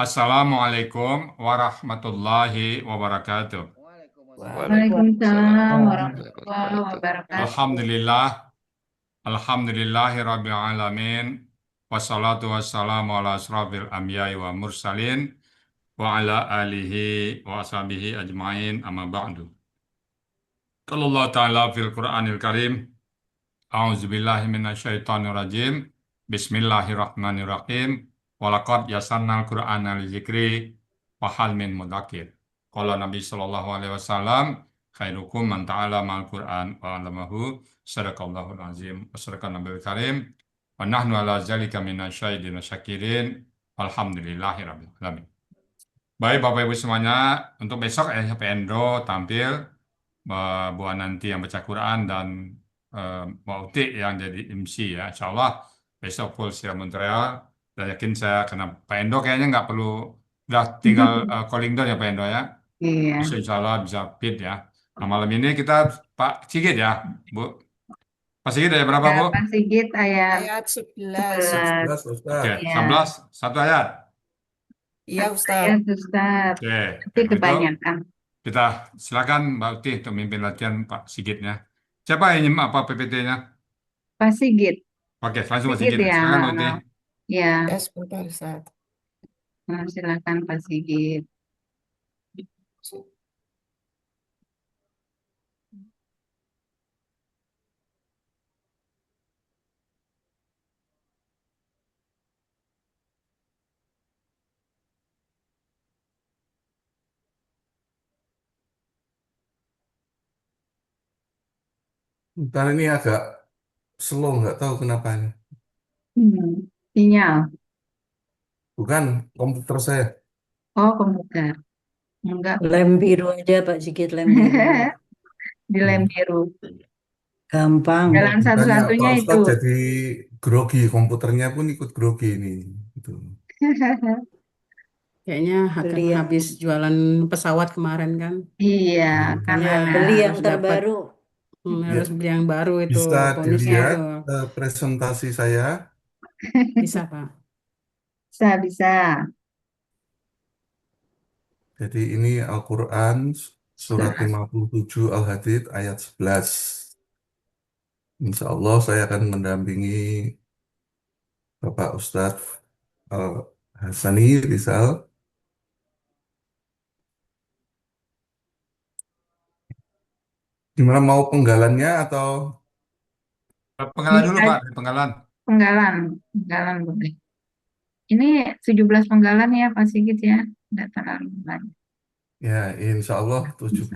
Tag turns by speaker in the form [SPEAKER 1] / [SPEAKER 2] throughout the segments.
[SPEAKER 1] Assalamualaikum warahmatullahi wabarakatuh.
[SPEAKER 2] Waalaikumsalam
[SPEAKER 3] Waalaikumsalam
[SPEAKER 2] warahmatullahi
[SPEAKER 3] warahmatullahi
[SPEAKER 2] wabarakatuh.
[SPEAKER 3] wabarakatuh.
[SPEAKER 1] Alhamdulillah, Alhamdulillahirabbil alamin. Wassalatu wassalamu ala asrafil anbiya'i wa mursalin wa ala alihi wa ashabihi ajmain amma ba'du. Qala Allah Ta'ala fil Qur'anil Karim, a'udzubillahi minasyaitonirrajim. Bismillahirrahmanirrahim. Walaqad yassarnal Qur'ana lidzikri wa hal min mudzakir. Qala Nabi sallallahu alaihi wasallam, khairukum man ta'allama al-Qur'an wa 'allamahu. Sadaqallahul azim. Wa sadaqan nabiyul karim. Wa nahnu ala zalika minasyahidin wa syakirin. Walhamdulillahi rabbil alamin. Baik Bapak Ibu semuanya, untuk besok PNDO tampil buat nanti yang baca Quran dan Mbak Uti yang jadi MC ya. Insya Allah besok full siaran Montreal. Dan yakin saya karena Pak Endo kayaknya nggak perlu, udah tinggal calling down ya Pak Endo ya.
[SPEAKER 3] Iya,
[SPEAKER 1] Bisa insya Allah bisa fit ya. Nah malam ini kita Pak Sigit ya Bu. Pak Sigit ada berapa
[SPEAKER 3] ya,
[SPEAKER 1] Bu?
[SPEAKER 3] Pak Sigit ayat
[SPEAKER 2] Ayat 11.
[SPEAKER 3] 11.
[SPEAKER 4] 11
[SPEAKER 1] Oke,
[SPEAKER 4] Ustaz.
[SPEAKER 3] Ya,
[SPEAKER 1] 11, satu ayat.
[SPEAKER 2] Iya,
[SPEAKER 3] satu
[SPEAKER 2] Ustaz.
[SPEAKER 3] ayat Ustaz.
[SPEAKER 1] Oke,
[SPEAKER 3] Nanti
[SPEAKER 1] kayak begitu.
[SPEAKER 3] kebanyakan.
[SPEAKER 1] Kita silakan Mbak Uti untuk memimpin latihan Pak Sigitnya. Siapa yang nyimak apa PPT-nya?
[SPEAKER 3] Pak Sigit,
[SPEAKER 1] Oke, langsung Pak
[SPEAKER 3] Sigit
[SPEAKER 1] Sigit.
[SPEAKER 3] ya.
[SPEAKER 1] Silakan Mbak Uti.
[SPEAKER 3] Ya,
[SPEAKER 2] Ya, sebentar, Ustaz.
[SPEAKER 3] silakan Pak Sigit.
[SPEAKER 4] Ntar ini agak slow, nggak tahu kenapa ini.
[SPEAKER 3] Sinyal.
[SPEAKER 4] Bukan komputer saya.
[SPEAKER 3] Oh, komputer. Enggak.
[SPEAKER 5] Lem biru aja Pak Sigit, lem biru.
[SPEAKER 3] Di lem
[SPEAKER 4] Hmm.
[SPEAKER 3] biru.
[SPEAKER 5] Gampang.
[SPEAKER 3] Jalan
[SPEAKER 4] Ditanya
[SPEAKER 3] satu-satunya
[SPEAKER 4] Pak
[SPEAKER 3] itu.
[SPEAKER 4] Ustadz jadi grogi, komputernya pun ikut grogi ini. Gitu.
[SPEAKER 2] Kayaknya akan
[SPEAKER 5] Beli yang
[SPEAKER 2] habis jualan pesawat kemarin kan.
[SPEAKER 3] Iya, kan
[SPEAKER 2] Makanya
[SPEAKER 3] ada.
[SPEAKER 5] beli yang
[SPEAKER 2] harus dapat
[SPEAKER 5] terbaru.
[SPEAKER 4] Ya,
[SPEAKER 2] harus beli yang baru itu
[SPEAKER 4] bisa
[SPEAKER 2] bonusnya
[SPEAKER 4] dilihat
[SPEAKER 2] tuh.
[SPEAKER 4] presentasi saya.
[SPEAKER 2] Bisa, Pak.
[SPEAKER 3] Bisa, bisa.
[SPEAKER 4] Jadi ini Al-Quran surat 57 Al-Hadid ayat 11. Insya Allah saya akan mendampingi Bapak Ustadz Al-Hasani Rizal. Gimana mau penggalannya atau
[SPEAKER 1] Penggalan dulu Pak, dari penggalan.
[SPEAKER 3] Penggalan, penggalan boleh. Ini 17 penggalan ya Pak Sigit ya. Tidak terlalu banyak.
[SPEAKER 4] ya insya Allah 17.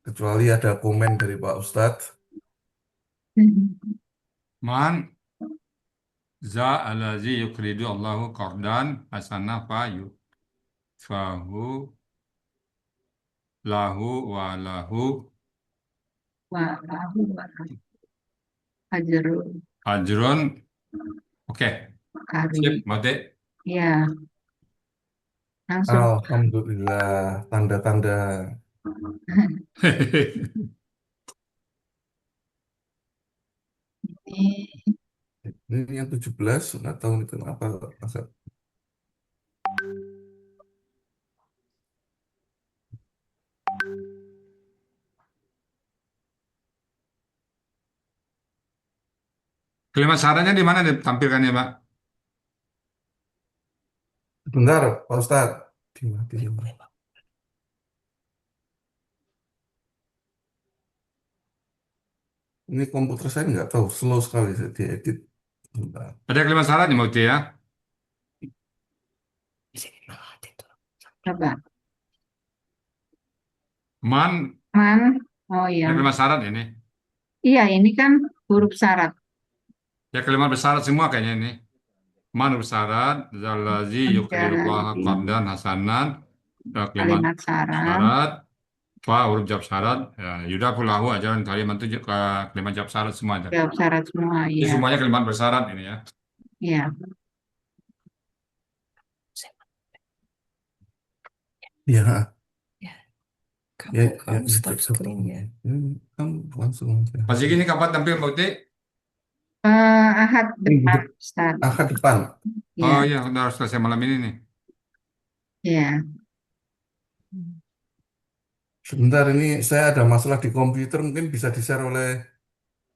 [SPEAKER 4] Kecuali ada komen dari Pak Ustadz.
[SPEAKER 1] Man za alazi yukridu Allahu qardan hasanah fa fahu lahu wa lahu
[SPEAKER 3] Wallahu ajrul
[SPEAKER 1] ajrun. Oke, sip,
[SPEAKER 3] karim.
[SPEAKER 1] mati.
[SPEAKER 3] Ya, langsung.
[SPEAKER 4] Alhamdulillah, tanda-tanda.
[SPEAKER 3] Ini
[SPEAKER 4] Ini yang 17, nggak tahu itu apa. Agak.
[SPEAKER 1] Kalimat syaratnya di mana ditampilkannya Pak?
[SPEAKER 4] Bentar, Pak Ustadz. Dimatiin. Ini komputer saya nggak tahu, slow sekali saya diedit. Bentar.
[SPEAKER 1] Ada kalimat syaratnya Mbak Uti ya?
[SPEAKER 3] coba.
[SPEAKER 1] Man,
[SPEAKER 3] Man, oh
[SPEAKER 1] ada
[SPEAKER 3] ya.
[SPEAKER 1] kalimat syarat ini.
[SPEAKER 3] Iya, ini kan huruf syarat.
[SPEAKER 1] Ya kalimat bersyarat semua kayaknya ini. Man huruf syarat, zalazi yukridullah
[SPEAKER 3] Menjadi
[SPEAKER 1] qardan hasanan. Kalimat
[SPEAKER 3] kalimat syarat.
[SPEAKER 1] syarat. Fa huruf jawab syarat. Ya, yuda pulahu ajaran kalimat itu kalimat jawab syarat semua ada.
[SPEAKER 3] Jawab syarat semua,
[SPEAKER 1] Ini
[SPEAKER 3] ya.
[SPEAKER 1] semuanya kalimat bersyarat ini ya.
[SPEAKER 3] Iya.
[SPEAKER 4] Ya,
[SPEAKER 2] Kamu
[SPEAKER 4] ya,
[SPEAKER 2] kamu
[SPEAKER 4] ya,
[SPEAKER 2] stop
[SPEAKER 4] coba.
[SPEAKER 2] screen ya.
[SPEAKER 4] Kamu langsung aja.
[SPEAKER 1] Pas ini kapan tampil Mbak Uti?
[SPEAKER 3] Ahad depan, Ustaz.
[SPEAKER 4] Akad depan.
[SPEAKER 1] Oh
[SPEAKER 3] Ya,
[SPEAKER 1] iya, udah harus selesai malam ini nih.
[SPEAKER 3] ya.
[SPEAKER 4] Sebentar, ini saya ada masalah di komputer, mungkin bisa di-share oleh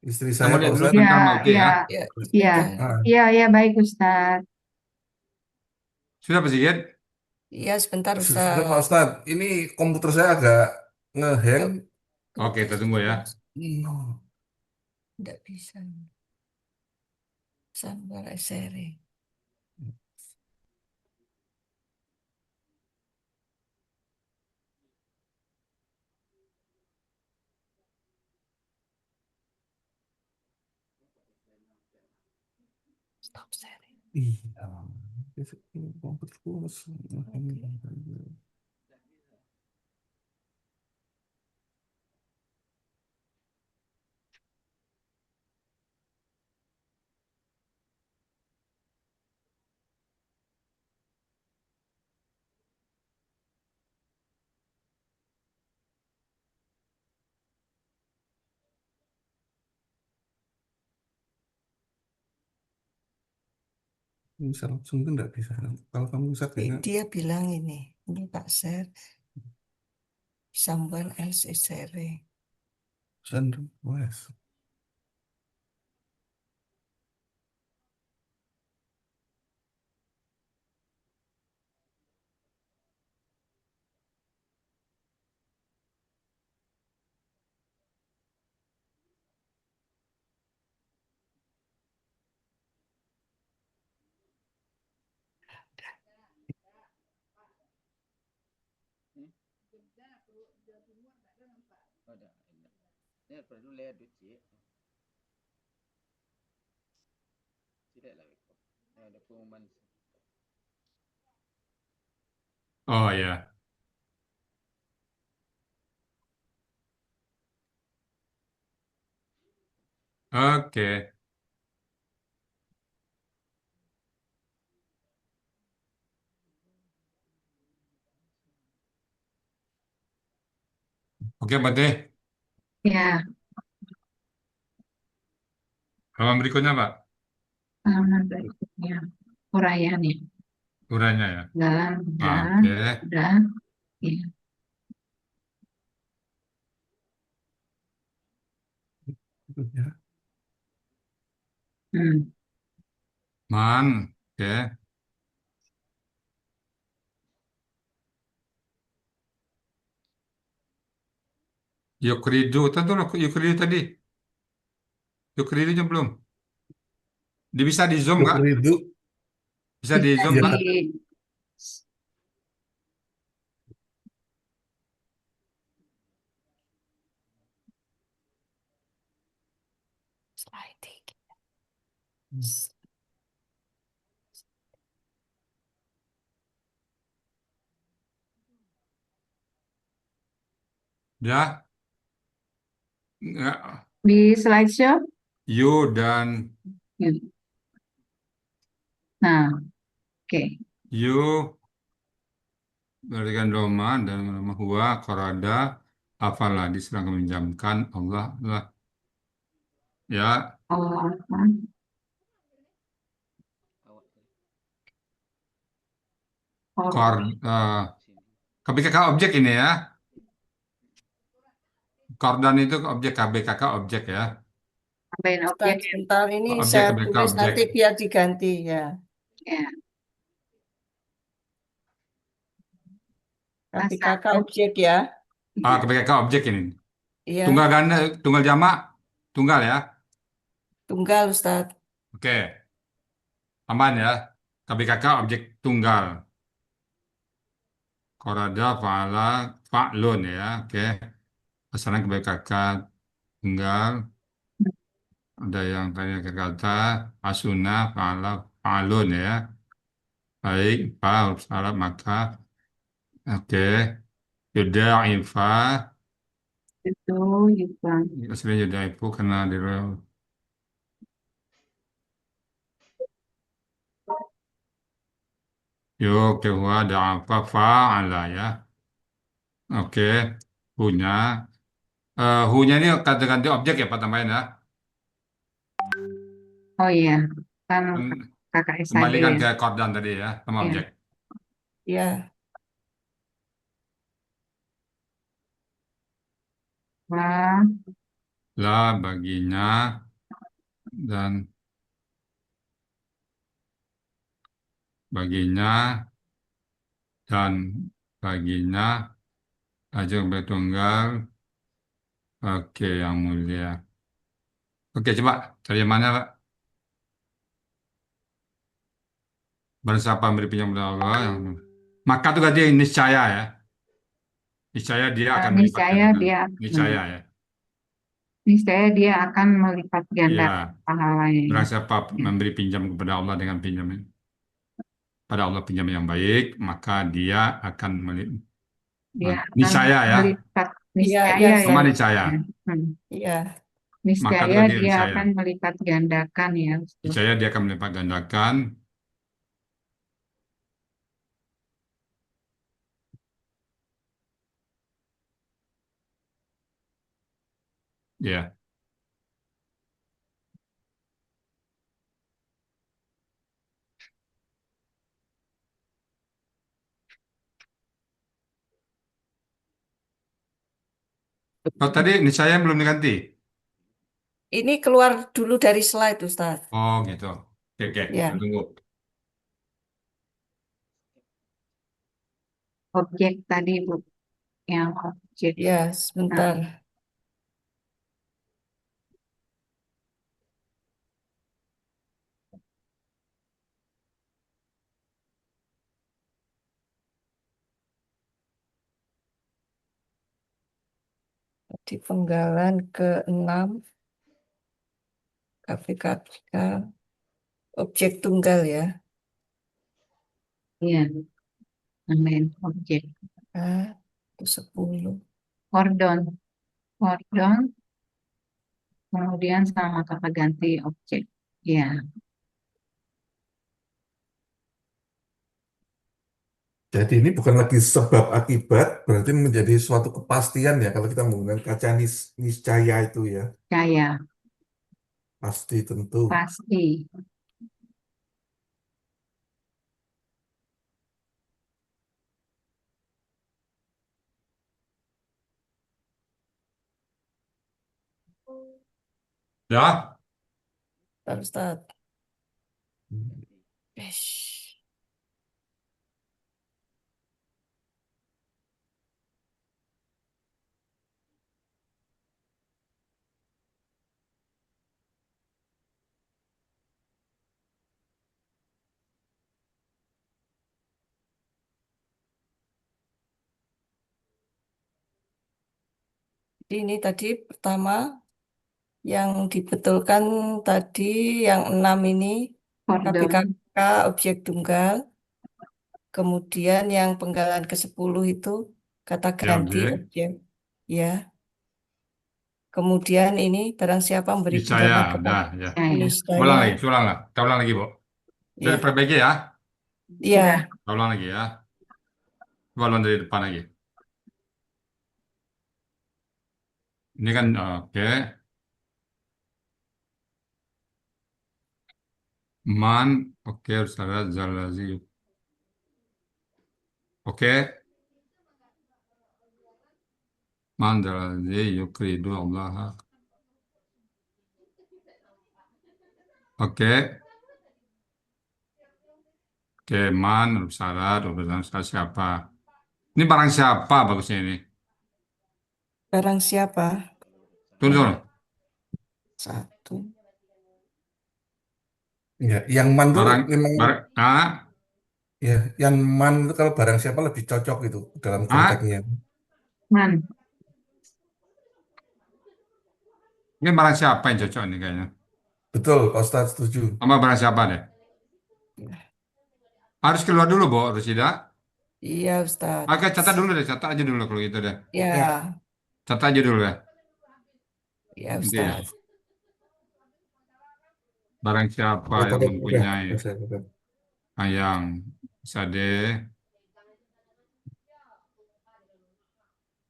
[SPEAKER 4] istri
[SPEAKER 1] Kita
[SPEAKER 4] saya,
[SPEAKER 1] mau
[SPEAKER 4] Pak
[SPEAKER 1] lihat dulu
[SPEAKER 4] Ustadz.
[SPEAKER 3] Ya,
[SPEAKER 1] sebentar Mbak Uki
[SPEAKER 3] ya,
[SPEAKER 1] ya.
[SPEAKER 5] Ya,
[SPEAKER 3] ya,
[SPEAKER 5] sebentar.
[SPEAKER 4] Ah,
[SPEAKER 3] ya, ya, baik Ustadz.
[SPEAKER 1] Sudah Pak Sigit?
[SPEAKER 5] Ya, sebentar
[SPEAKER 4] sebentar Pak
[SPEAKER 5] Ustaz.
[SPEAKER 4] Ustadz, ini komputer saya agak ngehang.
[SPEAKER 1] Oke, kita tunggu ya.
[SPEAKER 4] Hmm.
[SPEAKER 5] Tidak bisa. Sambar seri. Stop seri.
[SPEAKER 4] Iya, ini komputerku ngehang. Bisa langsung itu enggak bisa. Kalau kamu bisa kayaknya
[SPEAKER 5] Dia bilang ini Pak Ser, someone else is sharing.
[SPEAKER 4] send request.
[SPEAKER 1] Oh ya. Oke. Oke, Pak Teh.
[SPEAKER 3] Ya,
[SPEAKER 1] Halaman berikutnya, Pak.
[SPEAKER 3] halaman berikutnya. Uraian ya.
[SPEAKER 1] Uranya ya.
[SPEAKER 3] Jalan,
[SPEAKER 1] Oke.
[SPEAKER 3] udah. Ya.
[SPEAKER 4] Ya.
[SPEAKER 3] Hmm.
[SPEAKER 1] Man. Oke. Yukridu. Tentu Yukridu tadi. Yukridunya belum. Dia bisa di zoom nggak?
[SPEAKER 4] Yukridu,
[SPEAKER 1] Bisa di
[SPEAKER 3] Bisa
[SPEAKER 1] zoom
[SPEAKER 4] ya
[SPEAKER 1] nggak?
[SPEAKER 3] di
[SPEAKER 5] Sliding.
[SPEAKER 1] Ya. Nggak.
[SPEAKER 3] di slideshow.
[SPEAKER 1] You dan
[SPEAKER 3] Ya. Nah, oke.
[SPEAKER 1] you berikan doma dan nama huwa korada apalah diserang meminjamkan Allah lah ya
[SPEAKER 3] Oh,
[SPEAKER 1] kor
[SPEAKER 3] or,
[SPEAKER 1] eh, KBKK objek ini ya. Kordan itu objek, KBKK objek ya.
[SPEAKER 3] tambahin
[SPEAKER 5] Ustaz,
[SPEAKER 3] objek ya.
[SPEAKER 5] sebentar ini
[SPEAKER 1] Objek
[SPEAKER 5] saya
[SPEAKER 1] KBKK
[SPEAKER 5] tulis
[SPEAKER 1] objek.
[SPEAKER 5] nanti biar diganti ya.
[SPEAKER 3] Ya,
[SPEAKER 5] Tapi
[SPEAKER 3] pasang.
[SPEAKER 5] kakak objek ya.
[SPEAKER 1] KBKK objek ini.
[SPEAKER 5] Iya,
[SPEAKER 1] Tunggal ganda, tunggal jamak, tunggal ya.
[SPEAKER 5] tunggal Ustaz.
[SPEAKER 1] Oke, tambahan ya. KBKK objek tunggal. Korada, fa'ala, fa'lun ya. Oke, pasangan KBKK tunggal. Ada yang tanya ke kata asuna, fa'ala, fa'lun ya. Baik, fa huruf syarat maka. Oke, yudha'ifa.
[SPEAKER 3] Itu, Yufan.
[SPEAKER 1] Aslinya yudha'ifu karena di yuk, huwa ada apa fa'ala ya. Oke, punya. Hunya ini kata ganti objek ya Pak tambahin ya.
[SPEAKER 3] Oh iya, kan
[SPEAKER 1] Kan
[SPEAKER 3] kakak SAD
[SPEAKER 1] Kembalikan
[SPEAKER 3] ya.
[SPEAKER 1] ke kordan tadi ya, sama
[SPEAKER 3] Ya.
[SPEAKER 1] objek.
[SPEAKER 5] Ya.
[SPEAKER 3] Lah,
[SPEAKER 1] Lah baginya dan baginya dan baginya ajeng Tunggal. Oke, yang mulia. Oke, coba dari yang mana, Pak? Barang siapa memberi pinjam kepada Allah, yang maka itu tadi niscaya ya. Niscaya dia akan melipat
[SPEAKER 3] niscaya
[SPEAKER 1] gandakan.
[SPEAKER 3] dia
[SPEAKER 1] Niscaya ya.
[SPEAKER 3] niscaya dia akan melipat ganda
[SPEAKER 1] Iya.
[SPEAKER 3] pahalanya.
[SPEAKER 1] Barang siapa memberi pinjam kepada Allah dengan pinjam pada Allah pinjam yang baik, maka dia akan
[SPEAKER 3] Dia akan
[SPEAKER 1] niscaya ya.
[SPEAKER 3] melipat
[SPEAKER 5] Iya,
[SPEAKER 3] niscaya
[SPEAKER 5] iya,
[SPEAKER 3] ya.
[SPEAKER 1] Sama
[SPEAKER 5] Ustaz.
[SPEAKER 1] niscaya.
[SPEAKER 3] Hmm.
[SPEAKER 5] Iya.
[SPEAKER 1] Maka itu
[SPEAKER 3] Niscaya
[SPEAKER 1] tadi
[SPEAKER 3] dia
[SPEAKER 1] niscaya.
[SPEAKER 3] akan melipat gandakan ya, Ustaz.
[SPEAKER 1] Niscaya dia akan melipat gandakan. Ya. Oh, tadi niscaya belum diganti.
[SPEAKER 5] Ini keluar dulu dari slide, Ustaz.
[SPEAKER 1] Oh, gitu. Oke, oke.
[SPEAKER 5] Ya.
[SPEAKER 1] Kita tunggu.
[SPEAKER 3] Objek tadi Bu, yang objek.
[SPEAKER 5] Ya,
[SPEAKER 3] Nah,
[SPEAKER 5] sebentar. Di penggalan ke-6, KPKK, objek tunggal ya.
[SPEAKER 3] iya, nambahin objek.
[SPEAKER 5] Itu 10.
[SPEAKER 3] Kordon, kordon, kemudian sama kata ganti objek. Ya,
[SPEAKER 4] Jadi ini bukan lagi sebab akibat, berarti menjadi suatu kepastian ya kalau kita menggunakan kaca niscaya itu ya.
[SPEAKER 3] niscaya,
[SPEAKER 4] Pasti tentu.
[SPEAKER 3] pasti.
[SPEAKER 1] Ya,
[SPEAKER 5] Bentar, Ustaz. Eish. Jadi ini tadi pertama yang dibetulkan tadi yang 6 ini
[SPEAKER 3] Kordon,
[SPEAKER 5] KPKK objek tunggal. Kemudian yang penggalan ke-10 itu kata
[SPEAKER 1] ya
[SPEAKER 5] ganti
[SPEAKER 1] objek.
[SPEAKER 5] objek. Ya. Kemudian ini barang siapa memberi
[SPEAKER 1] Niscaya,
[SPEAKER 5] pinjaman
[SPEAKER 1] udah
[SPEAKER 5] kepada
[SPEAKER 1] ya.
[SPEAKER 3] niscaya.
[SPEAKER 1] Ulang
[SPEAKER 5] niscaya.
[SPEAKER 1] lagi, ulang lah. Kita ulang lagi, Bu. Udah
[SPEAKER 5] Ya.
[SPEAKER 1] diperbaiki ya.
[SPEAKER 5] Ya.
[SPEAKER 1] Kita ulang lagi ya. Coba ulang dari depan lagi. Ini kan oke. Man, oke, Ustaz Zalazi. Oke, man Zalazi yukridu Allah. Oke, oke, man, huruf syarat, siapa? Ini barang siapa bagusnya ini?
[SPEAKER 5] Barang siapa?
[SPEAKER 1] Tunggu, tunggu.
[SPEAKER 5] 1.
[SPEAKER 4] Ya, yang man itu
[SPEAKER 1] Barang,
[SPEAKER 4] memang
[SPEAKER 1] ah,
[SPEAKER 4] ya, yang man itu kalau barang siapa lebih cocok itu dalam
[SPEAKER 1] ah,
[SPEAKER 4] konteksnya.
[SPEAKER 3] Man,
[SPEAKER 1] ini barang siapa yang cocok ini kayaknya?
[SPEAKER 4] Betul, Pak Ustadz setuju.
[SPEAKER 1] Sama barang siapa deh? Harus keluar dulu, Bu, Rusida.
[SPEAKER 5] Iya, Ustaz.
[SPEAKER 1] Oke, catat dulu deh, catat aja dulu kalau gitu deh.
[SPEAKER 4] Ya,
[SPEAKER 5] Ya,
[SPEAKER 1] Catat aja dulu ya.
[SPEAKER 5] ya,
[SPEAKER 1] Nanti ya.
[SPEAKER 5] Ustaz.
[SPEAKER 1] Barang siapa
[SPEAKER 4] oh,
[SPEAKER 1] yang
[SPEAKER 4] udah,
[SPEAKER 1] mempunyai
[SPEAKER 4] udah.
[SPEAKER 1] ayang sade.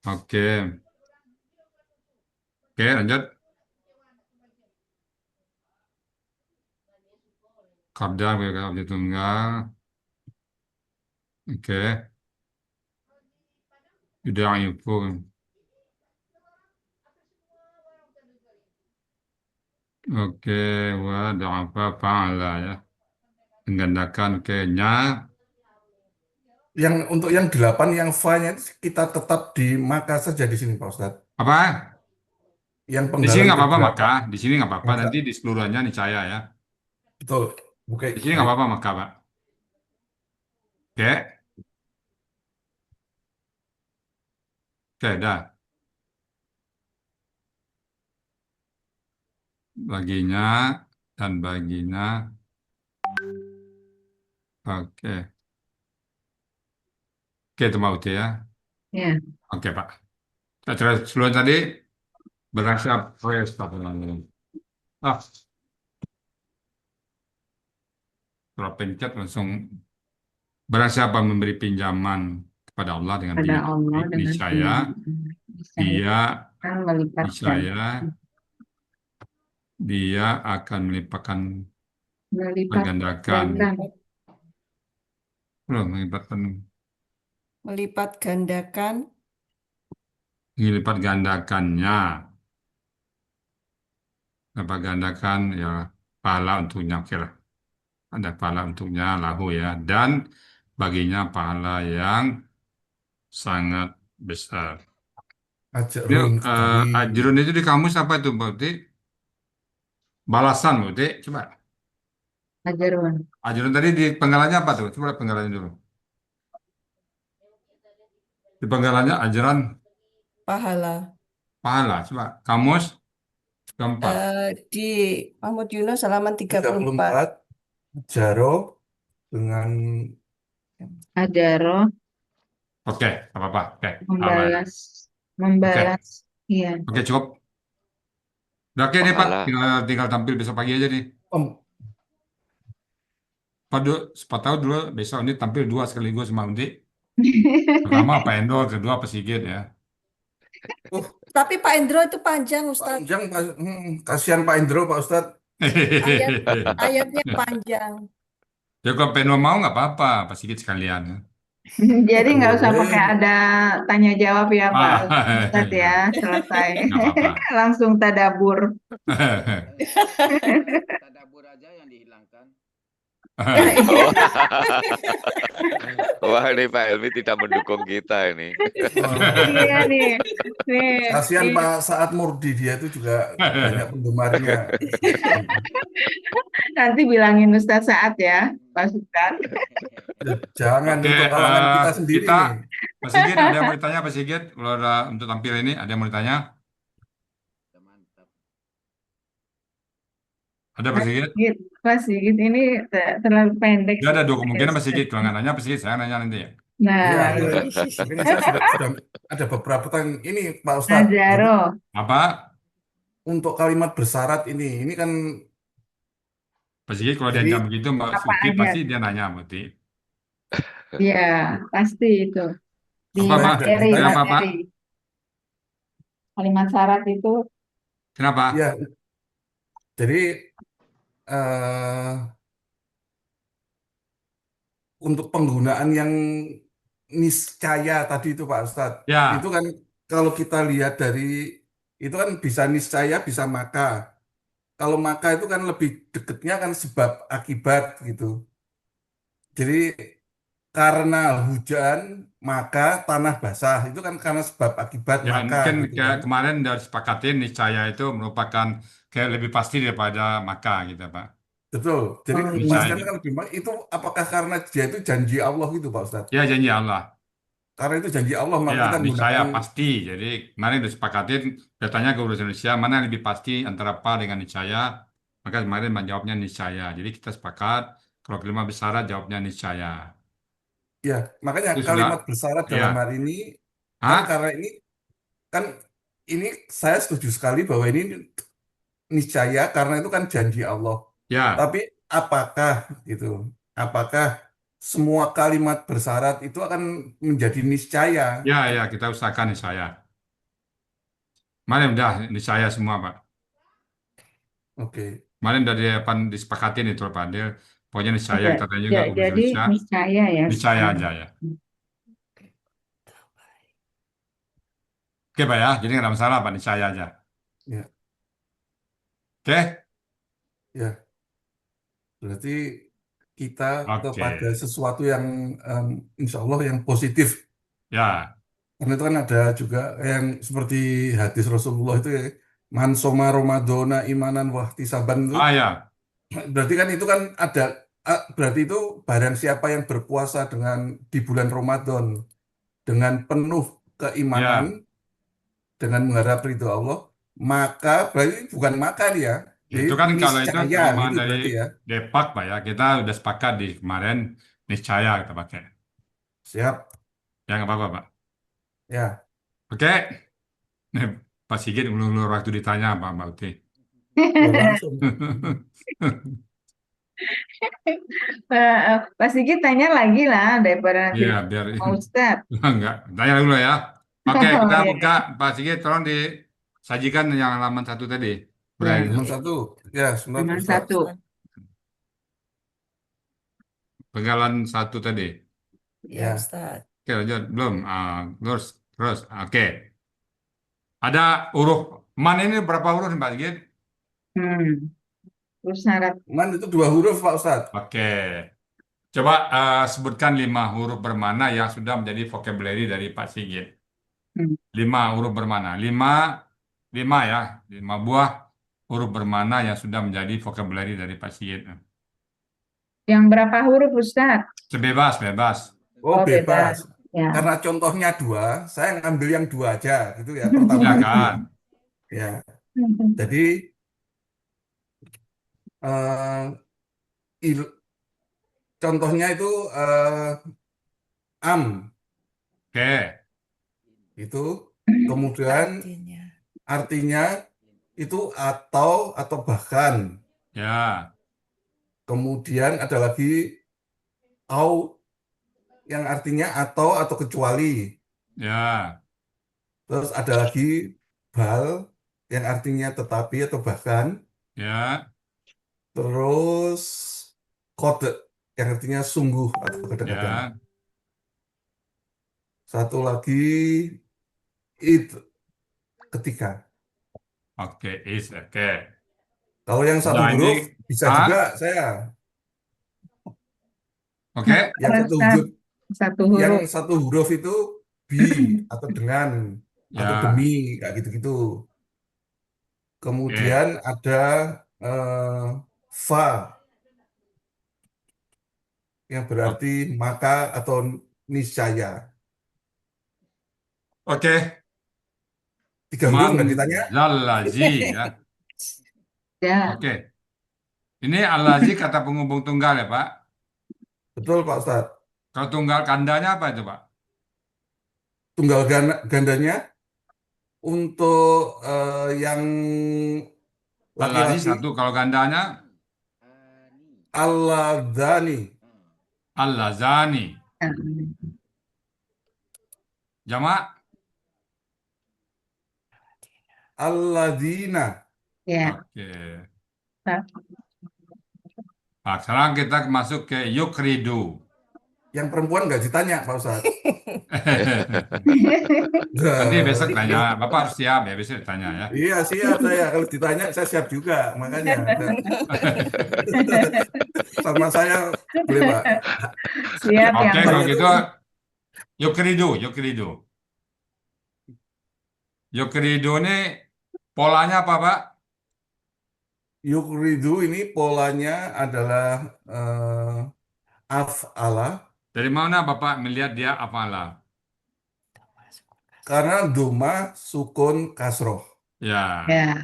[SPEAKER 1] Oke, oke, lanjut. Qadar bagi objek tunggal. Oke. Yudha'ifu. Oke, wa da'afa fa'ala ya. Menggandakan nya.
[SPEAKER 4] Untuk yang 8, yang fa-nya itu kita tetap di maka saja di sini Pak Ustadz.
[SPEAKER 1] Apa?
[SPEAKER 4] Yang
[SPEAKER 1] Di sini
[SPEAKER 4] penggalan
[SPEAKER 1] nggak apa-apa
[SPEAKER 4] ke-8.
[SPEAKER 1] maka. Di sini nggak apa-apa.
[SPEAKER 4] Maka,
[SPEAKER 1] Nanti di seluruhannya niscaya ya.
[SPEAKER 4] betul. Oke,
[SPEAKER 1] Di sini nggak
[SPEAKER 4] baik.
[SPEAKER 1] apa-apa maka, Pak. Oke. Oke, dah. Baginya dan baginya. Oke. Oke, itu mau ya.
[SPEAKER 3] Ya.
[SPEAKER 1] Oke, Pak. Terus sebelum tadi berasa fresh Pak. Ah, kalau pencet langsung barang siapa memberi pinjaman kepada Allah dengan
[SPEAKER 3] Pada
[SPEAKER 1] pinjaman
[SPEAKER 3] Allah
[SPEAKER 1] baik,
[SPEAKER 3] dengan
[SPEAKER 1] niscaya
[SPEAKER 3] saya
[SPEAKER 1] dia
[SPEAKER 3] akan melipatkan
[SPEAKER 1] niscaya dia akan menggandakan
[SPEAKER 5] Melipat gandakan
[SPEAKER 1] melipat gandakannya apa gandakan ya pahala untuknya kira ada pahala untuknya lahu ya dan baginya pahala yang sangat besar. Dia,
[SPEAKER 4] Ajrun karim.
[SPEAKER 1] ajrun itu di kamus apa itu berarti balasan berarti coba
[SPEAKER 3] ajarun.
[SPEAKER 1] ajrun tadi di penggalannya apa tuh coba penggalannya dulu di penggalannya ajaran
[SPEAKER 5] pahala.
[SPEAKER 1] pahala coba kamus keempat
[SPEAKER 5] Di Mahmud Yunus halaman 34.
[SPEAKER 4] 34 jaro dengan
[SPEAKER 3] Ajaroh
[SPEAKER 1] oke apa oke aman.
[SPEAKER 3] membalas. Iya.
[SPEAKER 1] Oke cukup udah oke nih Pak
[SPEAKER 6] Pahala.
[SPEAKER 1] tinggal tampil besok pagi aja nih Pak tahu dulu besok ini tampil 2 sekaligus sama Undi pertama Pak Endo kedua Pak Sigit ya.
[SPEAKER 5] Tapi Pak Endro itu panjang, Ustadz.
[SPEAKER 4] panjang, kasihan Pak Indro Pak Ustadz.
[SPEAKER 5] Ayatnya panjang.
[SPEAKER 1] Ya kalau Pak Endo mau nggak apa-apa Pak Sigit sekalian ya.
[SPEAKER 3] Jadi nggak usah
[SPEAKER 4] Boleh.
[SPEAKER 3] pakai ada tanya jawab ya Pak
[SPEAKER 1] Ah,
[SPEAKER 3] Ustadz ya, selesai.
[SPEAKER 1] Nggak apa-apa.
[SPEAKER 3] Langsung tadabur.
[SPEAKER 7] Tadabur aja yang dihilangkan.
[SPEAKER 6] Wah, ini Pak Helmi tidak mendukung kita ini.
[SPEAKER 3] Iya nih.
[SPEAKER 4] Kasihan Pak Saat Murdi, dia itu juga banyak penggemarnya.
[SPEAKER 3] Nanti bilangin Ustadz Saat ya, Pak Ustadz.
[SPEAKER 4] Jangan
[SPEAKER 1] Oke,
[SPEAKER 4] untuk kalangan kita sendiri
[SPEAKER 1] kita
[SPEAKER 4] nih.
[SPEAKER 1] Pak Sigit ada yang mau ditanya Pak Sigit kalau ada untuk tampil ini ada yang mau ditanya
[SPEAKER 7] Mantap.
[SPEAKER 1] ada Pak Sigit
[SPEAKER 3] Gitu, Pak Sigit ini terlalu pendek.
[SPEAKER 1] ya ada 2 kemungkinan Pak Sigit kalau nggak nanya Pak Sigit saya nanya nanti ya.
[SPEAKER 3] Nah,
[SPEAKER 4] Iya,
[SPEAKER 3] ini.
[SPEAKER 4] mungkin saya sudah ada beberapa tentang ini Pak Ustadz.
[SPEAKER 3] Ajaro.
[SPEAKER 1] Apa
[SPEAKER 4] Untuk kalimat bersyarat ini kan
[SPEAKER 1] Pak Sigit kalau
[SPEAKER 4] Jadi,
[SPEAKER 1] diancam begitu Mbak
[SPEAKER 3] apa
[SPEAKER 1] Suki
[SPEAKER 3] aja?
[SPEAKER 1] pasti dia nanya berarti
[SPEAKER 3] Ya, pasti itu. Di
[SPEAKER 1] Apa, Pak?
[SPEAKER 3] materi,
[SPEAKER 1] Kenapa, Pak?
[SPEAKER 3] materi. Kalimat syarat itu
[SPEAKER 1] kenapa
[SPEAKER 4] ya, jadi eh, untuk penggunaan yang niscaya tadi itu Pak Ustadz,
[SPEAKER 1] ya
[SPEAKER 4] itu kan kalau kita lihat dari itu kan bisa niscaya bisa maka. Kalau maka itu kan lebih deketnya kan sebab akibat gitu. Jadi karena hujan maka tanah basah itu kan karena sebab akibat
[SPEAKER 1] ya
[SPEAKER 4] maka
[SPEAKER 1] mungkin
[SPEAKER 4] gitu kan.
[SPEAKER 1] kemarin udah sepakatin niscaya itu merupakan kayak lebih pasti daripada maka gitu Pak.
[SPEAKER 4] Betul. Jadi
[SPEAKER 3] Oh,
[SPEAKER 4] kepastian
[SPEAKER 1] iya.
[SPEAKER 4] kan lebih itu apakah karena dia itu janji Allah gitu Pak Ustadz?
[SPEAKER 1] Ya janji Allah.
[SPEAKER 4] Karena itu janji Allah maka
[SPEAKER 1] Ya
[SPEAKER 4] kita
[SPEAKER 1] niscaya
[SPEAKER 4] gunakan
[SPEAKER 1] pasti. Jadi kemarin udah sepakatin datanya ke Gubernur Indonesia mana yang lebih pasti antara pa dengan niscaya. Maka kemarin menjawabnya niscaya. Jadi kita sepakat kalau kelima bersyarat jawabnya niscaya.
[SPEAKER 4] ya makanya
[SPEAKER 1] Itu sudah
[SPEAKER 4] kalimat bersyarat
[SPEAKER 1] ya.
[SPEAKER 4] dalam hari ini kan
[SPEAKER 1] Hah?
[SPEAKER 4] karena ini saya setuju sekali bahwa ini niscaya karena itu kan janji Allah.
[SPEAKER 1] Ya.
[SPEAKER 4] Tapi apakah gitu? Apakah semua kalimat bersyarat itu akan menjadi niscaya?
[SPEAKER 1] Ya, ya, kita usahakan niscaya. Kemarin udah niscaya semua, Pak.
[SPEAKER 4] Oke.
[SPEAKER 1] Kemarin udah disepakatin itu, Pak. Dia Pokoknya niscaya
[SPEAKER 3] Ja-
[SPEAKER 1] kita tanya juga kok
[SPEAKER 3] Jadi
[SPEAKER 1] bisa.
[SPEAKER 3] niscaya ya.
[SPEAKER 1] Niscaya
[SPEAKER 3] sekarang.
[SPEAKER 1] aja ya. Oke Pak ya, jadi nggak ada masalah Pak, niscaya aja.
[SPEAKER 4] Ya,
[SPEAKER 1] Oke?
[SPEAKER 4] ya. Berarti kita
[SPEAKER 1] Oke.
[SPEAKER 4] kepada sesuatu yang insya Allah yang positif.
[SPEAKER 1] Ya,
[SPEAKER 4] Karena itu kan ada juga yang seperti hadis Rasulullah itu ya, man soma Ramadhana imanan wahtisaban itu.
[SPEAKER 1] ya,
[SPEAKER 4] Berarti kan itu kan ada, berarti itu barang siapa yang berpuasa dengan di bulan Ramadan dengan penuh keimanan,
[SPEAKER 1] ya.
[SPEAKER 4] dengan mengharap ridho Allah, maka berarti bukan maka dia, jadi
[SPEAKER 1] Itu kan kalau itu
[SPEAKER 4] niscaya
[SPEAKER 1] terjemahan
[SPEAKER 4] gitu
[SPEAKER 1] dari
[SPEAKER 4] berarti ya.
[SPEAKER 1] Depak Pak ya, kita udah sepakat di kemarin niscaya kita pakai.
[SPEAKER 4] Siap,
[SPEAKER 1] Ya nggak apa-apa Pak.
[SPEAKER 4] ya.
[SPEAKER 1] Oke? Nih, Pak Sigit ulur-ulur waktu ditanya Pak Mbak Uti.
[SPEAKER 4] Langsung.
[SPEAKER 3] Pak Sigit tanya lagi lah daripada nanti
[SPEAKER 1] Iya, biar
[SPEAKER 3] Pak Ustadz.
[SPEAKER 1] enggak. Tanya dulu ya. Oke,
[SPEAKER 3] Oh,
[SPEAKER 1] kita
[SPEAKER 3] iya.
[SPEAKER 1] buka Pak Sigit, tolong disajikan yang halaman 1 tadi.
[SPEAKER 3] Ya,
[SPEAKER 4] Nomor satu, ya sebentar
[SPEAKER 3] nomor
[SPEAKER 4] Ustaz.
[SPEAKER 3] 1.
[SPEAKER 1] Penggalan 1 tadi.
[SPEAKER 5] Ya,
[SPEAKER 4] Ya.
[SPEAKER 5] Ustaz.
[SPEAKER 1] Oke, lanjut. Belum. Terus, terus. Oke. Ada huruf man ini berapa huruf nih, Pak Sigit?
[SPEAKER 3] Terus syarat
[SPEAKER 4] Man itu 2 huruf Pak Ustaz.
[SPEAKER 1] Oke. Coba sebutkan 5 huruf bermana yang sudah menjadi vocabulary dari Pak Sigit.
[SPEAKER 3] hmm,
[SPEAKER 1] 5 huruf bermana. 5 ya. 5 buah huruf bermana yang sudah menjadi vocabulary dari Pak Sigit.
[SPEAKER 3] yang berapa huruf Ustadz?
[SPEAKER 1] Sebebas, bebas.
[SPEAKER 4] Oh,
[SPEAKER 3] Oh,
[SPEAKER 4] bebas.
[SPEAKER 3] Ya.
[SPEAKER 4] Karena contohnya 2, saya ngambil yang 2 aja gitu ya. Pertama itu ya.
[SPEAKER 1] Silakan.
[SPEAKER 4] Ya. Jadi eh, contohnya itu am
[SPEAKER 1] Oke.
[SPEAKER 4] itu, kemudian
[SPEAKER 5] Artinya.
[SPEAKER 4] artinya itu atau bahkan,
[SPEAKER 1] Ya.
[SPEAKER 4] kemudian ada lagi au yang artinya atau kecuali,
[SPEAKER 1] Ya.
[SPEAKER 4] terus ada lagi bal yang artinya tetapi atau bahkan,
[SPEAKER 1] Ya.
[SPEAKER 4] terus kode yang artinya sungguh atau kadang-kadang,
[SPEAKER 1] Ya.
[SPEAKER 4] satu lagi itu ketika.
[SPEAKER 1] Oke, oke.
[SPEAKER 4] Kalau yang satu
[SPEAKER 1] Nah, ini
[SPEAKER 4] huruf bisa
[SPEAKER 1] A.
[SPEAKER 4] juga saya.
[SPEAKER 1] Oke.
[SPEAKER 4] Yang satu huruf,
[SPEAKER 3] Satu
[SPEAKER 4] yang
[SPEAKER 3] huruf.
[SPEAKER 4] satu huruf itu bi atau dengan atau
[SPEAKER 1] Ya.
[SPEAKER 4] demi kayak gitu-gitu.
[SPEAKER 1] Oke.
[SPEAKER 4] Kemudian ada fa yang berarti maka atau niscaya.
[SPEAKER 1] Oke.
[SPEAKER 4] 3 huruf
[SPEAKER 1] Man
[SPEAKER 4] nggak ditanya?
[SPEAKER 1] zalazi ya.
[SPEAKER 3] Ya.
[SPEAKER 1] Oke. Ini alazi kata penghubung tunggal ya, Pak.
[SPEAKER 4] Betul Pak Ustadz.
[SPEAKER 1] Kalau tunggal kandanya apa itu, Pak?
[SPEAKER 4] Tunggal gandanya untuk yang
[SPEAKER 1] Alazi
[SPEAKER 4] laki-laki
[SPEAKER 1] satu, kalau gandanya
[SPEAKER 4] al-dhani.
[SPEAKER 1] alazani. Jamak?
[SPEAKER 4] Alladzina.
[SPEAKER 3] Ya.
[SPEAKER 1] Oke. Nah, sekarang kita masuk ke yukridu.
[SPEAKER 4] Yang perempuan nggak ditanya Pak Ustadz.
[SPEAKER 1] Nanti besok
[SPEAKER 4] Nah,
[SPEAKER 1] tanya. Bapak harus siap ya, besok ditanya ya.
[SPEAKER 4] iya siap saya. Kalau ditanya saya siap juga. Makanya sama saya boleh Pak.
[SPEAKER 3] Siap
[SPEAKER 1] Oke,
[SPEAKER 3] yang
[SPEAKER 1] kalau
[SPEAKER 4] Saya
[SPEAKER 1] gitu
[SPEAKER 4] tuh
[SPEAKER 1] yukridu. Yukridu ini polanya apa, Pak?
[SPEAKER 4] yukridu ini polanya adalah af'ala,
[SPEAKER 1] Dari mana Bapak melihat dia afala?
[SPEAKER 4] karena doma sukun kasroh.
[SPEAKER 1] Ya.
[SPEAKER 3] Ya.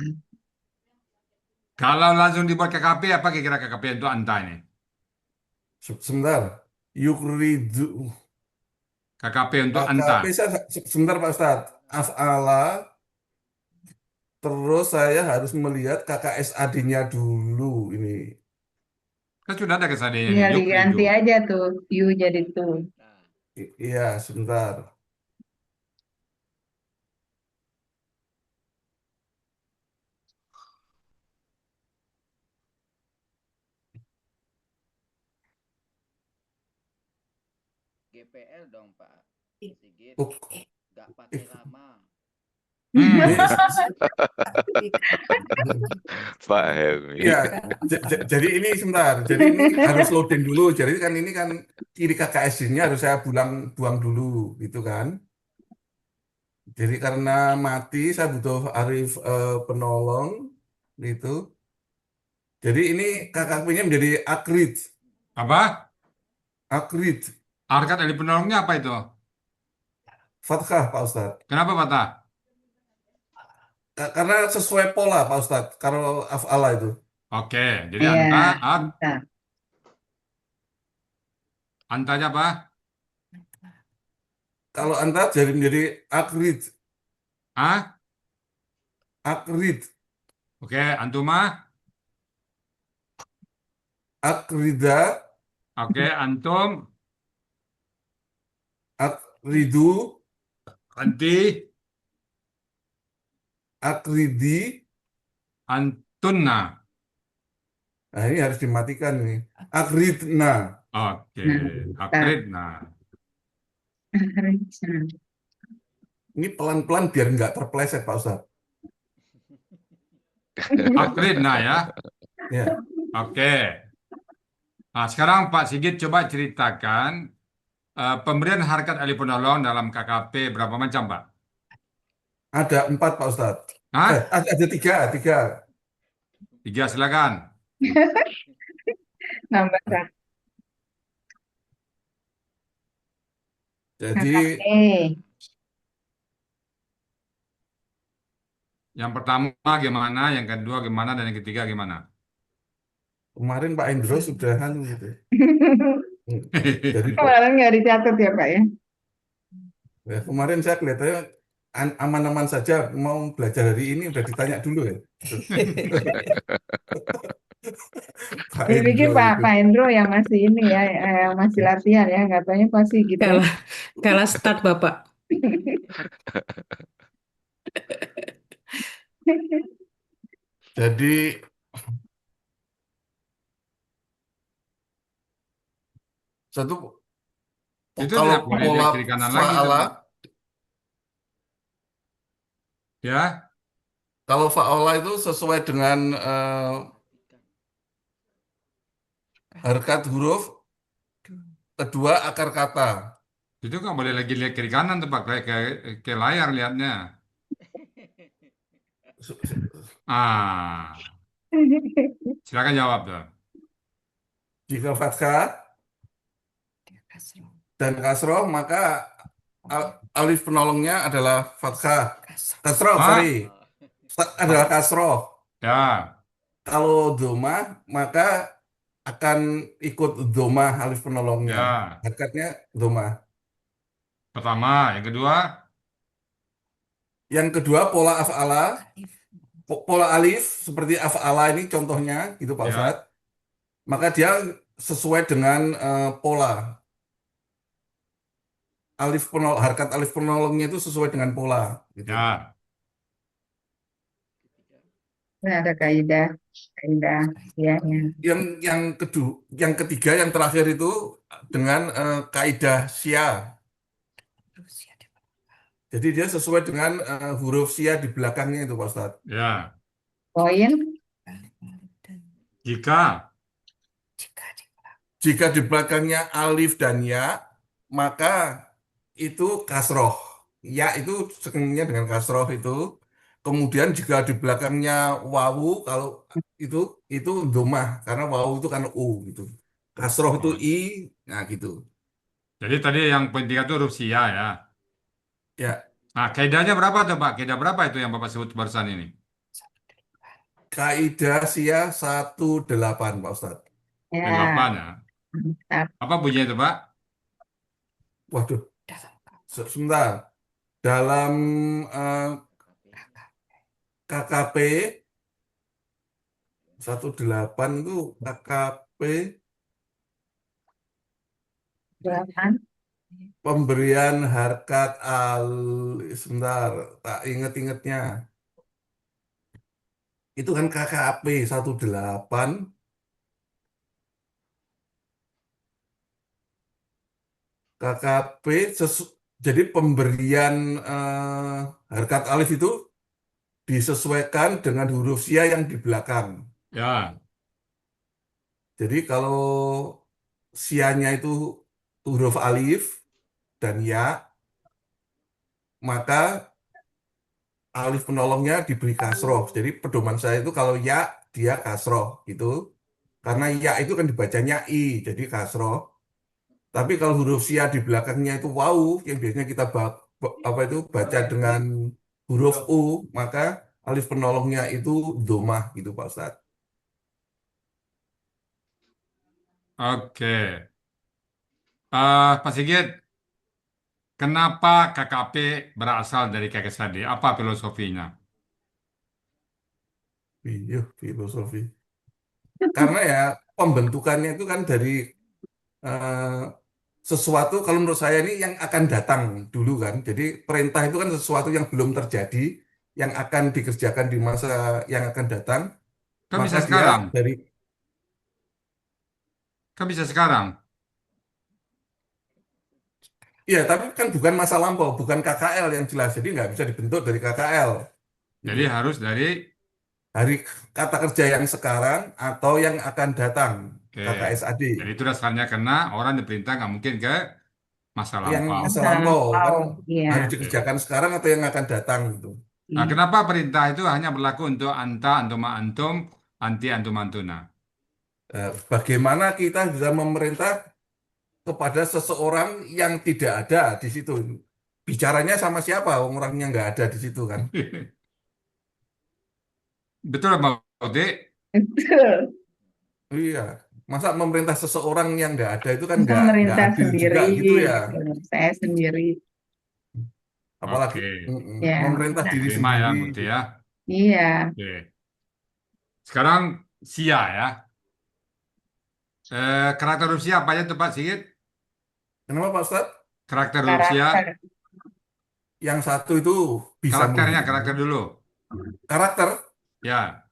[SPEAKER 1] Kalau langsung dibuat KKP, apa kira-kira KKP untuk Anta ini?
[SPEAKER 4] Sebentar. Yukridu.
[SPEAKER 1] KKP untuk
[SPEAKER 4] KKP
[SPEAKER 1] Anta.
[SPEAKER 4] saya sebentar Pak Ustadz. Af'ala, terus saya harus melihat KKSAD-nya dulu ini.
[SPEAKER 1] Kan sudah ada kesadarannya
[SPEAKER 3] Tinggal
[SPEAKER 1] nih,
[SPEAKER 3] diganti
[SPEAKER 1] yukridu.
[SPEAKER 3] aja tuh. You jadi tuh.
[SPEAKER 4] Iya, sebentar.
[SPEAKER 7] GPL dong Pak Sigit,
[SPEAKER 4] Oh,
[SPEAKER 7] nggak pakai lama.
[SPEAKER 1] Hmm.
[SPEAKER 4] ini
[SPEAKER 6] Pak Helmi.
[SPEAKER 4] ya, jadi ini sebentar. Jadi ini harus loading dulu. Jadi kan ini kan kiri KKSD-nya harus saya buang dulu, gitu kan. Jadi karena mati, saya butuh Arif penolong, gitu. Jadi ini KKP-nya menjadi Akrid.
[SPEAKER 1] Apa?
[SPEAKER 4] Akrid.
[SPEAKER 1] Harkat dari penolongnya apa itu?
[SPEAKER 4] Fathah, Pak Ustadz.
[SPEAKER 1] Kenapa patah?
[SPEAKER 4] Karena sesuai pola, Pak Ustadz. Kalau af'ala itu.
[SPEAKER 1] Oke, jadi
[SPEAKER 3] Iya,
[SPEAKER 1] anta,
[SPEAKER 3] bisa.
[SPEAKER 1] antanya apa?
[SPEAKER 4] Kalau anta jadi menjadi Akrid.
[SPEAKER 1] Ah?
[SPEAKER 4] Akrid.
[SPEAKER 1] Oke, antuma?
[SPEAKER 4] Akrida.
[SPEAKER 1] Oke, antum,
[SPEAKER 4] Akridu.
[SPEAKER 1] anti,
[SPEAKER 4] Akridi.
[SPEAKER 1] antunna.
[SPEAKER 4] Nah, ini harus dimatikan nih. Akridna.
[SPEAKER 1] Oke,
[SPEAKER 3] Nah,
[SPEAKER 1] akridna.
[SPEAKER 3] bisa.
[SPEAKER 4] Ini pelan-pelan biar nggak terpeleset, Pak Ustadz.
[SPEAKER 1] Akridna ya.
[SPEAKER 4] Ya.
[SPEAKER 1] Oke. Nah, sekarang Pak Sigit coba ceritakan pemberian harkat ahli penolong dalam KKP berapa macam, Pak?
[SPEAKER 4] Ada 4, Pak Ustadz.
[SPEAKER 1] Hah?
[SPEAKER 4] Ada tiga.
[SPEAKER 1] 3 silakan.
[SPEAKER 3] Nambah satu.
[SPEAKER 4] Jadi
[SPEAKER 3] KKP.
[SPEAKER 1] Yang pertama gimana, yang kedua gimana, dan yang ketiga gimana?
[SPEAKER 4] kemarin Pak Indro sudah gitu. Jadi
[SPEAKER 3] Kemarin nggak dicatat ya Pak ya?
[SPEAKER 4] ya, kemarin saya kelihatannya aman-aman saja, mau belajar hari ini udah ditanya dulu ya. Pak
[SPEAKER 3] Dipikir
[SPEAKER 4] Indro itu.
[SPEAKER 3] Pak Indro yang masih ini ya, yang masih latihan ya, nggak taunya pasti gitu.
[SPEAKER 2] Kalah start Bapak.
[SPEAKER 4] Jadi satu
[SPEAKER 1] Itu
[SPEAKER 4] kalau
[SPEAKER 1] tidak boleh
[SPEAKER 4] pola
[SPEAKER 1] lihat kiri kanan lagi,
[SPEAKER 4] fa'ala,
[SPEAKER 1] Pak. Ya,
[SPEAKER 4] kalau fa'ala itu sesuai dengan harkat huruf, kedua akar kata.
[SPEAKER 1] itu nggak boleh lagi lihat kiri kanan tuh, Pak, ke layar lihatnya. Ah, silakan jawab tuh.
[SPEAKER 4] Jika fathah dan kasroh, maka alif penolongnya adalah fathah. Kasroh,
[SPEAKER 1] Ah.
[SPEAKER 4] sorry. Adalah kasroh.
[SPEAKER 1] Ya,
[SPEAKER 4] Kalau doma, maka akan ikut doma alif penolongnya.
[SPEAKER 1] ya.
[SPEAKER 4] Harkatnya doma.
[SPEAKER 1] Pertama, yang kedua,
[SPEAKER 4] Yang kedua, pola af'ala. Pola alif, seperti af'ala ini contohnya, gitu Pak
[SPEAKER 1] ya,
[SPEAKER 4] Ustadz. Maka dia sesuai dengan pola. Harkat alif penolongnya itu sesuai dengan pola. Gitu.
[SPEAKER 1] ya.
[SPEAKER 3] Nah, ada kaidah ya.
[SPEAKER 4] Yang ketiga, yang terakhir itu dengan kaidah sya. Jadi dia sesuai dengan huruf sya di belakangnya itu Pak Ustadz.
[SPEAKER 1] Ya.
[SPEAKER 3] Poin
[SPEAKER 1] Jika
[SPEAKER 4] Jika di belakangnya alif dan ya, maka itu kasroh. Ya itu sekenanya dengan kasroh itu. Kemudian jika di belakangnya wawu, kalau itu domah karena wawu itu kan u gitu. Kasroh itu i, nah gitu.
[SPEAKER 1] jadi tadi yang penting itu huruf sia ya.
[SPEAKER 4] Ya,
[SPEAKER 1] Nah, kaidahnya berapa tuh, Pak? Kaidah berapa itu yang Bapak sebut barusan ini?
[SPEAKER 4] kaidah sia 18 Pak Ustadz.
[SPEAKER 3] ya.
[SPEAKER 1] 8 ya.
[SPEAKER 3] Mantap.
[SPEAKER 1] Apa bunyinya itu, Pak?
[SPEAKER 4] Waduh, sebentar. Dalam KKP 18 itu KKP
[SPEAKER 3] Delapan.
[SPEAKER 4] pemberian harkat sebentar, tak inget-ingetnya. Itu kan KKP 18 KKP jadi pemberian harkat alif itu disesuaikan dengan huruf sia yang di belakang.
[SPEAKER 1] Ya,
[SPEAKER 4] Jadi kalau sianya itu huruf alif dan ya, maka alif penolongnya diberi kasroh. Jadi pedoman saya itu kalau ya dia kasroh gitu. Karena ya itu kan dibacanya i, jadi kasroh. Tapi kalau huruf sia di belakangnya itu wau, yang biasanya kita apa itu baca dengan huruf u, maka alif penolongnya itu domah gitu Pak Ustadz.
[SPEAKER 1] oke. Pak Sigit, kenapa KKP berasal dari kakek Sadi? Apa filosofinya?
[SPEAKER 4] Iya, filosofi. Karena ya pembentukannya itu kan dari eh, sesuatu kalau menurut saya ini yang akan datang dulu kan. Jadi perintah itu kan sesuatu yang belum terjadi, yang akan dikerjakan di masa yang akan datang,
[SPEAKER 1] Kan
[SPEAKER 4] maka
[SPEAKER 1] bisa
[SPEAKER 4] dia
[SPEAKER 1] sekarang.
[SPEAKER 4] dari
[SPEAKER 1] Kan bisa sekarang.
[SPEAKER 4] iya, tapi kan bukan masa lampau, bukan KKL yang jelas. Jadi nggak bisa dibentuk dari KKL. Gitu.
[SPEAKER 1] Jadi harus dari,
[SPEAKER 4] Hari kata kerja yang sekarang atau yang akan datang,
[SPEAKER 1] oke.
[SPEAKER 4] KKSAD.
[SPEAKER 1] Jadi itu dasarnya karena orang diperintah nggak mungkin ke masa
[SPEAKER 4] Yang
[SPEAKER 1] lampau.
[SPEAKER 4] masa
[SPEAKER 3] Masa
[SPEAKER 4] lampau kan
[SPEAKER 3] lampau. Iya.
[SPEAKER 4] harus
[SPEAKER 1] Oke.
[SPEAKER 4] dikerjakan sekarang atau yang akan datang gitu.
[SPEAKER 1] Nah, kenapa perintah itu hanya berlaku untuk anta, antuma, antum, anti, antum, antuna?
[SPEAKER 4] Bagaimana kita bisa memerintah kepada seseorang yang tidak ada di situ? Bicaranya sama siapa? Orangnya nggak ada di situ kan?
[SPEAKER 1] Betul, Pak Ode?
[SPEAKER 3] Betul.
[SPEAKER 4] Iya, masa memerintah seseorang yang nggak ada itu kan
[SPEAKER 3] Bisa
[SPEAKER 4] nggak
[SPEAKER 3] merintah
[SPEAKER 4] adil juga
[SPEAKER 3] sendiri.
[SPEAKER 4] gitu ya.
[SPEAKER 3] Saya sendiri.
[SPEAKER 4] Apalagi
[SPEAKER 1] Oke.
[SPEAKER 3] Ya,
[SPEAKER 4] memerintah
[SPEAKER 3] bisa.
[SPEAKER 4] diri
[SPEAKER 1] Terima ya,
[SPEAKER 4] sendiri.
[SPEAKER 1] Muti ya.
[SPEAKER 3] Iya.
[SPEAKER 1] Oke. Sekarang Sia ya. Karakter huruf Sia apa aja tuh Pak Sigit?
[SPEAKER 4] Kenapa Pak Ustadz?
[SPEAKER 1] Karakter huruf Sia.
[SPEAKER 3] Karakter.
[SPEAKER 4] Yang satu itu bisa
[SPEAKER 1] Karakternya,
[SPEAKER 4] menghilang.
[SPEAKER 1] karakter dulu.
[SPEAKER 4] Karakter,
[SPEAKER 1] Ya,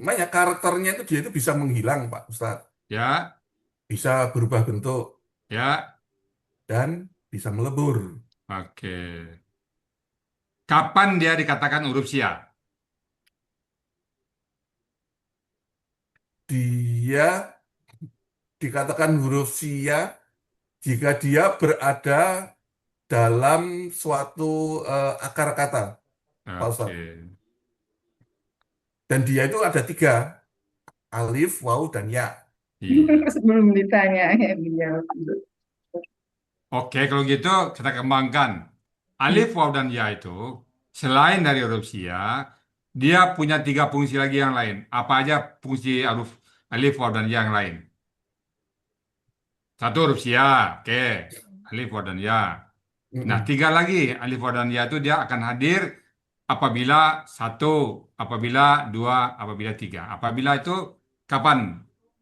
[SPEAKER 4] makanya karakternya itu dia itu bisa menghilang Pak Ustadz.
[SPEAKER 1] ya,
[SPEAKER 4] Bisa berubah bentuk
[SPEAKER 1] ya.
[SPEAKER 4] dan bisa melebur.
[SPEAKER 1] Oke. Kapan dia dikatakan huruf Sia?
[SPEAKER 4] Dia dikatakan huruf sia jika dia berada dalam suatu akar kata, Pak
[SPEAKER 1] Oke.
[SPEAKER 4] Ustadz. Dan dia itu ada tiga, alif, waw, dan ya.
[SPEAKER 1] Iya.
[SPEAKER 3] Sebelum ditanya ya dia.
[SPEAKER 1] Oke, kalau gitu kita kembangkan. Alif, waw, dan ya itu selain dari huruf Sia, dia punya tiga fungsi lagi yang lain. Apa aja fungsi alif, waw, dan ya yang lain? Satu huruf Sia, oke. Alif, waw, dan ya. Nah,
[SPEAKER 4] Mm-mm.
[SPEAKER 1] tiga lagi alif, waw, dan ya itu dia akan hadir apabila satu, apabila dua, apabila tiga. Apabila itu kapan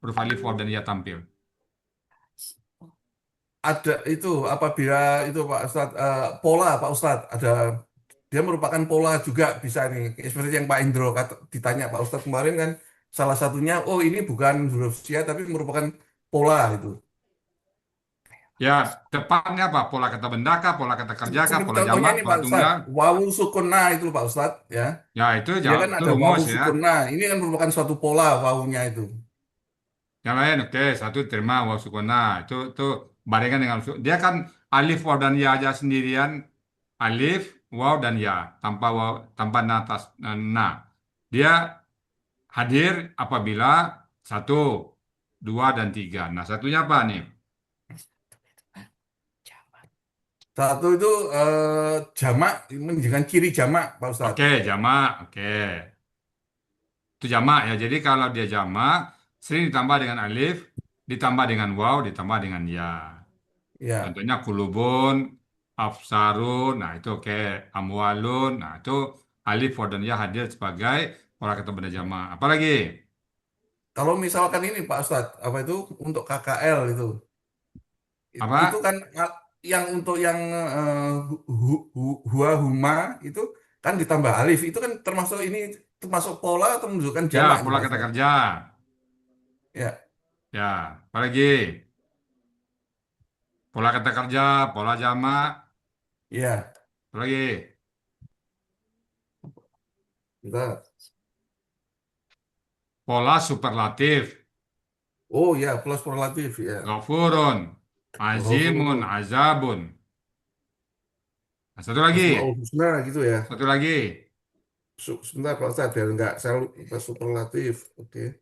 [SPEAKER 1] huruf alif, waw, dan ya tampil?
[SPEAKER 4] Ada itu apabila itu Pak Ustadz, pola Pak Ustadz, ada dia merupakan pola juga bisa nih. Seperti yang Pak Indro ditanya Pak Ustadz kemarin kan, salah satunya, oh ini bukan huruf sia tapi merupakan pola itu.
[SPEAKER 1] Ya, tepatnya apa? Pola kata benda kah, pola kata kerja kah,
[SPEAKER 4] Seperti
[SPEAKER 1] pola
[SPEAKER 4] contohnya
[SPEAKER 1] jamak,
[SPEAKER 4] ini
[SPEAKER 1] pola
[SPEAKER 4] Pak
[SPEAKER 1] tunggal?
[SPEAKER 4] Ustadz, wawu sukuna itu loh, Pak Ustadz ya.
[SPEAKER 1] Ya, itu
[SPEAKER 4] Dia kan
[SPEAKER 1] itu
[SPEAKER 4] ada wawu
[SPEAKER 1] rumus ya.
[SPEAKER 4] sukuna. Ini kan merupakan suatu pola wawunya itu.
[SPEAKER 1] Yang lain, oke, satu terima waw sukuna. Itu barengan dengan dia kan alif, waw, dan ya aja sendirian. Alif, waw, dan ya tanpa waw, tanpa natas na. Dia hadir apabila satu, dua, dan tiga. Nah, satunya apa nih?
[SPEAKER 4] Satu itu jamak menunjukkan ciri jamak, Pak Ustadz.
[SPEAKER 1] Oke, jamak. Oke. Itu jamak ya. Jadi kalau dia jamak, sering ditambah dengan alif, ditambah dengan waw, ditambah dengan ya.
[SPEAKER 4] Ya.
[SPEAKER 1] Contohnya kulubun, afsarun, nah itu oke. Amwalun, nah itu alif, waw, dan ya hadir sebagai pola kata benda jamak. Apalagi?
[SPEAKER 4] Kalau misalkan ini Pak Ustadz, apa itu untuk KKL itu. Itu
[SPEAKER 1] Apa?
[SPEAKER 4] kan yang untuk yang hua huma itu kan ditambah alif. Itu kan termasuk ini termasuk pola atau menunjukkan
[SPEAKER 1] Ya,
[SPEAKER 4] jamak itu
[SPEAKER 1] pola
[SPEAKER 4] Pak
[SPEAKER 1] kata
[SPEAKER 4] Ustadz.
[SPEAKER 1] kerja.
[SPEAKER 4] Ya.
[SPEAKER 1] Ya, apalagi? Pola kata kerja, pola jamak,
[SPEAKER 4] Ya,
[SPEAKER 1] apa lagi?
[SPEAKER 4] kita.
[SPEAKER 1] Pola superlatif.
[SPEAKER 4] Oh ya, plus superlatif ya.
[SPEAKER 1] Ghafurun, azimun,
[SPEAKER 4] Ghafurun,
[SPEAKER 1] azabun. Nah, satu lagi,
[SPEAKER 4] Asmaul Husna gitu ya.
[SPEAKER 1] satu lagi.
[SPEAKER 4] Sebentar Pak Ustadz, biar nggak saya lupa superlatif. Oke.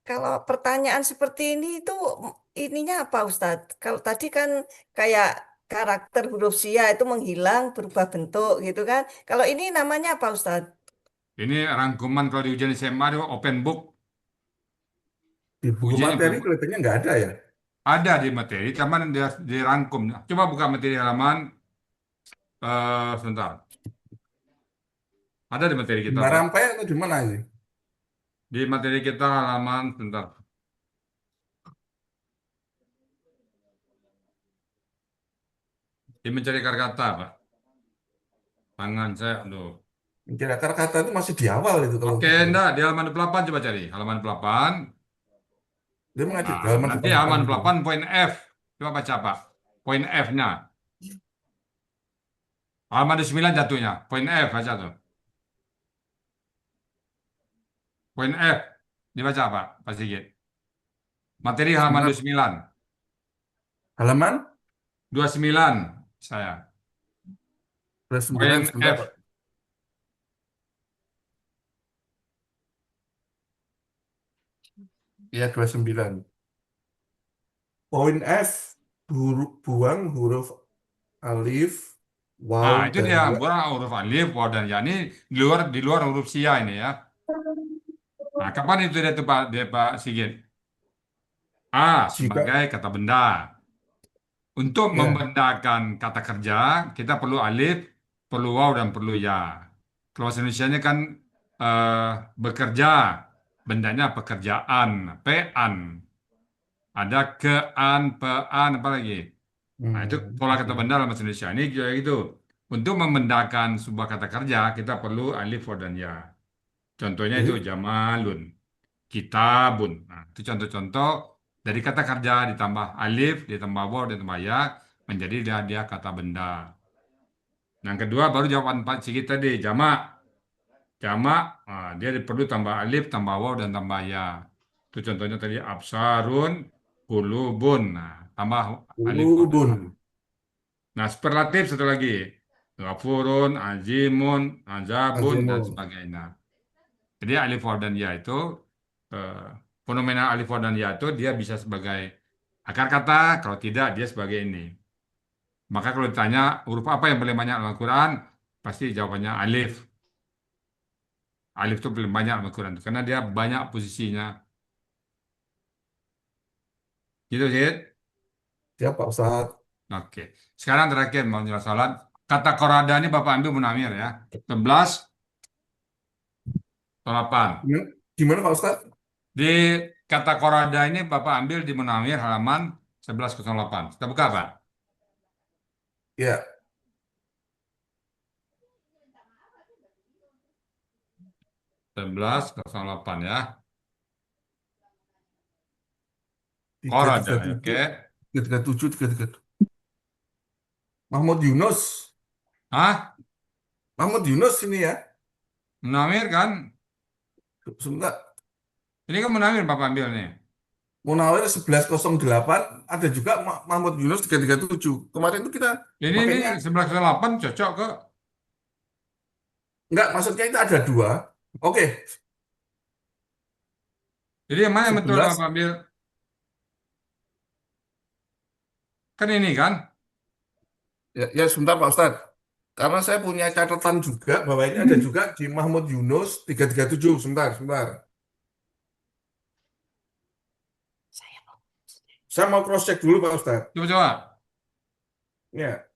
[SPEAKER 5] Kalau pertanyaan seperti ini itu ininya apa Ustadz? Kalau tadi kan kayak karakter huruf sia itu menghilang berubah bentuk gitu kan. Kalau ini namanya apa Ustadz?
[SPEAKER 1] Ini rangkuman kalau di ujian SMA itu open book.
[SPEAKER 4] Di buku
[SPEAKER 1] Ujiannya
[SPEAKER 4] materi kelihatannya nggak ada ya.
[SPEAKER 1] ada di materi, cuman dia dirangkum. Coba buka materi halaman, sebentar. Ada di materi
[SPEAKER 4] Di
[SPEAKER 1] kita kok.
[SPEAKER 4] Marampai atau di mana ini?
[SPEAKER 1] Di materi kita halaman, sebentar. Di mencari kata, Pak. Tangan saya, aduh.
[SPEAKER 4] Mencari akar kata itu masih di awal itu kalau
[SPEAKER 1] Oke,
[SPEAKER 4] gitu.
[SPEAKER 1] enggak, di halaman 28 coba cari. Halaman 8.
[SPEAKER 4] Dia mengajar
[SPEAKER 1] Nah,
[SPEAKER 4] halaman
[SPEAKER 1] nanti
[SPEAKER 4] 8
[SPEAKER 1] halaman
[SPEAKER 4] itu.
[SPEAKER 1] 8 poin F. Coba baca, Pak. Poin F-nya. Halaman 9 jatuhnya. Poin F baca tuh. Poin F. Dibaca, Pak. Pak Sigit. Materi halaman
[SPEAKER 4] Sebentar.
[SPEAKER 1] 29.
[SPEAKER 4] Halaman
[SPEAKER 1] 29 saya.
[SPEAKER 4] 29
[SPEAKER 1] Poin
[SPEAKER 4] sebentar
[SPEAKER 1] F.
[SPEAKER 4] Pak. Ya 29. Poin F, buang huruf alif, waw,
[SPEAKER 1] Nah, itu
[SPEAKER 4] dan
[SPEAKER 1] dia.
[SPEAKER 4] ya.
[SPEAKER 1] Bukan huruf alif, waw, dan ya. Ini di luar huruf sia ini ya. Nah, kapan itu dia tuh Pak Sigit? A.
[SPEAKER 4] Jika
[SPEAKER 1] Sebagai kata benda. Untuk
[SPEAKER 4] ya,
[SPEAKER 1] membendakan kata kerja, kita perlu alif, perlu waw, dan perlu ya. Kalau bahasa Indonesianya kan eh, bekerja, bendanya pekerjaan, pean. Ada kean, pean, apa lagi? Nah, itu pola kata
[SPEAKER 4] oke.
[SPEAKER 1] benda dalam bahasa Indonesia. Ini juga gitu. Untuk membendakan sebuah kata kerja, kita perlu alif, waw, dan ya. Contohnya itu
[SPEAKER 4] Jadi
[SPEAKER 1] jamalun, kitabun. Nah, itu contoh-contoh dari kata kerja ditambah alif, ditambah waw, ditambah ya, menjadi dia kata benda. Yang kedua baru jawaban Pak Sigit tadi, jamak. Jamak, nah, dia perlu tambah alif, tambah waw, dan tambah ya. Itu contohnya tadi absarun, kulubun. Nah, tambah alif, waw, dan
[SPEAKER 4] ulubun,
[SPEAKER 1] ya. Nah, superlatif satu lagi. Ghafurun, azimun, azabun, dan
[SPEAKER 4] azimun.
[SPEAKER 1] sebagainya. Jadi alif waw dan ya itu eh, fenomena alif waw dan ya itu dia bisa sebagai akar kata, kalau tidak dia sebagai ini. Maka kalau ditanya huruf apa yang paling banyak dalam Al-Quran, pasti jawabannya alif. Alif itu paling banyak dalam Al-Quran karena dia banyak posisinya. Gitu sih.
[SPEAKER 4] Siap Pak Ustadz.
[SPEAKER 1] Oke. Sekarang terakhir mau jelas salat. Kata korada ini Bapak ambil munamir ya. 11 atau 8.
[SPEAKER 4] Gimana, gimana Pak Ustadz?
[SPEAKER 1] Di kata korada ini Bapak ambil di munamir halaman 1108. Kita buka Pak.
[SPEAKER 4] Ya,
[SPEAKER 1] 1108 ya.
[SPEAKER 4] tiga
[SPEAKER 1] Korada,
[SPEAKER 4] tiga
[SPEAKER 1] oke.
[SPEAKER 4] tujuh, 337, 337. Mahmud Yunus.
[SPEAKER 1] Hah?
[SPEAKER 4] Mahmud Yunus ini ya.
[SPEAKER 1] Munamir kan?
[SPEAKER 4] Sebentar.
[SPEAKER 1] Ini kan munamir Bapak ambil nih.
[SPEAKER 4] Munawir 1108, ada juga Mahmud Yunus 337. Kemarin itu kita
[SPEAKER 1] Ini
[SPEAKER 4] makanya
[SPEAKER 1] 1108 cocok ke?
[SPEAKER 4] enggak, maksudnya itu ada dua. Oke,
[SPEAKER 1] Jadi yang mana yang betul
[SPEAKER 4] 11.
[SPEAKER 1] Bapak ambil? Kan ini kan?
[SPEAKER 4] Ya, ya sebentar Pak Ustadz. Karena saya punya catatan juga bahwa ini ada juga di Mahmud Yunus 337. Sebentar, sebentar. Saya mau cross check dulu Pak Ustadz.
[SPEAKER 1] Coba-coba.
[SPEAKER 4] Ya,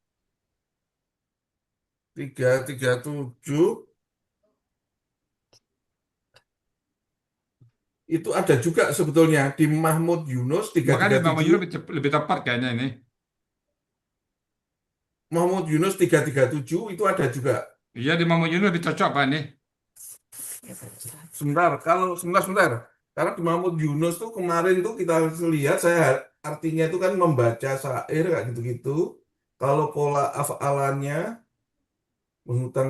[SPEAKER 4] 337 itu ada juga sebetulnya di Mahmud Yunus
[SPEAKER 1] Makanya Bapak
[SPEAKER 4] 337.
[SPEAKER 1] Yunus lebih tepat kayaknya ini.
[SPEAKER 4] Mahmud Yunus 337 itu ada juga.
[SPEAKER 1] Iya di Bapak Yunus lebih cocok Pak ini.
[SPEAKER 4] Sebentar, kalau sebentar. Karena di Mahmud Yunus tuh kemarin tuh kita lihat, saya artinya itu kan membaca syair kayak gitu-gitu. Kalau pola af'alannya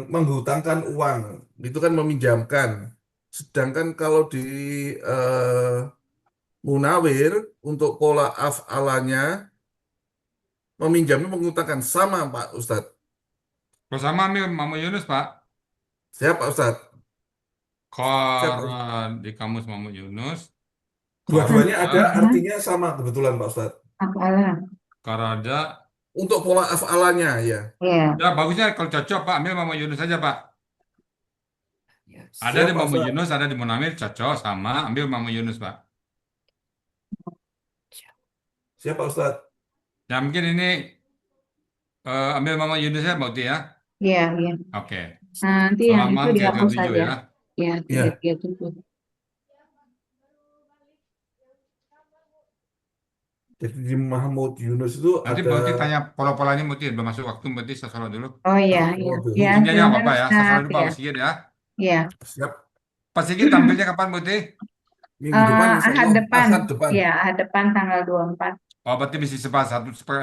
[SPEAKER 4] menghutangkan uang, itu kan meminjamkan. Sedangkan kalau di eh, munawir untuk pola af'alannya meminjamnya menghutangkan sama Pak Ustadz.
[SPEAKER 1] Kalau sama ambil Mama Yunus, Pak.
[SPEAKER 4] Siap Pak Ustadz. Siap, Pak.
[SPEAKER 1] Kalau di kamus Mama Yunus,
[SPEAKER 4] Dua-duanya ada
[SPEAKER 1] Korada,
[SPEAKER 4] artinya sama kebetulan Pak Ustadz.
[SPEAKER 3] Apalah.
[SPEAKER 1] Korada.
[SPEAKER 4] Untuk pola af'alannya ya.
[SPEAKER 3] Ya.
[SPEAKER 1] Ya, bagusnya kalau cocok, Pak, ambil Mama Yunus saja, Pak. Ada
[SPEAKER 4] Siap
[SPEAKER 1] di
[SPEAKER 4] Pak
[SPEAKER 1] Mama
[SPEAKER 4] Ustadz.
[SPEAKER 1] Yunus, ada di Munawir, cocok sama, ambil Mama Yunus, Pak.
[SPEAKER 4] Siap Pak Ustadz.
[SPEAKER 1] Ya, mungkin ini ambil Mama Yunus ya, Mbak Uti ya.
[SPEAKER 3] Iya, iya.
[SPEAKER 1] Oke.
[SPEAKER 3] Nanti yang itu
[SPEAKER 1] Halaman
[SPEAKER 3] dihapus
[SPEAKER 1] 337
[SPEAKER 3] saja.
[SPEAKER 1] ya.
[SPEAKER 3] Ya,
[SPEAKER 4] Ya.
[SPEAKER 3] 337.
[SPEAKER 4] Jadi di Mahmud Yunus itu
[SPEAKER 1] Nanti
[SPEAKER 4] ada
[SPEAKER 1] Mbak Uti tanya pola-polanya, Mbak Uti. Belum masuk waktu, Mbak Uti, saya sholat dulu.
[SPEAKER 3] Oh iya, iya. Ya,
[SPEAKER 1] Intinya nggak
[SPEAKER 3] silakan
[SPEAKER 1] apa-apa ya, saya sholat
[SPEAKER 3] Ustaz
[SPEAKER 1] dulu Pak
[SPEAKER 3] ya.
[SPEAKER 1] Sigit ya.
[SPEAKER 3] Iya.
[SPEAKER 4] siap
[SPEAKER 1] Pak Sigit tampilnya kapan, Mbak Uti?
[SPEAKER 4] minggu depan insya
[SPEAKER 3] Ahad
[SPEAKER 4] Allah.
[SPEAKER 3] depan.
[SPEAKER 4] Ahad depan.
[SPEAKER 3] Iya, ahad depan tanggal 24.
[SPEAKER 1] Oh, berarti mesti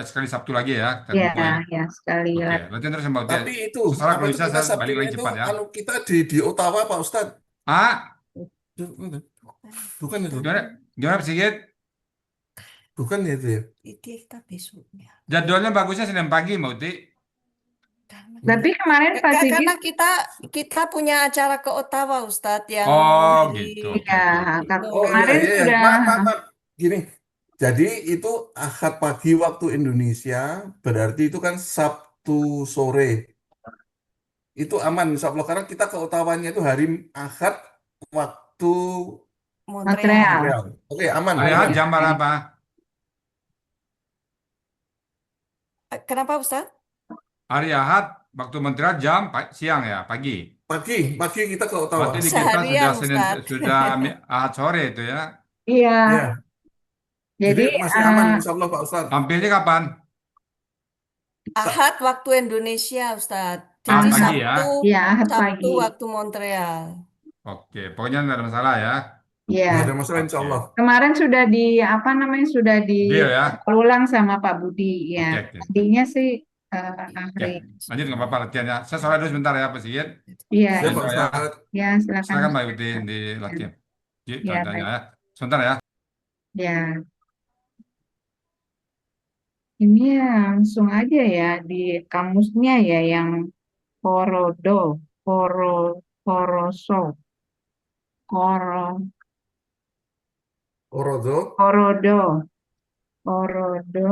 [SPEAKER 1] sekali Sabtu lagi ya, kita
[SPEAKER 3] Iya,
[SPEAKER 1] kumpul ya.
[SPEAKER 3] ya, sekali
[SPEAKER 1] Oke,
[SPEAKER 3] lagi.
[SPEAKER 1] berarti terus Mbak Uti.
[SPEAKER 4] Tapi itu
[SPEAKER 1] Setelah
[SPEAKER 4] apa
[SPEAKER 1] kalau
[SPEAKER 4] itu
[SPEAKER 1] bisa
[SPEAKER 4] kita
[SPEAKER 1] saya balik
[SPEAKER 4] Sabtunya
[SPEAKER 1] lagi
[SPEAKER 4] itu
[SPEAKER 1] cepat ya.
[SPEAKER 4] anu kita di Ottawa Pak Ustadz.
[SPEAKER 1] Ah,
[SPEAKER 4] Bukan itu.
[SPEAKER 1] gimana Pak Sigit?
[SPEAKER 4] Bukan ya itu ya.
[SPEAKER 5] Kita besoknya.
[SPEAKER 1] Jadwalnya bagusnya Senin pagi, Mbak Uti.
[SPEAKER 3] Tapi kemarin Pak Sigit,
[SPEAKER 5] Karena kita punya acara ke Ottawa, Ustadz, yang
[SPEAKER 1] Oh,
[SPEAKER 5] hari
[SPEAKER 1] gitu. Oke,
[SPEAKER 3] ya,
[SPEAKER 1] oke, oke.
[SPEAKER 4] Oh iya
[SPEAKER 3] kemarin
[SPEAKER 4] iya iya.
[SPEAKER 3] sudah,
[SPEAKER 4] Maaf. Gini. Jadi itu Ahad pagi waktu Indonesia, berarti itu kan Sabtu sore. Itu aman insya Allah karena kita ke Ottawanya itu hari Ahad waktu
[SPEAKER 5] Montreal.
[SPEAKER 4] Montreal. Oke, aman.
[SPEAKER 1] Hari
[SPEAKER 4] aman.
[SPEAKER 1] Ahad jam berapa?
[SPEAKER 5] Kenapa, Ustadz?
[SPEAKER 1] Hari Ahad waktu Montreal jam siang ya, pagi.
[SPEAKER 4] Pagi kita ke Ottawa.
[SPEAKER 1] Berarti di kita
[SPEAKER 5] Seharian,
[SPEAKER 1] sudah
[SPEAKER 5] Ustadz.
[SPEAKER 1] sudah Ahad sore itu ya.
[SPEAKER 3] iya.
[SPEAKER 4] Ya,
[SPEAKER 3] Jadi
[SPEAKER 4] jadi masih aman insya Allah Pak Ustadz.
[SPEAKER 1] Tampilnya kapan?
[SPEAKER 5] Ahad waktu Indonesia, Ustadz.
[SPEAKER 1] Ahad
[SPEAKER 5] Jadi
[SPEAKER 1] pagi ya.
[SPEAKER 3] ya, ahad
[SPEAKER 5] Sabtu
[SPEAKER 3] pagi.
[SPEAKER 5] waktu Montreal.
[SPEAKER 1] Oke, pokoknya nggak ada masalah ya.
[SPEAKER 3] Iya.
[SPEAKER 4] Nggak ada masalah insya
[SPEAKER 1] Oke.
[SPEAKER 4] Allah.
[SPEAKER 3] Kemarin sudah sudah
[SPEAKER 1] Deal ya.
[SPEAKER 3] diulang sama Pak Budi ya.
[SPEAKER 1] Oke, oke.
[SPEAKER 3] Tadinya sih
[SPEAKER 1] Ya,
[SPEAKER 3] hari.
[SPEAKER 1] lanjut nggak apa-apa latihannya. Saya sholat dulu sebentar ya, Pak Sigit.
[SPEAKER 3] Iya,
[SPEAKER 4] Siap Pak
[SPEAKER 1] Ya,
[SPEAKER 4] Ustadz.
[SPEAKER 3] ya silakan.
[SPEAKER 1] silakan Mbak Uti di latihan.
[SPEAKER 3] Ya,
[SPEAKER 1] Tanya ya. Sebentar ya.
[SPEAKER 3] Ya. Ini langsung aja ya di kamusnya ya yang korodo, koroso, koro,
[SPEAKER 4] Orodo.
[SPEAKER 3] korodo, korodo.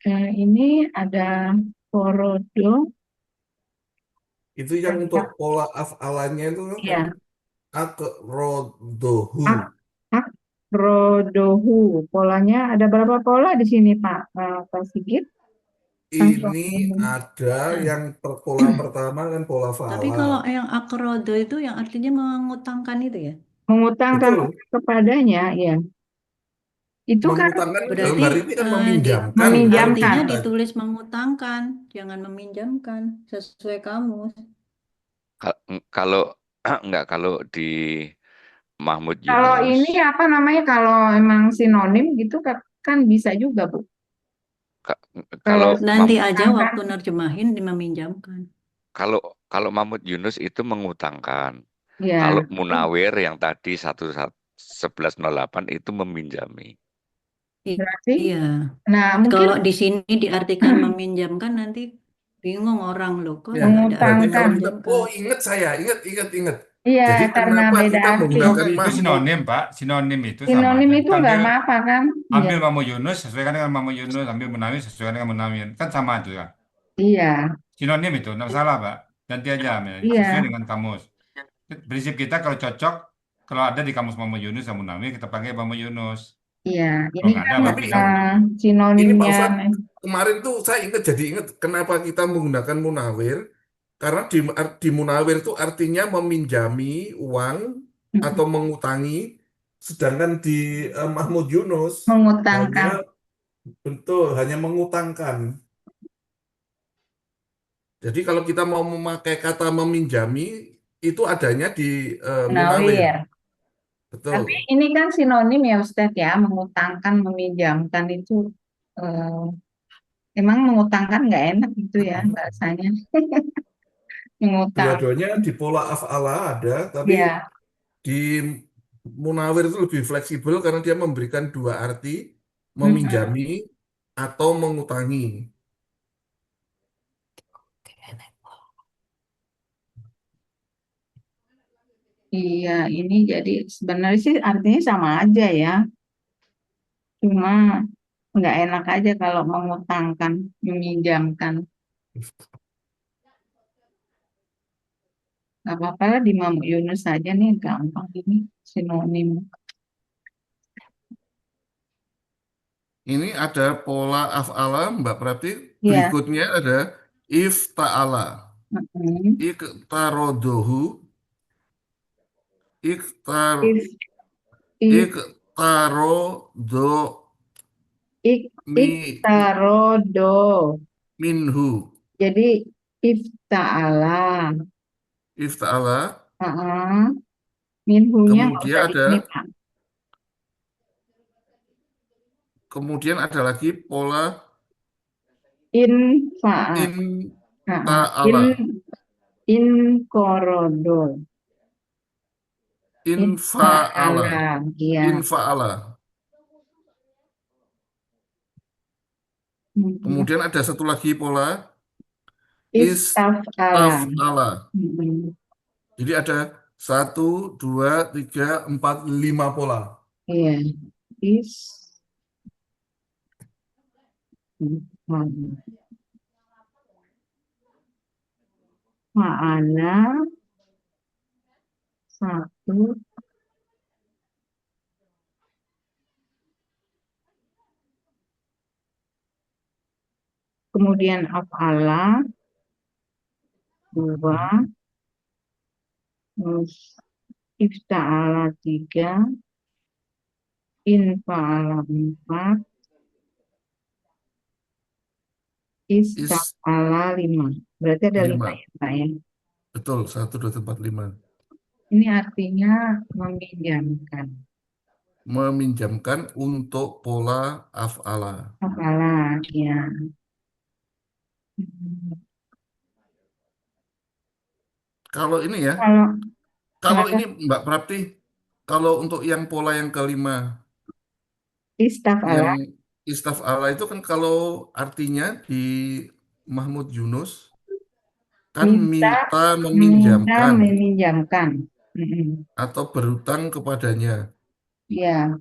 [SPEAKER 3] Ini ada korodo,
[SPEAKER 4] Itu yang untuk pola af'alannya itu
[SPEAKER 3] ya,
[SPEAKER 4] akrodohu.
[SPEAKER 3] akrodohu. Polanya ada berapa pola di sini Pak Pak Sigit?
[SPEAKER 4] Ini ada yang pola pertama kan pola
[SPEAKER 2] Tapi
[SPEAKER 4] fa'ala.
[SPEAKER 2] kalau yang akrodo itu yang artinya mengutangkan itu ya?
[SPEAKER 3] Mengutangkan
[SPEAKER 4] Betul.
[SPEAKER 3] kepadanya, ya. Itu kan
[SPEAKER 4] Mengutangkan dalam
[SPEAKER 2] Berarti
[SPEAKER 4] hari ini kan meminjamkan.
[SPEAKER 3] meminjamkan.
[SPEAKER 2] artinya ditulis mengutangkan, jangan meminjamkan sesuai kamus.
[SPEAKER 6] Kalau enggak, kalau di Mahmud
[SPEAKER 3] Kalau
[SPEAKER 6] Yunus,
[SPEAKER 3] ini apa namanya? Kalau emang sinonim gitu kan bisa juga, Bu.
[SPEAKER 6] kalau
[SPEAKER 2] Nanti
[SPEAKER 6] Mahmud-
[SPEAKER 2] aja waktu nerjemahin meminjamkan.
[SPEAKER 6] kalau Mahmud Yunus itu mengutangkan.
[SPEAKER 3] Ya.
[SPEAKER 6] Kalau Munawir yang tadi 1108 itu meminjami.
[SPEAKER 3] Berarti,
[SPEAKER 2] Iya.
[SPEAKER 3] nah mungkin
[SPEAKER 2] Kalau di sini diartikan meminjamkan nanti bingung orang loh kok
[SPEAKER 4] Ya,
[SPEAKER 2] ada
[SPEAKER 3] mengutangkan.
[SPEAKER 4] Berarti kalau kita,
[SPEAKER 2] meminjamkan.
[SPEAKER 4] oh ingat saya, ingat.
[SPEAKER 3] iya
[SPEAKER 4] Jadi
[SPEAKER 3] karena
[SPEAKER 4] kenapa
[SPEAKER 3] beda
[SPEAKER 4] kita
[SPEAKER 3] arti.
[SPEAKER 4] menggunakan
[SPEAKER 1] Itu
[SPEAKER 4] Mahmud?
[SPEAKER 1] sinonim, Pak. Sinonim itu sama
[SPEAKER 3] Sinonim
[SPEAKER 1] aja.
[SPEAKER 3] itu
[SPEAKER 1] Kita
[SPEAKER 3] nggak
[SPEAKER 1] ambil
[SPEAKER 3] apa-apa kan?
[SPEAKER 1] ambil Mamo Yunus sesuaikan dengan Mamo Yunus, ambil Munawir sesuaikan dengan Munawir. Kan sama itu ya.
[SPEAKER 3] Iya.
[SPEAKER 1] Sinonim itu, nggak salah, Pak. Ganti aja,
[SPEAKER 3] Iya.
[SPEAKER 1] sesuai dengan kamus. Prinsip kita kalau cocok, kalau ada di kamus Mamo Yunus sama Munawir, kita pakai Mamo Yunus.
[SPEAKER 3] Iya.
[SPEAKER 1] Kalau
[SPEAKER 3] Ini
[SPEAKER 1] nggak ada,
[SPEAKER 3] kan
[SPEAKER 1] berarti kamu.
[SPEAKER 4] Ini Pak
[SPEAKER 3] sinonimnya.
[SPEAKER 4] Ustadz, kemarin tuh saya ingat kenapa kita menggunakan munawir. Karena di munawir itu artinya meminjami uang atau mengutangi. Sedangkan di Mahmud Yunus
[SPEAKER 3] Mengutangkan.
[SPEAKER 4] hanya mengutangkan. Jadi kalau kita mau memakai kata meminjami, itu adanya di munawir.
[SPEAKER 3] Munawir. Tapi
[SPEAKER 4] betul.
[SPEAKER 3] ini kan sinonim ya Ustadz ya, mengutangkan, meminjamkan itu eh, emang mengutangkan nggak enak gitu ya bahasanya. Mengutang,
[SPEAKER 4] Dua-duanya di pola af'ala ada, tapi
[SPEAKER 3] ya.
[SPEAKER 4] di Munawir itu lebih fleksibel karena dia memberikan dua arti,
[SPEAKER 3] Mm-mm.
[SPEAKER 4] meminjami atau mengutangi.
[SPEAKER 3] Iya, ini jadi sebenarnya sih artinya sama aja ya, cuma nggak enak aja kalau mengutangkan, meminjamkan. Nggak apa-apa lah di Mamuk Yunus saja nih, gampang ini sinonim.
[SPEAKER 4] Ini ada pola af'ala, Mbak Prati.
[SPEAKER 3] Ya,
[SPEAKER 4] Berikutnya ada if ta'ala.
[SPEAKER 3] mm-mm.
[SPEAKER 4] Iktarodohu, iktar,
[SPEAKER 3] If, if,
[SPEAKER 4] iktarodo
[SPEAKER 3] ik,
[SPEAKER 4] mi,
[SPEAKER 3] iktarodo.
[SPEAKER 4] minhu.
[SPEAKER 3] Jadi if ta'ala.
[SPEAKER 4] If ta'ala.
[SPEAKER 3] Heeh. Minhunya nggak
[SPEAKER 4] Kemudian
[SPEAKER 3] usah
[SPEAKER 4] ada
[SPEAKER 3] digini, Pak.
[SPEAKER 4] kemudian ada lagi pola
[SPEAKER 3] In fa,
[SPEAKER 4] in
[SPEAKER 3] heeh.
[SPEAKER 4] ta'ala.
[SPEAKER 3] In korodo. In
[SPEAKER 4] Infa'ala.
[SPEAKER 3] fa'ala. Iya.
[SPEAKER 4] Infa'ala.
[SPEAKER 3] Mm-mm.
[SPEAKER 4] Kemudian ada satu lagi pola
[SPEAKER 3] Istaf'ala.
[SPEAKER 4] istaf'ala.
[SPEAKER 3] Mm-mm.
[SPEAKER 4] Jadi ada 1, 2, 3, 4, 5 pola.
[SPEAKER 3] Iya. Is. Fa'ala. Satu. Kemudian af'ala. Dua. Terus ifta'ala tiga. Infa'ala empat.
[SPEAKER 4] Is
[SPEAKER 3] Istaf'ala lima. Berarti ada lima
[SPEAKER 4] 5.
[SPEAKER 3] ya, Pak ya.
[SPEAKER 4] Betul, 1, 2, 3, 4, 5.
[SPEAKER 3] Ini artinya meminjamkan.
[SPEAKER 4] Meminjamkan untuk pola af'ala.
[SPEAKER 3] Af'ala, ya. Hmm.
[SPEAKER 4] Kalau ini ya,
[SPEAKER 3] Kalau
[SPEAKER 4] kalau
[SPEAKER 3] kenapa
[SPEAKER 4] ini Mbak Prapti, kalau untuk yang pola yang kelima, yang
[SPEAKER 3] istaf'ala?
[SPEAKER 4] istaf'ala itu kan kalau artinya di Mahmud Yunus kan
[SPEAKER 3] Minta,
[SPEAKER 4] minta
[SPEAKER 3] minta
[SPEAKER 4] meminjamkan
[SPEAKER 3] meminjamkan. Mm-mm.
[SPEAKER 4] atau berutang kepadanya.
[SPEAKER 3] Ya,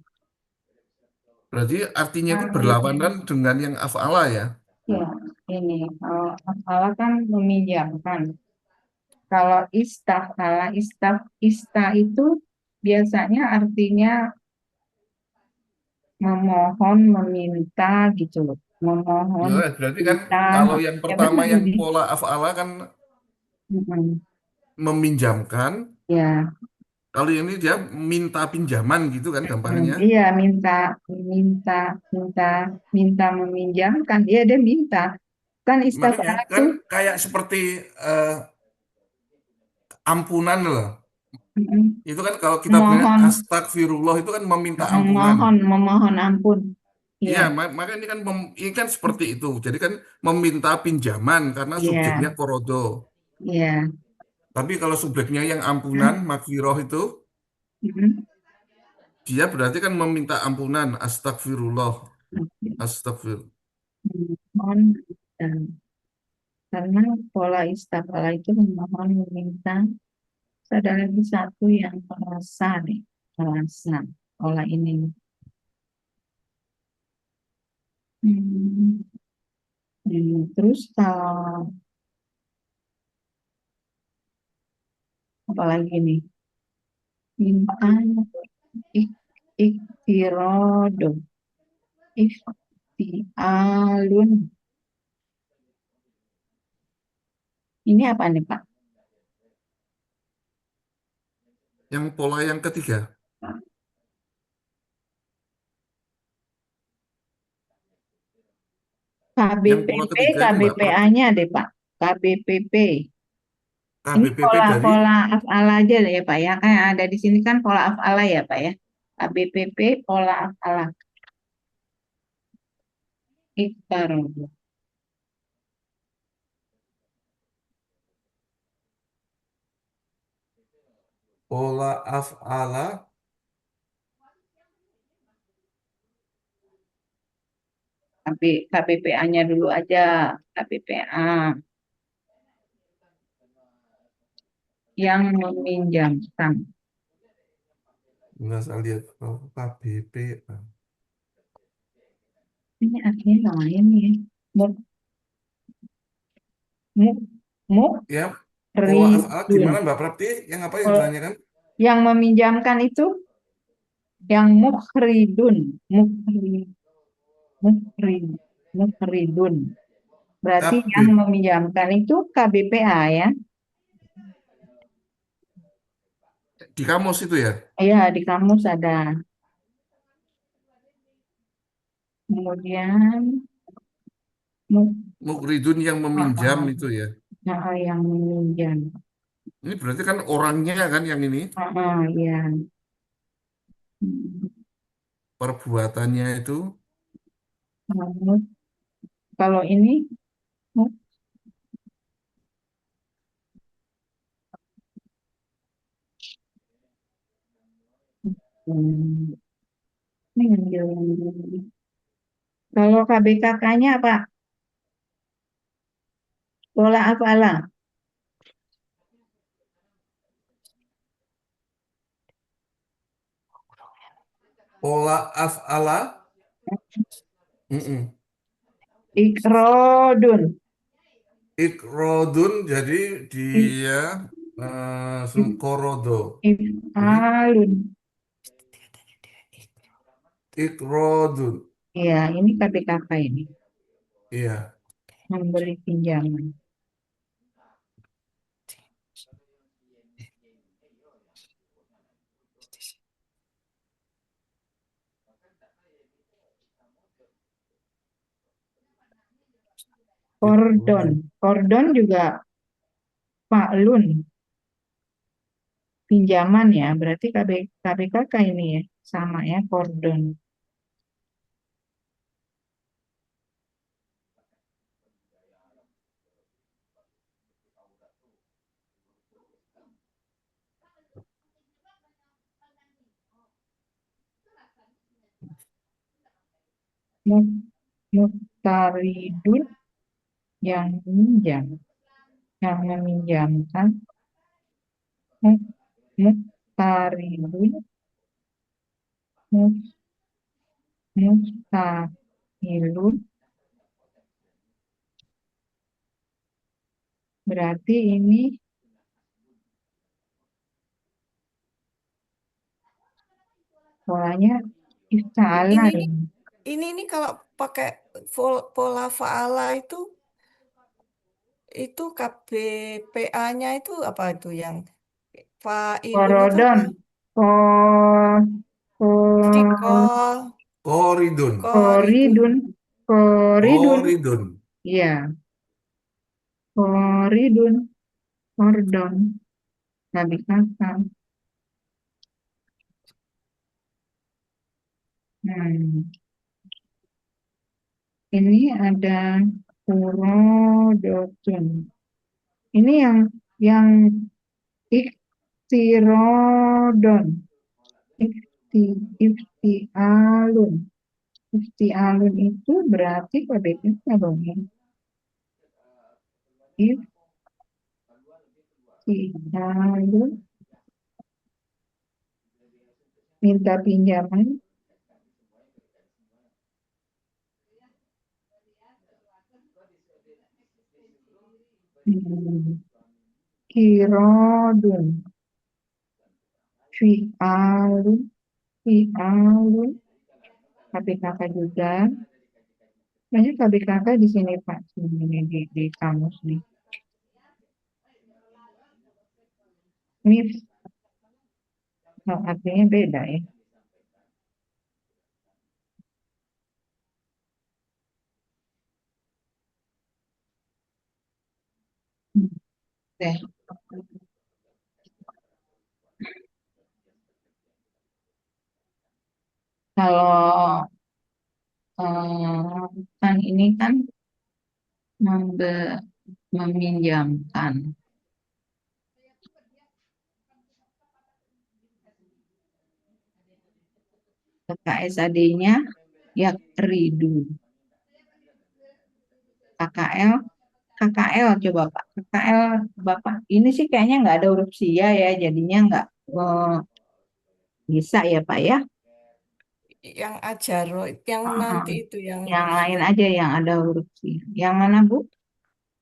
[SPEAKER 4] Berarti artinya itu
[SPEAKER 3] kalau ini,
[SPEAKER 4] berlawanan dengan yang af'ala ya.
[SPEAKER 3] ya, ini kalau af'ala kan meminjamkan. Kalau istaf'ala, ista itu biasanya artinya memohon, meminta gitu loh. Memohon,
[SPEAKER 4] Ya, berarti kan
[SPEAKER 3] minta.
[SPEAKER 4] kalau yang
[SPEAKER 3] Ya
[SPEAKER 4] pertama
[SPEAKER 3] benar
[SPEAKER 4] yang
[SPEAKER 3] ini.
[SPEAKER 4] pola af'ala kan
[SPEAKER 3] Mm-mm.
[SPEAKER 4] meminjamkan,
[SPEAKER 3] Ya.
[SPEAKER 4] kalau ini dia minta pinjaman gitu kan gampangnya.
[SPEAKER 3] Iya, minta, minta, minta, minta meminjamkan. Iya, dia minta. Kan
[SPEAKER 4] Makanya
[SPEAKER 3] istighfar itu
[SPEAKER 4] kan kayak seperti eh, ampunan loh.
[SPEAKER 3] mm,
[SPEAKER 4] Itu kan kalau kita bilang
[SPEAKER 3] memohon,
[SPEAKER 4] astagfirullah itu kan meminta ampunan.
[SPEAKER 3] memohon, memohon ampun.
[SPEAKER 4] Iya,
[SPEAKER 3] Iya,
[SPEAKER 4] maka ini kan ini kan seperti itu. Jadi kan meminta pinjaman karena subjeknya
[SPEAKER 3] iya,
[SPEAKER 4] korodo.
[SPEAKER 3] iya.
[SPEAKER 4] Tapi kalau subjeknya yang ampunan, makfiroh itu
[SPEAKER 3] Mm,
[SPEAKER 4] dia berarti kan meminta ampunan. Astagfirullah. Astagfir.
[SPEAKER 3] memohon, dan karena pola istighfar itu memohon, meminta. Terus ada lagi satu yang merasa nih, merasa pola ini. Hmm, terus kalau apa lagi nih? Minta ik iktirodo iktialun. Ini apa nih Pak?
[SPEAKER 4] Yang pola yang ketiga. Yang pola
[SPEAKER 3] KBPP,
[SPEAKER 4] ketiga itu Mbak Prati.
[SPEAKER 3] KBPA-nya deh Pak. KBPP. Ini
[SPEAKER 4] KBPP dari
[SPEAKER 3] pola af'ala aja ya Pak ya. Kan yang ada di sini kan pola af'ala ya Pak ya. KBPP pola af'ala. Iqtarab.
[SPEAKER 4] pola af'ala.
[SPEAKER 3] KBPA-nya dulu aja. KBPA yang meminjamkan.
[SPEAKER 4] Nggak saya lihat KBP.
[SPEAKER 3] Ini artinya lain ya. Mu, mu, mu,
[SPEAKER 4] Ya, pola af'ala
[SPEAKER 3] ridun.
[SPEAKER 4] gimana Mbak Prapti? Yang apa yang
[SPEAKER 3] Kalau
[SPEAKER 4] ditanyakan?
[SPEAKER 3] yang meminjamkan itu yang mukhridun, mukhrid, mukhridun. Berarti yang
[SPEAKER 4] KB,
[SPEAKER 3] meminjamkan itu KBPA ya.
[SPEAKER 4] di kamus itu ya.
[SPEAKER 3] Iya, di kamus ada. Kemudian mu-
[SPEAKER 4] Mukridun yang meminjam
[SPEAKER 3] ah,
[SPEAKER 4] itu ya.
[SPEAKER 3] yang meminjam.
[SPEAKER 4] Ini berarti kan orangnya kan yang ini.
[SPEAKER 3] Ya. Hmm.
[SPEAKER 4] Perbuatannya itu.
[SPEAKER 3] Kamus. Kalau ini mu- hmm, ini ngambil yang ini. Kalau KBKK-nya apa? Pola apalah?
[SPEAKER 4] Pola af'ala. Mm-mm.
[SPEAKER 3] Ikrodun.
[SPEAKER 4] Ikrodun jadi
[SPEAKER 3] Ik-
[SPEAKER 4] dia
[SPEAKER 3] ik-
[SPEAKER 4] korodo. Jadi
[SPEAKER 3] Ifalun.
[SPEAKER 4] ikrodun.
[SPEAKER 3] Ya, ini KBKK ini.
[SPEAKER 4] Iya.
[SPEAKER 3] Memberi pinjaman. Kordon. Kordon juga faklun. Pinjaman ya. Berarti KBKK ini ya. Sama ya, kordon. Muktaridun yang meminjam. Yang meminjamkan. Muktaridun. Mustahilun. Berarti ini polanya isti'alah
[SPEAKER 5] Ini
[SPEAKER 3] ini.
[SPEAKER 5] ini kalau pakai pola faala itu KBPA-nya itu apa itu yang fa'ilun itu
[SPEAKER 3] Korodon.
[SPEAKER 5] apa?
[SPEAKER 3] Ko, ko,
[SPEAKER 5] Jadi
[SPEAKER 4] Koridun.
[SPEAKER 5] koridun.
[SPEAKER 3] koridun. Koridun.
[SPEAKER 4] Koridun.
[SPEAKER 3] Ya, koridun. Kordon. Nabi Kasam. Ini ada urodotun. Ini yang iktirodon. Iftialun. Iftialun itu berarti KBBnya dong ya. Iftialun. Minta pinjaman. Kirodun. Fi'alun. Fi'alun. KBKK juga. Banyak KBKK di sini Pak. Sini di kamus nih. Mif. Oh, artinya beda ya. Oke. Kalau kan ini kan meminjamkan. KKSAD-nya ya ridu. KKL coba Pak. KKL Bapak ini sih kayaknya nggak ada huruf sia ya, jadinya nggak bisa ya Pak ya.
[SPEAKER 5] Yang ajaro, yang nanti itu yang
[SPEAKER 3] Yang
[SPEAKER 5] huruf
[SPEAKER 3] lain
[SPEAKER 5] sia.
[SPEAKER 3] aja yang ada huruf sia. Yang mana Bu?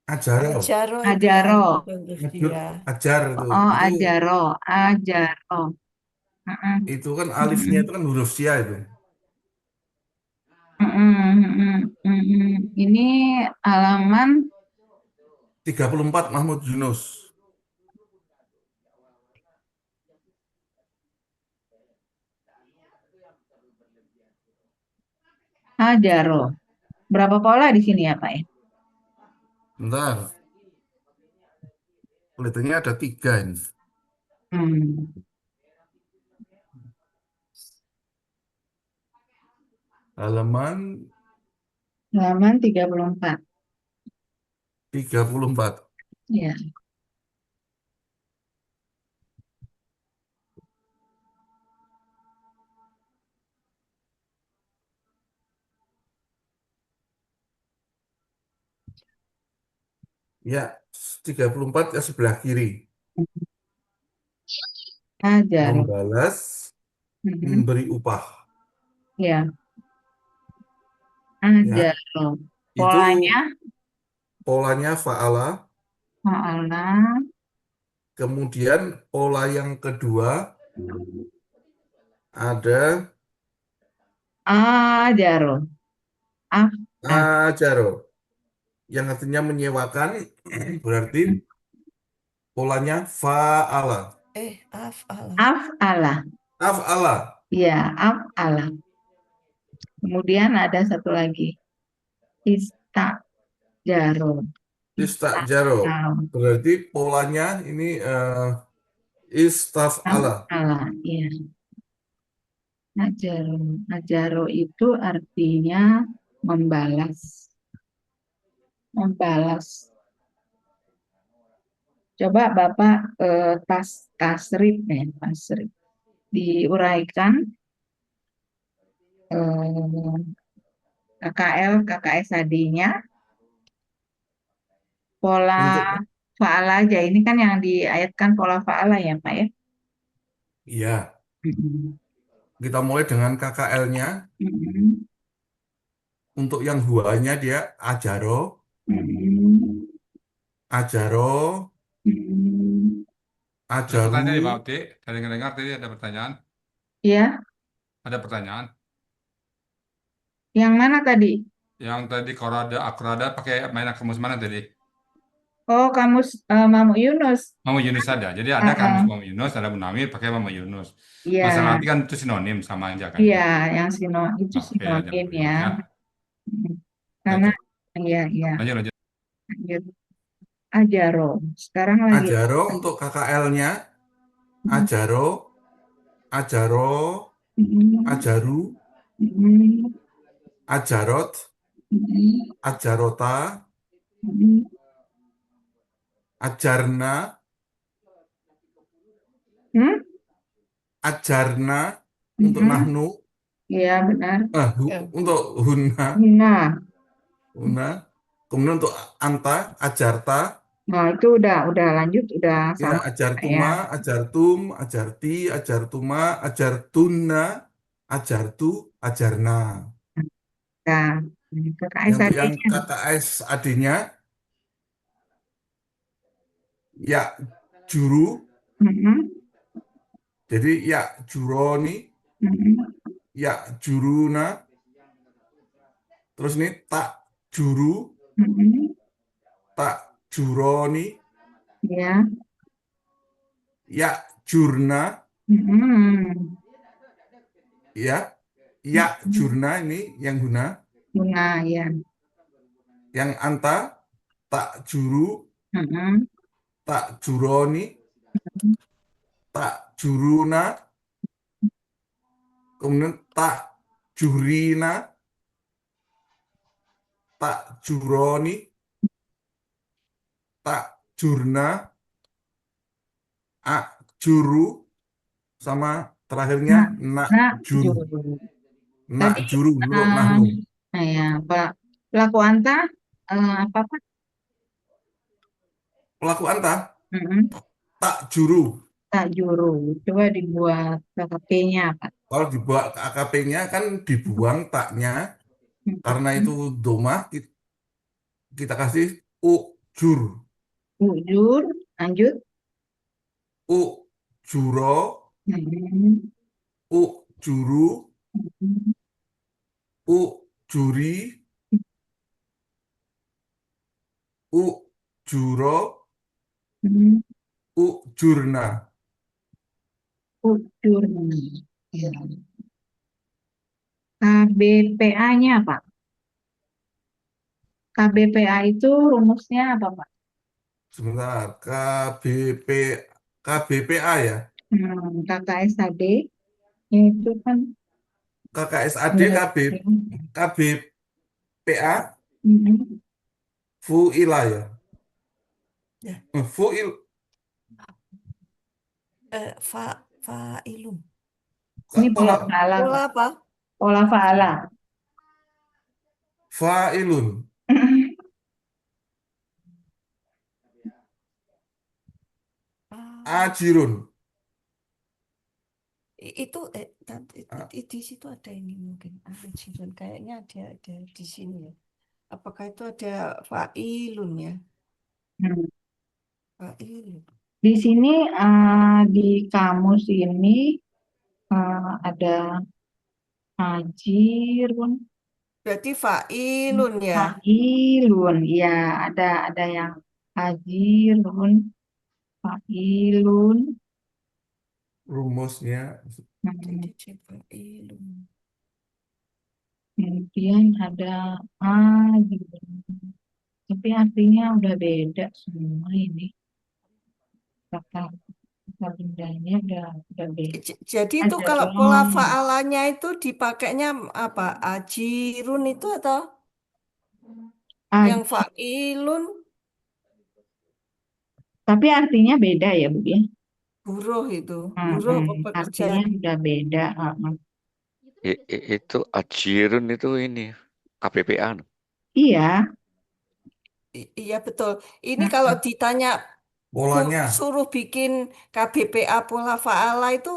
[SPEAKER 4] Ajaro,
[SPEAKER 5] Ajaro itu yang
[SPEAKER 3] Ajaro.
[SPEAKER 5] bukan huruf
[SPEAKER 4] ngejur,
[SPEAKER 5] sia.
[SPEAKER 4] ajar itu.
[SPEAKER 3] Oh,
[SPEAKER 4] Itu
[SPEAKER 3] ajaro. Mm-mm.
[SPEAKER 4] itu kan alifnya itu kan huruf sia itu.
[SPEAKER 3] Ini halaman
[SPEAKER 4] 34 Mahmud Yunus.
[SPEAKER 3] ajaro. Berapa pola di sini ya Pak ya?
[SPEAKER 4] Bentar. Kelihatannya ada 3 ini.
[SPEAKER 3] Hmm.
[SPEAKER 4] Halaman
[SPEAKER 3] Halaman 34.
[SPEAKER 4] 34.
[SPEAKER 3] Ya.
[SPEAKER 4] Ya, 34 ya sebelah kiri.
[SPEAKER 3] Ajaro.
[SPEAKER 4] Membalas,
[SPEAKER 3] Mm-mm.
[SPEAKER 4] memberi upah.
[SPEAKER 3] Ya.
[SPEAKER 4] Ya,
[SPEAKER 3] Ajaro.
[SPEAKER 4] itu
[SPEAKER 3] Polanya
[SPEAKER 4] polanya fa'ala.
[SPEAKER 3] fa'ala.
[SPEAKER 4] Kemudian pola yang kedua ada
[SPEAKER 3] Ajaro. Af'al.
[SPEAKER 4] ajaro. Yang artinya menyewakan, berarti polanya fa'ala.
[SPEAKER 5] Af'ala.
[SPEAKER 3] Af'ala.
[SPEAKER 4] Af'ala.
[SPEAKER 3] Ya, af'ala. Kemudian ada satu lagi. Istajaro.
[SPEAKER 4] Istajaro. Berarti polanya ini istaf'ala.
[SPEAKER 3] Af'ala. Ya. Ajaro. Ajaro itu artinya membalas. Membalas. Coba Bapak tasrif ya, tasrif. Diuraikan KKL, KKSAD-nya, pola
[SPEAKER 4] Untuk
[SPEAKER 3] fa'ala aja. Ini kan yang diayatkan pola fa'ala ya Pak ya.
[SPEAKER 4] iya,
[SPEAKER 3] Mm-mm.
[SPEAKER 4] kita mulai dengan KKL-nya.
[SPEAKER 3] Mm-mm.
[SPEAKER 4] Untuk yang huanya dia ajaro,
[SPEAKER 3] Mm-mm.
[SPEAKER 4] ajaro,
[SPEAKER 3] Mm-mm.
[SPEAKER 1] Ada pertanyaan
[SPEAKER 4] ajaru.
[SPEAKER 1] nih Pak Uti. Tadi dengar tadi ada pertanyaan.
[SPEAKER 3] Ya,
[SPEAKER 1] Ada pertanyaan.
[SPEAKER 3] yang mana tadi?
[SPEAKER 1] Yang tadi korada, akrada pakai mainan kamus mana tadi?
[SPEAKER 3] Oh, kamus Mamu Yunus.
[SPEAKER 1] Mama Yunus ada. Jadi ada kamus Mama Yunus, ada Munawir pakai Mama Yunus.
[SPEAKER 3] Iya,
[SPEAKER 1] Masalah arti kan itu sinonim sama aja kan
[SPEAKER 3] iya,
[SPEAKER 1] ya.
[SPEAKER 3] yang itu
[SPEAKER 1] Oke, jangan
[SPEAKER 3] sinonim ya.
[SPEAKER 1] ya.
[SPEAKER 3] Mm.
[SPEAKER 1] Ya,
[SPEAKER 3] Karena,
[SPEAKER 1] terus.
[SPEAKER 3] iya,
[SPEAKER 1] Lanjut, lanjut.
[SPEAKER 3] lanjut. Ajaro. Sekarang lagi.
[SPEAKER 4] Ajaro untuk KKL-nya, ajaro, ajaro,
[SPEAKER 3] Mm-mm.
[SPEAKER 4] ajaru,
[SPEAKER 3] Mm-mm.
[SPEAKER 4] ajarot,
[SPEAKER 3] Mm-mm.
[SPEAKER 4] ajarota,
[SPEAKER 3] Mm-mm.
[SPEAKER 4] ajarna,
[SPEAKER 3] Hmm?
[SPEAKER 4] ajarna untuk
[SPEAKER 3] Mm-mm.
[SPEAKER 4] nahnu,
[SPEAKER 3] Iya, benar.
[SPEAKER 5] Ya.
[SPEAKER 4] untuk hunna,
[SPEAKER 3] Nah,
[SPEAKER 4] hunna. Kemudian untuk anta, ajarta,
[SPEAKER 3] nah itu udah lanjut, udah
[SPEAKER 4] ya
[SPEAKER 3] sama ya.
[SPEAKER 4] ajartuma, ajartum, ajarti, ajartuma, ajartunna, ajartu, ajarna.
[SPEAKER 3] Nah,
[SPEAKER 4] Yang untuk yang
[SPEAKER 3] KKSAD-nya.
[SPEAKER 4] KKS adanya ya juru,
[SPEAKER 3] Mm-mm.
[SPEAKER 4] jadi ya juroni,
[SPEAKER 3] Mm-mm.
[SPEAKER 4] ya juruna, terus ini tak juru,
[SPEAKER 3] Mm-mm.
[SPEAKER 4] tak juroni,
[SPEAKER 3] Ya.
[SPEAKER 4] ya jurna,
[SPEAKER 3] Mm-mm.
[SPEAKER 4] ya jurna ini yang guna,
[SPEAKER 3] Guna, ya.
[SPEAKER 4] yang anta tak juru,
[SPEAKER 3] Mm-mm.
[SPEAKER 4] tak juroni, tak juruna, kemudian tak jurina, tak juroni, tak jurna, ak juru, sama terakhirnya
[SPEAKER 3] Nah,
[SPEAKER 4] nak
[SPEAKER 3] nah,
[SPEAKER 4] juru.
[SPEAKER 3] juru.
[SPEAKER 4] Nak
[SPEAKER 3] Tadi,
[SPEAKER 4] juru, menurut
[SPEAKER 3] eh,
[SPEAKER 4] nahnu.
[SPEAKER 3] nah ya, pelaku anta, apa Pak?
[SPEAKER 4] Pelaku anta,
[SPEAKER 3] Mm-mm.
[SPEAKER 4] tak juru.
[SPEAKER 3] Tak juru. Coba dibuat KKP-nya Pak.
[SPEAKER 4] Kalau dibuat ke AKP-nya kan dibuang taknya, karena
[SPEAKER 3] Mm-mm.
[SPEAKER 4] itu domah, kita kasih ujur.
[SPEAKER 3] Ujur, lanjut.
[SPEAKER 4] Ujuro,
[SPEAKER 3] Mm-mm.
[SPEAKER 4] ujuru,
[SPEAKER 3] Mm-mm.
[SPEAKER 4] ujuri, ujuro,
[SPEAKER 3] Mm-mm.
[SPEAKER 4] ujurna.
[SPEAKER 3] Ujur. Ya. KBPA-nya Pak. KBPA itu rumusnya apa Pak?
[SPEAKER 4] Sebentar, KBPA ya.
[SPEAKER 3] KKSAD itu kan
[SPEAKER 4] KKSAD,
[SPEAKER 3] ya,
[SPEAKER 4] KBPA,
[SPEAKER 3] mm-mm.
[SPEAKER 4] Fuila ya.
[SPEAKER 5] Ya.
[SPEAKER 4] Fuil,
[SPEAKER 5] Fa'ilun.
[SPEAKER 3] Ini pola
[SPEAKER 4] pola
[SPEAKER 3] faala,
[SPEAKER 5] Pola
[SPEAKER 3] Pak.
[SPEAKER 5] apa?
[SPEAKER 3] Pola faala.
[SPEAKER 4] fa'ilun,
[SPEAKER 5] Ah,
[SPEAKER 4] ajirun.
[SPEAKER 5] itu
[SPEAKER 4] Ah,
[SPEAKER 5] di situ ada ini mungkin ajirun kayaknya ada di sini ya. Apakah itu ada fa'ilun ya?
[SPEAKER 3] Hmm.
[SPEAKER 5] Fa'ilun.
[SPEAKER 3] Di sini di kamus ini ada ajirun,
[SPEAKER 5] Berarti fa'ilun ya.
[SPEAKER 3] failun. Ya, ada yang ajirun, failun.
[SPEAKER 4] rumusnya.
[SPEAKER 3] Hmm.
[SPEAKER 5] Jadi fa'ilun.
[SPEAKER 3] Kemudian ada ajirun. Tapi artinya udah beda semua ini. Kata kata bendanya udah beda.
[SPEAKER 5] Jadi itu kalau pola
[SPEAKER 3] Ajirun.
[SPEAKER 5] fa'alanya itu dipakainya apa? Ajirun itu atau yang
[SPEAKER 3] Aj-
[SPEAKER 5] fa'ilun
[SPEAKER 3] tapi artinya beda ya Bu ya.
[SPEAKER 5] buruh itu. Buruh apa pekerja?
[SPEAKER 3] Artinya udah beda.
[SPEAKER 6] Itu ajirun itu ini KPPA.
[SPEAKER 3] Iya.
[SPEAKER 5] Iya betul. Ini kalau ditanya
[SPEAKER 4] Polanya,
[SPEAKER 5] suruh bikin KBPA pola fa'ala itu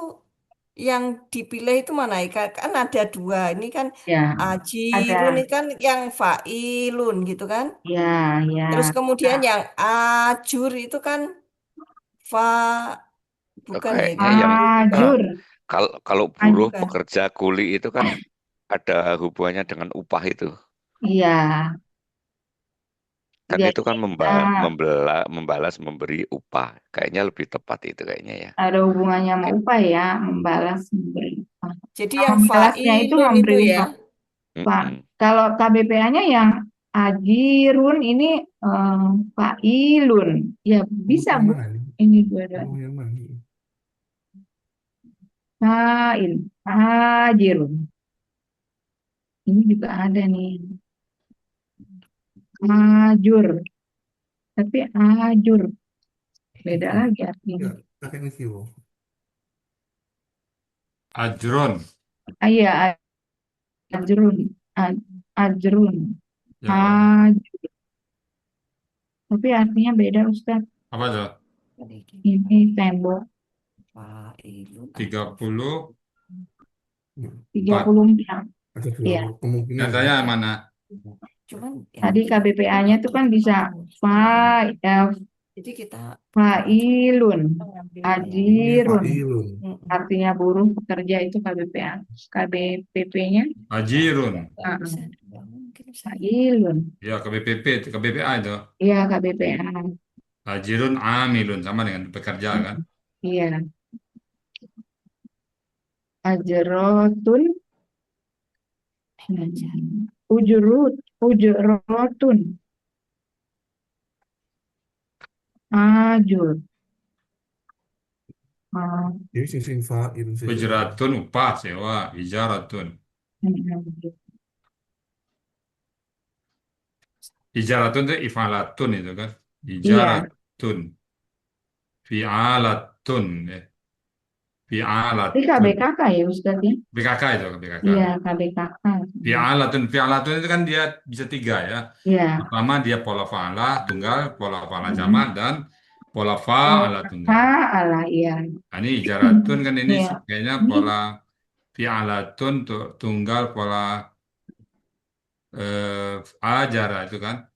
[SPEAKER 5] yang dipilih itu mana? Kan ada dua. Ini kan
[SPEAKER 3] Ya,
[SPEAKER 5] ajirun
[SPEAKER 3] ada.
[SPEAKER 5] ini kan yang fa'ilun gitu kan.
[SPEAKER 3] Ya,
[SPEAKER 5] Terus
[SPEAKER 3] ya.
[SPEAKER 5] kemudian yang ajur itu kan fa bukan ya
[SPEAKER 6] Kayaknya
[SPEAKER 5] kayak
[SPEAKER 6] yang
[SPEAKER 5] bukan.
[SPEAKER 6] eh,
[SPEAKER 3] Ajur.
[SPEAKER 6] kalau buruh
[SPEAKER 5] Bukan.
[SPEAKER 6] pekerja kuli itu kan ada hubungannya dengan upah itu.
[SPEAKER 3] Iya.
[SPEAKER 6] Kan itu
[SPEAKER 3] Jadi
[SPEAKER 6] kan membalas memberi upah. Kayaknya lebih tepat itu kayaknya ya.
[SPEAKER 3] ada hubungannya sama
[SPEAKER 6] Mungkin.
[SPEAKER 3] upah ya, membalas memberi upah.
[SPEAKER 5] Jadi
[SPEAKER 3] Kalau
[SPEAKER 5] yang
[SPEAKER 3] membalasnya itu
[SPEAKER 5] fa'ilun
[SPEAKER 3] memberi
[SPEAKER 5] itu ya.
[SPEAKER 3] upah. Pak,
[SPEAKER 6] Mm-mm.
[SPEAKER 3] kalau KBPA-nya yang ajirun ini failun. Ya bisa
[SPEAKER 4] yang
[SPEAKER 3] Bu.
[SPEAKER 4] mana ini?
[SPEAKER 3] Ini dua-duanya.
[SPEAKER 4] Yang mana?
[SPEAKER 3] Fail, ajirun. Ini juga ada nih. Ajur. Tapi ajur. Beda lagi artinya.
[SPEAKER 4] Ya, pakai ini sih, Bu.
[SPEAKER 1] Ajrun.
[SPEAKER 3] Iya, ajrun. Ajrun.
[SPEAKER 1] Ya,
[SPEAKER 3] Ajur. Tapi artinya beda Ustaz.
[SPEAKER 1] apa tuh?
[SPEAKER 3] Ini tembok
[SPEAKER 5] Fa'ilun
[SPEAKER 1] 34.
[SPEAKER 3] 34.
[SPEAKER 4] Ada dua
[SPEAKER 3] Iya.
[SPEAKER 4] kemungkinan.
[SPEAKER 1] Nyatanya yang mana?
[SPEAKER 5] cuman yang
[SPEAKER 3] Tadi KBPA-nya itu kan bisa
[SPEAKER 5] jadi kita
[SPEAKER 3] failun,
[SPEAKER 4] Ini
[SPEAKER 3] ajirun.
[SPEAKER 4] fa'ilun.
[SPEAKER 3] Artinya buruh pekerja itu KBPA. KBPP-nya
[SPEAKER 1] Ajirun.
[SPEAKER 5] bisa nggak mungkin saya.
[SPEAKER 3] failun.
[SPEAKER 1] Ya, KBPA itu.
[SPEAKER 3] Iya, KBPA.
[SPEAKER 1] Ajirun amilun sama dengan pekerja kan?
[SPEAKER 3] Iya. Ajrotun. Ujurotun. Ajur. Ah,
[SPEAKER 4] Jadi sing fa'il sih.
[SPEAKER 1] Ujratun upah sewa, ijaratun. Ijaratun itu ifalatun itu kan.
[SPEAKER 3] Iya,
[SPEAKER 1] Ijaratun. Fi'alatun ya.
[SPEAKER 3] ini
[SPEAKER 1] Fi'alatun.
[SPEAKER 3] KBKK ya Ustaz ya?
[SPEAKER 1] BKK itu BKK.
[SPEAKER 3] Iya, KBKK.
[SPEAKER 1] Fi'alatun. Fi'alatun itu kan dia bisa tiga ya.
[SPEAKER 3] Iya.
[SPEAKER 1] Pertama dia pola fa'alah tunggal, pola fa'alah
[SPEAKER 3] Mm-mm.
[SPEAKER 1] jamak, dan pola fa'alah tunggal.
[SPEAKER 3] Alah, iya.
[SPEAKER 1] Nah, ini ijaratun kan ini
[SPEAKER 3] Iya.
[SPEAKER 1] kayaknya
[SPEAKER 3] Ini,
[SPEAKER 1] pola fi'alatun tunggal pola ajara itu kan.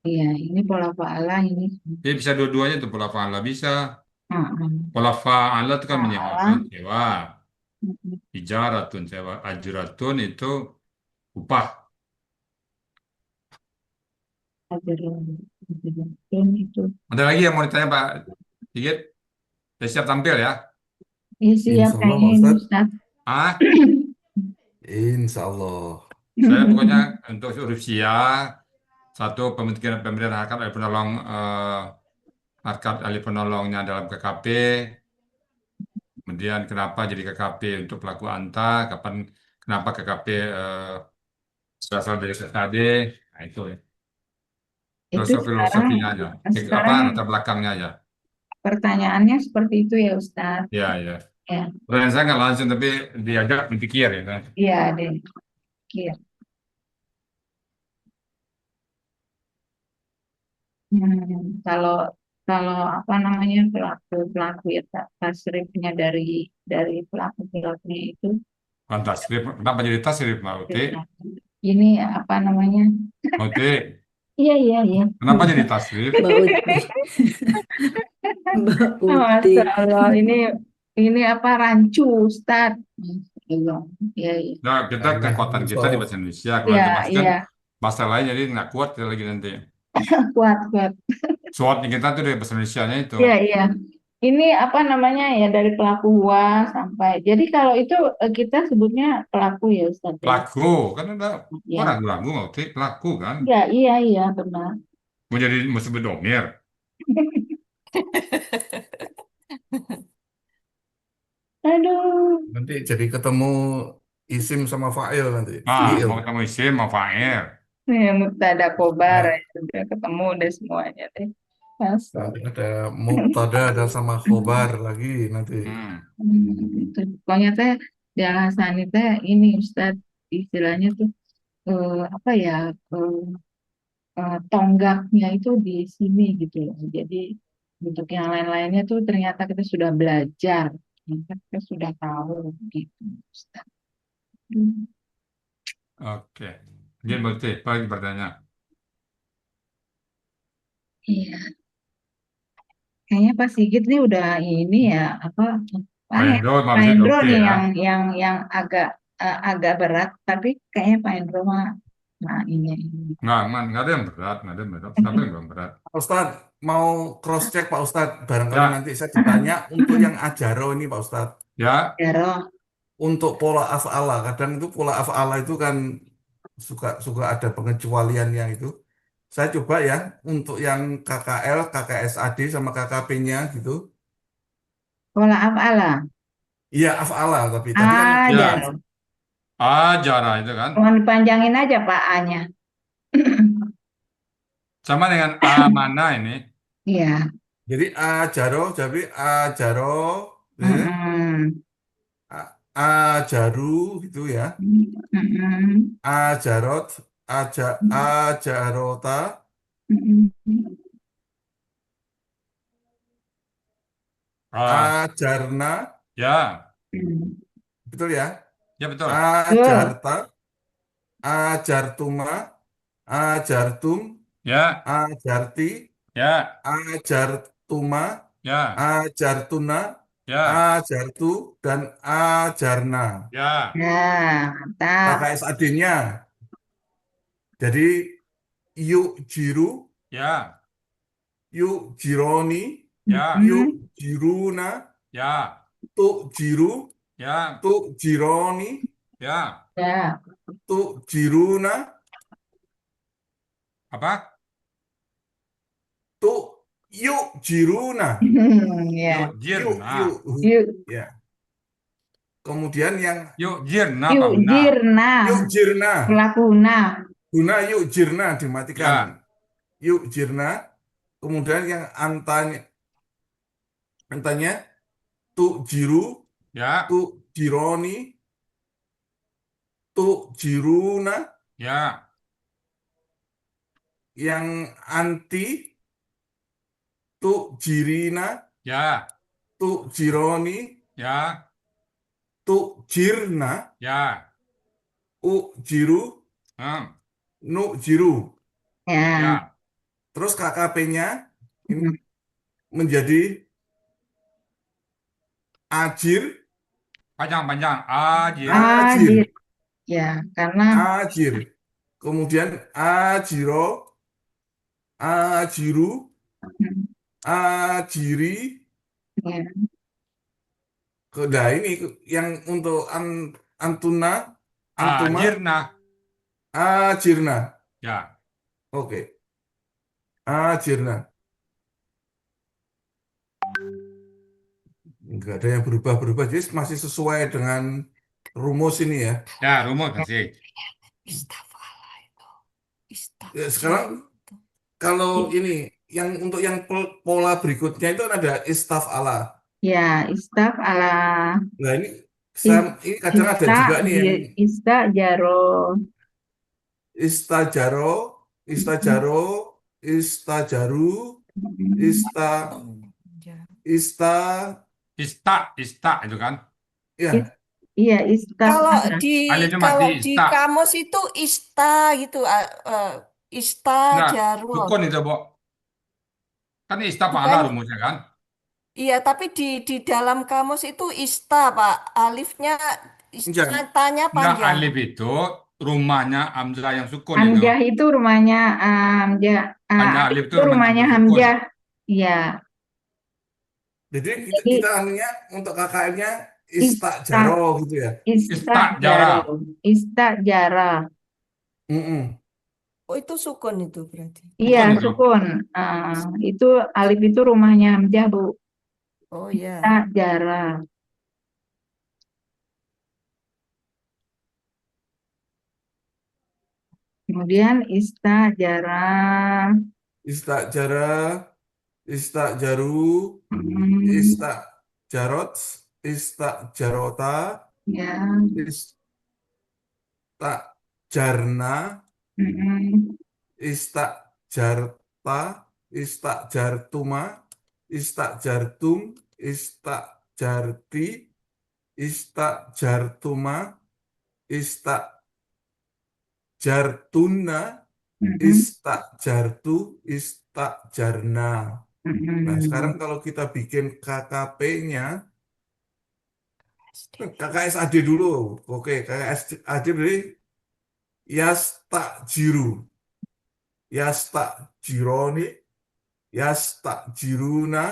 [SPEAKER 3] iya, ini pola fa'alah ini.
[SPEAKER 1] Jadi bisa dua-duanya tuh pola fa'alah bisa.
[SPEAKER 3] Mm-mm.
[SPEAKER 1] Pola fa'alah itu kan
[SPEAKER 3] Fa'alah.
[SPEAKER 1] menyewakan sewa.
[SPEAKER 3] Mm-mm.
[SPEAKER 1] Ijaratun sewa. Ajuratun itu upah.
[SPEAKER 3] Ajarun itu.
[SPEAKER 1] Ada lagi yang mau ditanya Pak Sigit? Saya siap tampil ya.
[SPEAKER 3] Iya siap
[SPEAKER 4] Insya Allah,
[SPEAKER 3] kayaknya
[SPEAKER 4] Pak
[SPEAKER 3] ini
[SPEAKER 4] Ustadz.
[SPEAKER 3] Ustaz.
[SPEAKER 1] Ah,
[SPEAKER 4] Insya Allah.
[SPEAKER 1] saya pokoknya untuk urusia satu pemberian harkat ahli penolong harkat ahli penolongnya dalam KKP. Kemudian kenapa jadi KKP untuk pelaku anta? Kenapa KKP berasal dari KKD? Nah, itu ya.
[SPEAKER 3] Itu sekarang,
[SPEAKER 1] Filosofinya aja. Apa
[SPEAKER 3] sekarang
[SPEAKER 1] latar belakangnya aja.
[SPEAKER 3] pertanyaannya seperti itu ya Ustaz.
[SPEAKER 1] Ya, ya.
[SPEAKER 3] Ya,
[SPEAKER 1] Pertanyaan saya nggak langsung tapi diajak berpikir ya kan.
[SPEAKER 3] iya deh. Iya. Kalau kalau apa namanya pelaku ya tasrifnya dari pelaku pelakunya itu
[SPEAKER 1] Bukan tasrif. Kenapa jadi tasrif Mbak Uti?
[SPEAKER 3] ini apa namanya?
[SPEAKER 1] Mbak Uti,
[SPEAKER 3] Iya iya iya.
[SPEAKER 1] kenapa jadi tasrif?
[SPEAKER 2] Mbak Uti. Mbak Uti.
[SPEAKER 3] Masya Allah, ini apa rancu Ustaz? Iya iya iya.
[SPEAKER 1] Nah, kita
[SPEAKER 4] Aneh,
[SPEAKER 1] kekuatan kita di bahasa Indonesia. Kalau
[SPEAKER 3] Iya
[SPEAKER 1] dijelaskan
[SPEAKER 3] iya.
[SPEAKER 1] bahasa lain jadi nggak kuat kita lagi nanti.
[SPEAKER 3] Kuat kuat.
[SPEAKER 1] SWOT kita tuh dari bahasa Indonesia-nya itu.
[SPEAKER 3] Iya iya. Ini apa namanya ya dari pelaku UAS sampai. Jadi kalau itu kita sebutnya pelaku ya Ustaz ya.
[SPEAKER 1] Pelaku, kan ada
[SPEAKER 3] Iya.
[SPEAKER 1] orang ragu Mbak Uti, pelaku kan.
[SPEAKER 3] Iya iya iya benar.
[SPEAKER 1] Mau sebut domir.
[SPEAKER 3] Aduh.
[SPEAKER 4] Nanti jadi ketemu isim sama fa'il nanti.
[SPEAKER 1] Ah,
[SPEAKER 4] Fi'il.
[SPEAKER 1] mau ketemu isim, mau fa'il.
[SPEAKER 3] Ya, mubtada khobar
[SPEAKER 4] Nah,
[SPEAKER 3] ya, udah ketemu udah semuanya deh. Masya
[SPEAKER 4] nanti
[SPEAKER 3] Allah.
[SPEAKER 4] ada mubtada ada sama khobar lagi nanti.
[SPEAKER 3] Itu. Pokoknya teh di alasan itu ini Ustaz istilahnya tuh apa ya tonggaknya itu di sini gitu loh. Jadi untuk yang lain-lainnya tuh ternyata kita sudah belajar, ternyata kita sudah tahu gitu Ustaz.
[SPEAKER 1] Oke. Jadi Mbak Uti, apa lagi pertanyaan?
[SPEAKER 3] Iya, kayaknya Pak Sigit nih udah ini ya apa
[SPEAKER 1] Pak Hendro, Mbak
[SPEAKER 3] Pak
[SPEAKER 1] Uti
[SPEAKER 3] Hendro
[SPEAKER 1] oke
[SPEAKER 3] nih
[SPEAKER 1] ya.
[SPEAKER 3] yang agak berat, tapi kayaknya Pak Hendro mah nah ini.
[SPEAKER 1] Nggak ada yang berat, nggak ada yang berat. Siapa yang belum berat?
[SPEAKER 4] Pak Ustadz, mau cross check Pak Ustadz. Barangkali
[SPEAKER 1] Ya,
[SPEAKER 4] nanti saya ditanya untuk yang ajaro ini Pak Ustadz.
[SPEAKER 1] ya.
[SPEAKER 3] Ya roh,
[SPEAKER 4] Untuk pola af'ala, kadang itu pola af'ala itu kan suka suka ada pengecualiannya itu. Saya coba ya untuk yang KKL, KKSAD sama KKP-nya gitu.
[SPEAKER 3] pola af'ala.
[SPEAKER 4] Iya af'ala tapi tadi kan
[SPEAKER 3] Ah,
[SPEAKER 1] Ya.
[SPEAKER 3] ya roh.
[SPEAKER 1] Ajara itu kan.
[SPEAKER 3] Mohon dipanjangin aja Pak A-nya.
[SPEAKER 1] Sama dengan amana ini.
[SPEAKER 3] Iya.
[SPEAKER 4] jadi jadi ajaro,
[SPEAKER 3] Mm-mm.
[SPEAKER 4] ajaru gitu ya.
[SPEAKER 3] Mm-mm.
[SPEAKER 4] Ajarot, ajarota,
[SPEAKER 3] Mm-mm.
[SPEAKER 1] Ah,
[SPEAKER 4] ajarna,
[SPEAKER 1] ya,
[SPEAKER 4] betul ya?
[SPEAKER 1] ya betul.
[SPEAKER 3] Betul.
[SPEAKER 4] Ajarta, ajartuma, ajartum,
[SPEAKER 1] Ya,
[SPEAKER 4] ajarti,
[SPEAKER 1] ya,
[SPEAKER 4] ajartuma,
[SPEAKER 1] ya,
[SPEAKER 4] ajartuna,
[SPEAKER 1] ya,
[SPEAKER 4] ajartu, dan ajarna.
[SPEAKER 1] ya,
[SPEAKER 3] Nah, mantap.
[SPEAKER 4] KKSAD-nya. Jadi yuk jiru,
[SPEAKER 1] ya,
[SPEAKER 4] yuk jironi,
[SPEAKER 1] ya,
[SPEAKER 4] yuk jiruna,
[SPEAKER 1] ya,
[SPEAKER 4] tuk jiru,
[SPEAKER 1] ya,
[SPEAKER 4] tuk jironi,
[SPEAKER 1] ya.
[SPEAKER 3] Ya.
[SPEAKER 4] tuk jiruna,
[SPEAKER 1] Apa?
[SPEAKER 4] tuk yujiruna.
[SPEAKER 3] Ya.
[SPEAKER 1] Yujirna.
[SPEAKER 3] Yuk,
[SPEAKER 4] Ya. Kemudian yang
[SPEAKER 1] Yujirna apa huna?
[SPEAKER 3] yujirna.
[SPEAKER 4] yujirna.
[SPEAKER 3] Pelakuna.
[SPEAKER 4] Guna yujirna
[SPEAKER 1] Ya.
[SPEAKER 4] dimatikan. Yujirna. Kemudian yang antanya tujiru,
[SPEAKER 1] Ya.
[SPEAKER 4] tujironi, tujiruna.
[SPEAKER 1] Ya.
[SPEAKER 4] Yang anti tujirina,
[SPEAKER 1] Ya.
[SPEAKER 4] tujironi,
[SPEAKER 1] Ya.
[SPEAKER 4] tujirna,
[SPEAKER 1] Ya.
[SPEAKER 4] ujiru,
[SPEAKER 1] Hmm.
[SPEAKER 4] nujiru.
[SPEAKER 3] Ya.
[SPEAKER 1] Ya.
[SPEAKER 4] Terus KKP-nya ini menjadi ajir,
[SPEAKER 1] Panjang-panjang. Ajir.
[SPEAKER 4] ajir,
[SPEAKER 3] Ya, karena
[SPEAKER 4] ajir. Kemudian ajiro, ajiru, ajiri.
[SPEAKER 3] ya,
[SPEAKER 4] Nah ini yang untuk antuna, antuma,
[SPEAKER 1] Ajirna.
[SPEAKER 4] ajirna.
[SPEAKER 1] Ya.
[SPEAKER 4] Oke, ajirna. Enggak ada yang berubah-berubah, jadi masih sesuai dengan rumus ini ya.
[SPEAKER 1] Ya, rumus kasih.
[SPEAKER 5] Istafala itu.
[SPEAKER 4] Ya, sekarang kalau ini yang untuk yang pola berikutnya itu ada istaf ala.
[SPEAKER 3] ya, istaf ala
[SPEAKER 4] Nah ini kadang ada juga nih yang
[SPEAKER 3] ista jaro.
[SPEAKER 4] istajaro, istajaro, istajaru, ista, ista,
[SPEAKER 1] Ista itu kan.
[SPEAKER 4] ya,
[SPEAKER 3] Iya, istaf
[SPEAKER 5] Kalau
[SPEAKER 3] ala.
[SPEAKER 5] di
[SPEAKER 1] Alifnya mati, ista.
[SPEAKER 5] kamus itu ista gitu, ista
[SPEAKER 1] Enggak,
[SPEAKER 5] jaro.
[SPEAKER 1] sukun itu, Bo. Kan ista
[SPEAKER 5] Bukan,
[SPEAKER 1] pahala rumusnya kan.
[SPEAKER 5] iya, tapi di dalam kamus itu ista, Pak. Alifnya,
[SPEAKER 4] Jangan.
[SPEAKER 5] tanya
[SPEAKER 1] Enggak,
[SPEAKER 5] panjang.
[SPEAKER 1] alif itu rumahnya Hamzah yang sukun itu.
[SPEAKER 3] Hamzah itu rumahnya Hamzah.
[SPEAKER 1] Hanya
[SPEAKER 3] Alif
[SPEAKER 1] alif itu
[SPEAKER 3] itu rumahnya
[SPEAKER 1] sukun.
[SPEAKER 3] Hamzah. Iya,
[SPEAKER 4] Jadi
[SPEAKER 3] Jadi-
[SPEAKER 4] kita anunya untuk KKN-nya istajaro gitu ya.
[SPEAKER 3] istajaro. Istajara.
[SPEAKER 4] Mm-mm.
[SPEAKER 5] Oh, itu sukun itu berarti.
[SPEAKER 3] Iya,
[SPEAKER 1] Sukun itu.
[SPEAKER 3] sukun. Itu alif itu rumahnya Hamzah, Bu.
[SPEAKER 5] Oh iya.
[SPEAKER 3] Istajara. Kemudian istajara.
[SPEAKER 4] Istajara, istajaru,
[SPEAKER 3] Hmm,
[SPEAKER 4] istajarot, istajarota,
[SPEAKER 3] ya.
[SPEAKER 4] istajarna,
[SPEAKER 3] Hmm,
[SPEAKER 4] istajarta, istajartuma, istajartum, istajarti, istajartuma, istajartuna, istajartu, istajarna. Nah, sekarang kalau kita bikin KKP-nya, KKSAD dulu. Oke, KKSAD berarti yastajiru, yastajironi, yastajiruna,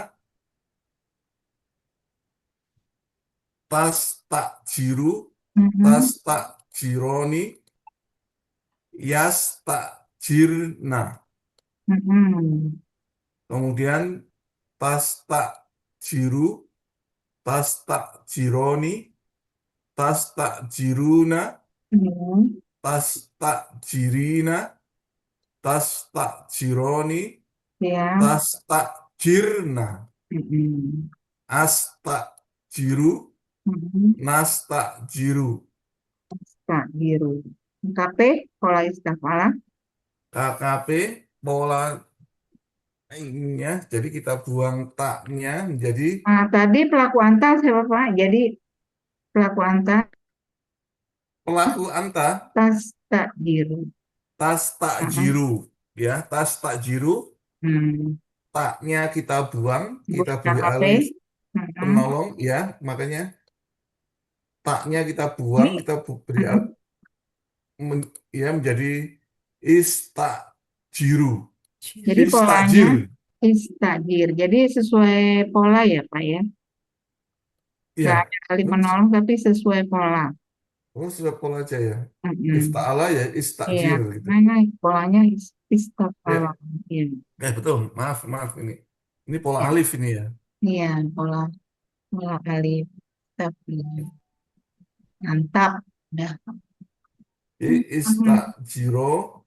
[SPEAKER 4] tastajiru, tastajironi, yastajirna. Kemudian tastajiru, tastajironi, tastajiruna, tastajirina, tastajironi,
[SPEAKER 3] Ya.
[SPEAKER 4] tastajirna, astajiru, nastajiru.
[SPEAKER 3] Istajiru. KP pola istafala.
[SPEAKER 4] KKP pola ininya, jadi kita buang taknya menjadi
[SPEAKER 3] Nah, tadi pelaku anta siapa Pak? Jadi pelaku anta
[SPEAKER 4] pelaku anta,
[SPEAKER 3] tastajiru.
[SPEAKER 4] tastajiru, ya, tastajiru, taknya kita buang, kita beri
[SPEAKER 3] KKP.
[SPEAKER 4] alif penolong, ya, makanya taknya kita buang, kita beri alif, ya, menjadi istajiru,
[SPEAKER 3] Jadi polanya
[SPEAKER 4] istajir,
[SPEAKER 3] istajir. Jadi sesuai pola ya Pak ya. Nggak
[SPEAKER 4] ya.
[SPEAKER 3] ada kali menolong tapi sesuai pola.
[SPEAKER 4] Oh, sudah pola aja ya.
[SPEAKER 3] Mm-mm.
[SPEAKER 4] Ifta'ala ya,
[SPEAKER 3] Iya,
[SPEAKER 4] istajir gitu.
[SPEAKER 3] mana polanya istafala. Iya.
[SPEAKER 4] Betul. Maaf ini. Ini pola
[SPEAKER 3] Ya,
[SPEAKER 4] alif ini ya.
[SPEAKER 3] iya, pola pola alif. Tapi mantap. Udah.
[SPEAKER 4] Istakjiro,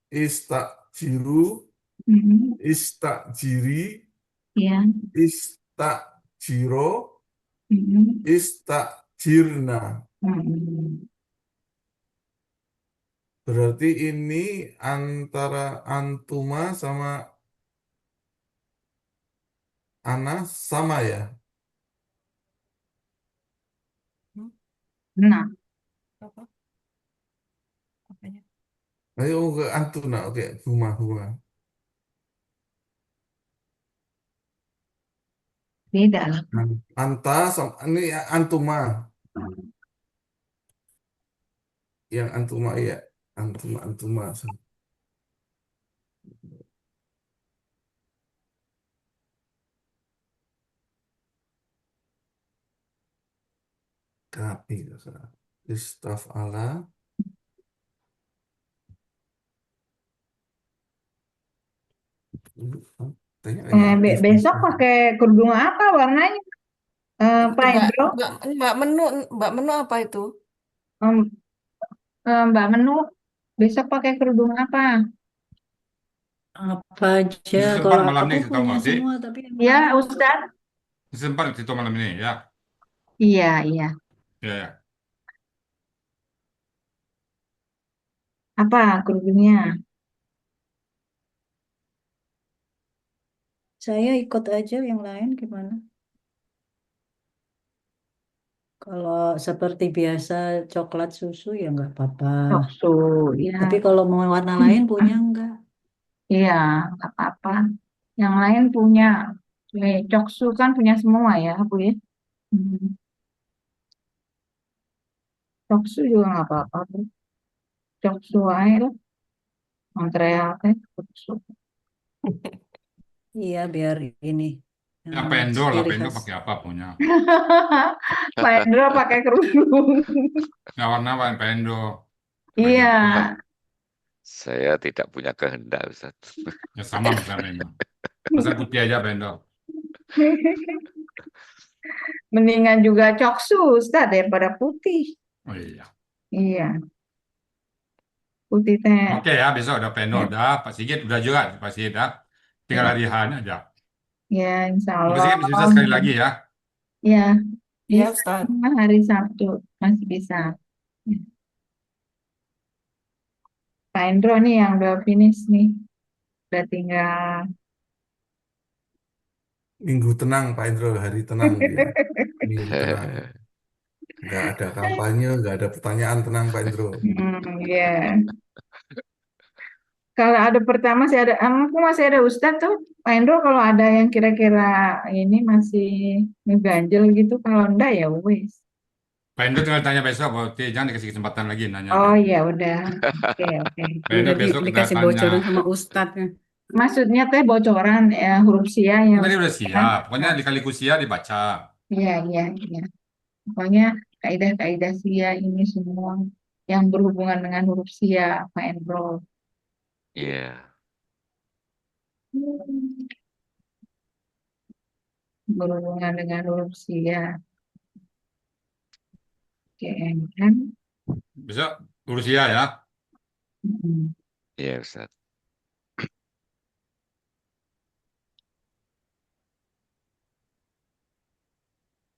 [SPEAKER 4] istakjiru,
[SPEAKER 3] Mm-mm.
[SPEAKER 4] istakjiri,
[SPEAKER 3] Iya.
[SPEAKER 4] istakjiro,
[SPEAKER 3] Mm-mm.
[SPEAKER 4] istakjirna.
[SPEAKER 3] Mm-mm.
[SPEAKER 4] Berarti ini antara antuma sama ana sama ya.
[SPEAKER 3] Nah,
[SPEAKER 5] Apa? Apanya?
[SPEAKER 4] Ayo ke antuna, oke, huma.
[SPEAKER 3] beda lah.
[SPEAKER 4] Anta sama ini antuma, yang antuma ya, antuma. Kapi, istaf ala. Tanya relatif
[SPEAKER 3] Besok
[SPEAKER 4] nih.
[SPEAKER 3] pakai kerudung apa warnanya, Pak
[SPEAKER 5] Mbak,
[SPEAKER 3] Hendro?
[SPEAKER 5] Mbak Menu apa itu?
[SPEAKER 3] Em, Mbak Menu, besok pakai kerudung apa?
[SPEAKER 2] Apa aja?
[SPEAKER 1] Bisa sempat
[SPEAKER 2] Kalau
[SPEAKER 1] malam
[SPEAKER 2] aku
[SPEAKER 1] ini kita
[SPEAKER 2] punya
[SPEAKER 1] mau, Dik.
[SPEAKER 2] semua, tapi yang
[SPEAKER 3] Ya,
[SPEAKER 2] lain
[SPEAKER 3] Ustadz.
[SPEAKER 1] Bisa sempat kita malam ini ya.
[SPEAKER 3] Iya, iya.
[SPEAKER 1] Ya.
[SPEAKER 3] Apa kerudungnya?
[SPEAKER 2] saya ikut aja, yang lain gimana? Kalau seperti biasa coklat susu ya nggak apa-apa.
[SPEAKER 3] Coksu, ya.
[SPEAKER 2] Tapi kalau mau warna lain punya nggak?
[SPEAKER 3] Iya, nggak apa-apa. Yang lain punya. Coksu kan punya semua ya, Bu ya. Hmm, Coksu juga nggak apa-apa, Bu. Coksu aja lah. Montreal teh, coksu.
[SPEAKER 2] Iya, biar ini
[SPEAKER 1] Ya Pendo lah,
[SPEAKER 2] ciri
[SPEAKER 1] Pendo
[SPEAKER 2] khas.
[SPEAKER 1] pakai apa punya.
[SPEAKER 3] Pak Hendro pakai kerudung.
[SPEAKER 1] Ya warna Pendo.
[SPEAKER 3] Iya.
[SPEAKER 6] Saya tidak punya kehendak, Ustaz.
[SPEAKER 1] Ya sama misalnya memang. Masa putih aja Pendo.
[SPEAKER 3] Mendingan juga coksu, Ustaz, daripada putih.
[SPEAKER 1] Oh iya.
[SPEAKER 3] Iya, putih teh.
[SPEAKER 1] Oke ya, besok udah Pendo udah. Pak Sigit udah juga, Pak Sigit ya. Tinggal
[SPEAKER 3] Ya,
[SPEAKER 1] hari H aja.
[SPEAKER 3] ya, insya
[SPEAKER 1] Pak
[SPEAKER 3] Allah.
[SPEAKER 1] Sigit bisa sekali lagi ya.
[SPEAKER 3] Ya,
[SPEAKER 5] Iya,
[SPEAKER 3] bisa
[SPEAKER 5] Ustaz.
[SPEAKER 3] hari Sabtu masih bisa. Ya. Pak Endro nih yang udah finish nih, udah tinggal.
[SPEAKER 4] Minggu tenang Pak Indro, hari tenang dia. Minggu tenang. Nggak ada kampanye, nggak ada pertanyaan, tenang Pak Indro.
[SPEAKER 3] Ya. Kalau ada pertama masih ada, aku masih ada Ustadz tuh, Pak Endro kalau ada yang kira-kira ini masih ngeganjel gitu, kalau enggak ya wes.
[SPEAKER 1] Pendo tinggal tanya besok, berarti jangan dikasih kesempatan lagi nanya.
[SPEAKER 3] Oh iya udah, oke oke.
[SPEAKER 1] Pendo
[SPEAKER 2] Udah
[SPEAKER 1] besok kita
[SPEAKER 2] dikasih
[SPEAKER 1] tanya.
[SPEAKER 2] bocoran sama Ustadznya.
[SPEAKER 3] Maksudnya teh bocoran ya huruf sia
[SPEAKER 1] Kan
[SPEAKER 3] yang
[SPEAKER 1] tadi udah
[SPEAKER 3] Ustadz.
[SPEAKER 1] siap. Pokoknya dikali sia dibaca.
[SPEAKER 3] Iya iya iya. Pokoknya kaidah-kaidah sia ini semua yang berhubungan dengan huruf sia, Pak Endro.
[SPEAKER 6] Iya.
[SPEAKER 3] Berhubungan dengan huruf sia. Oke, kan?
[SPEAKER 1] Besok urus sia ya.
[SPEAKER 3] Mm.
[SPEAKER 6] Iya, Ustaz.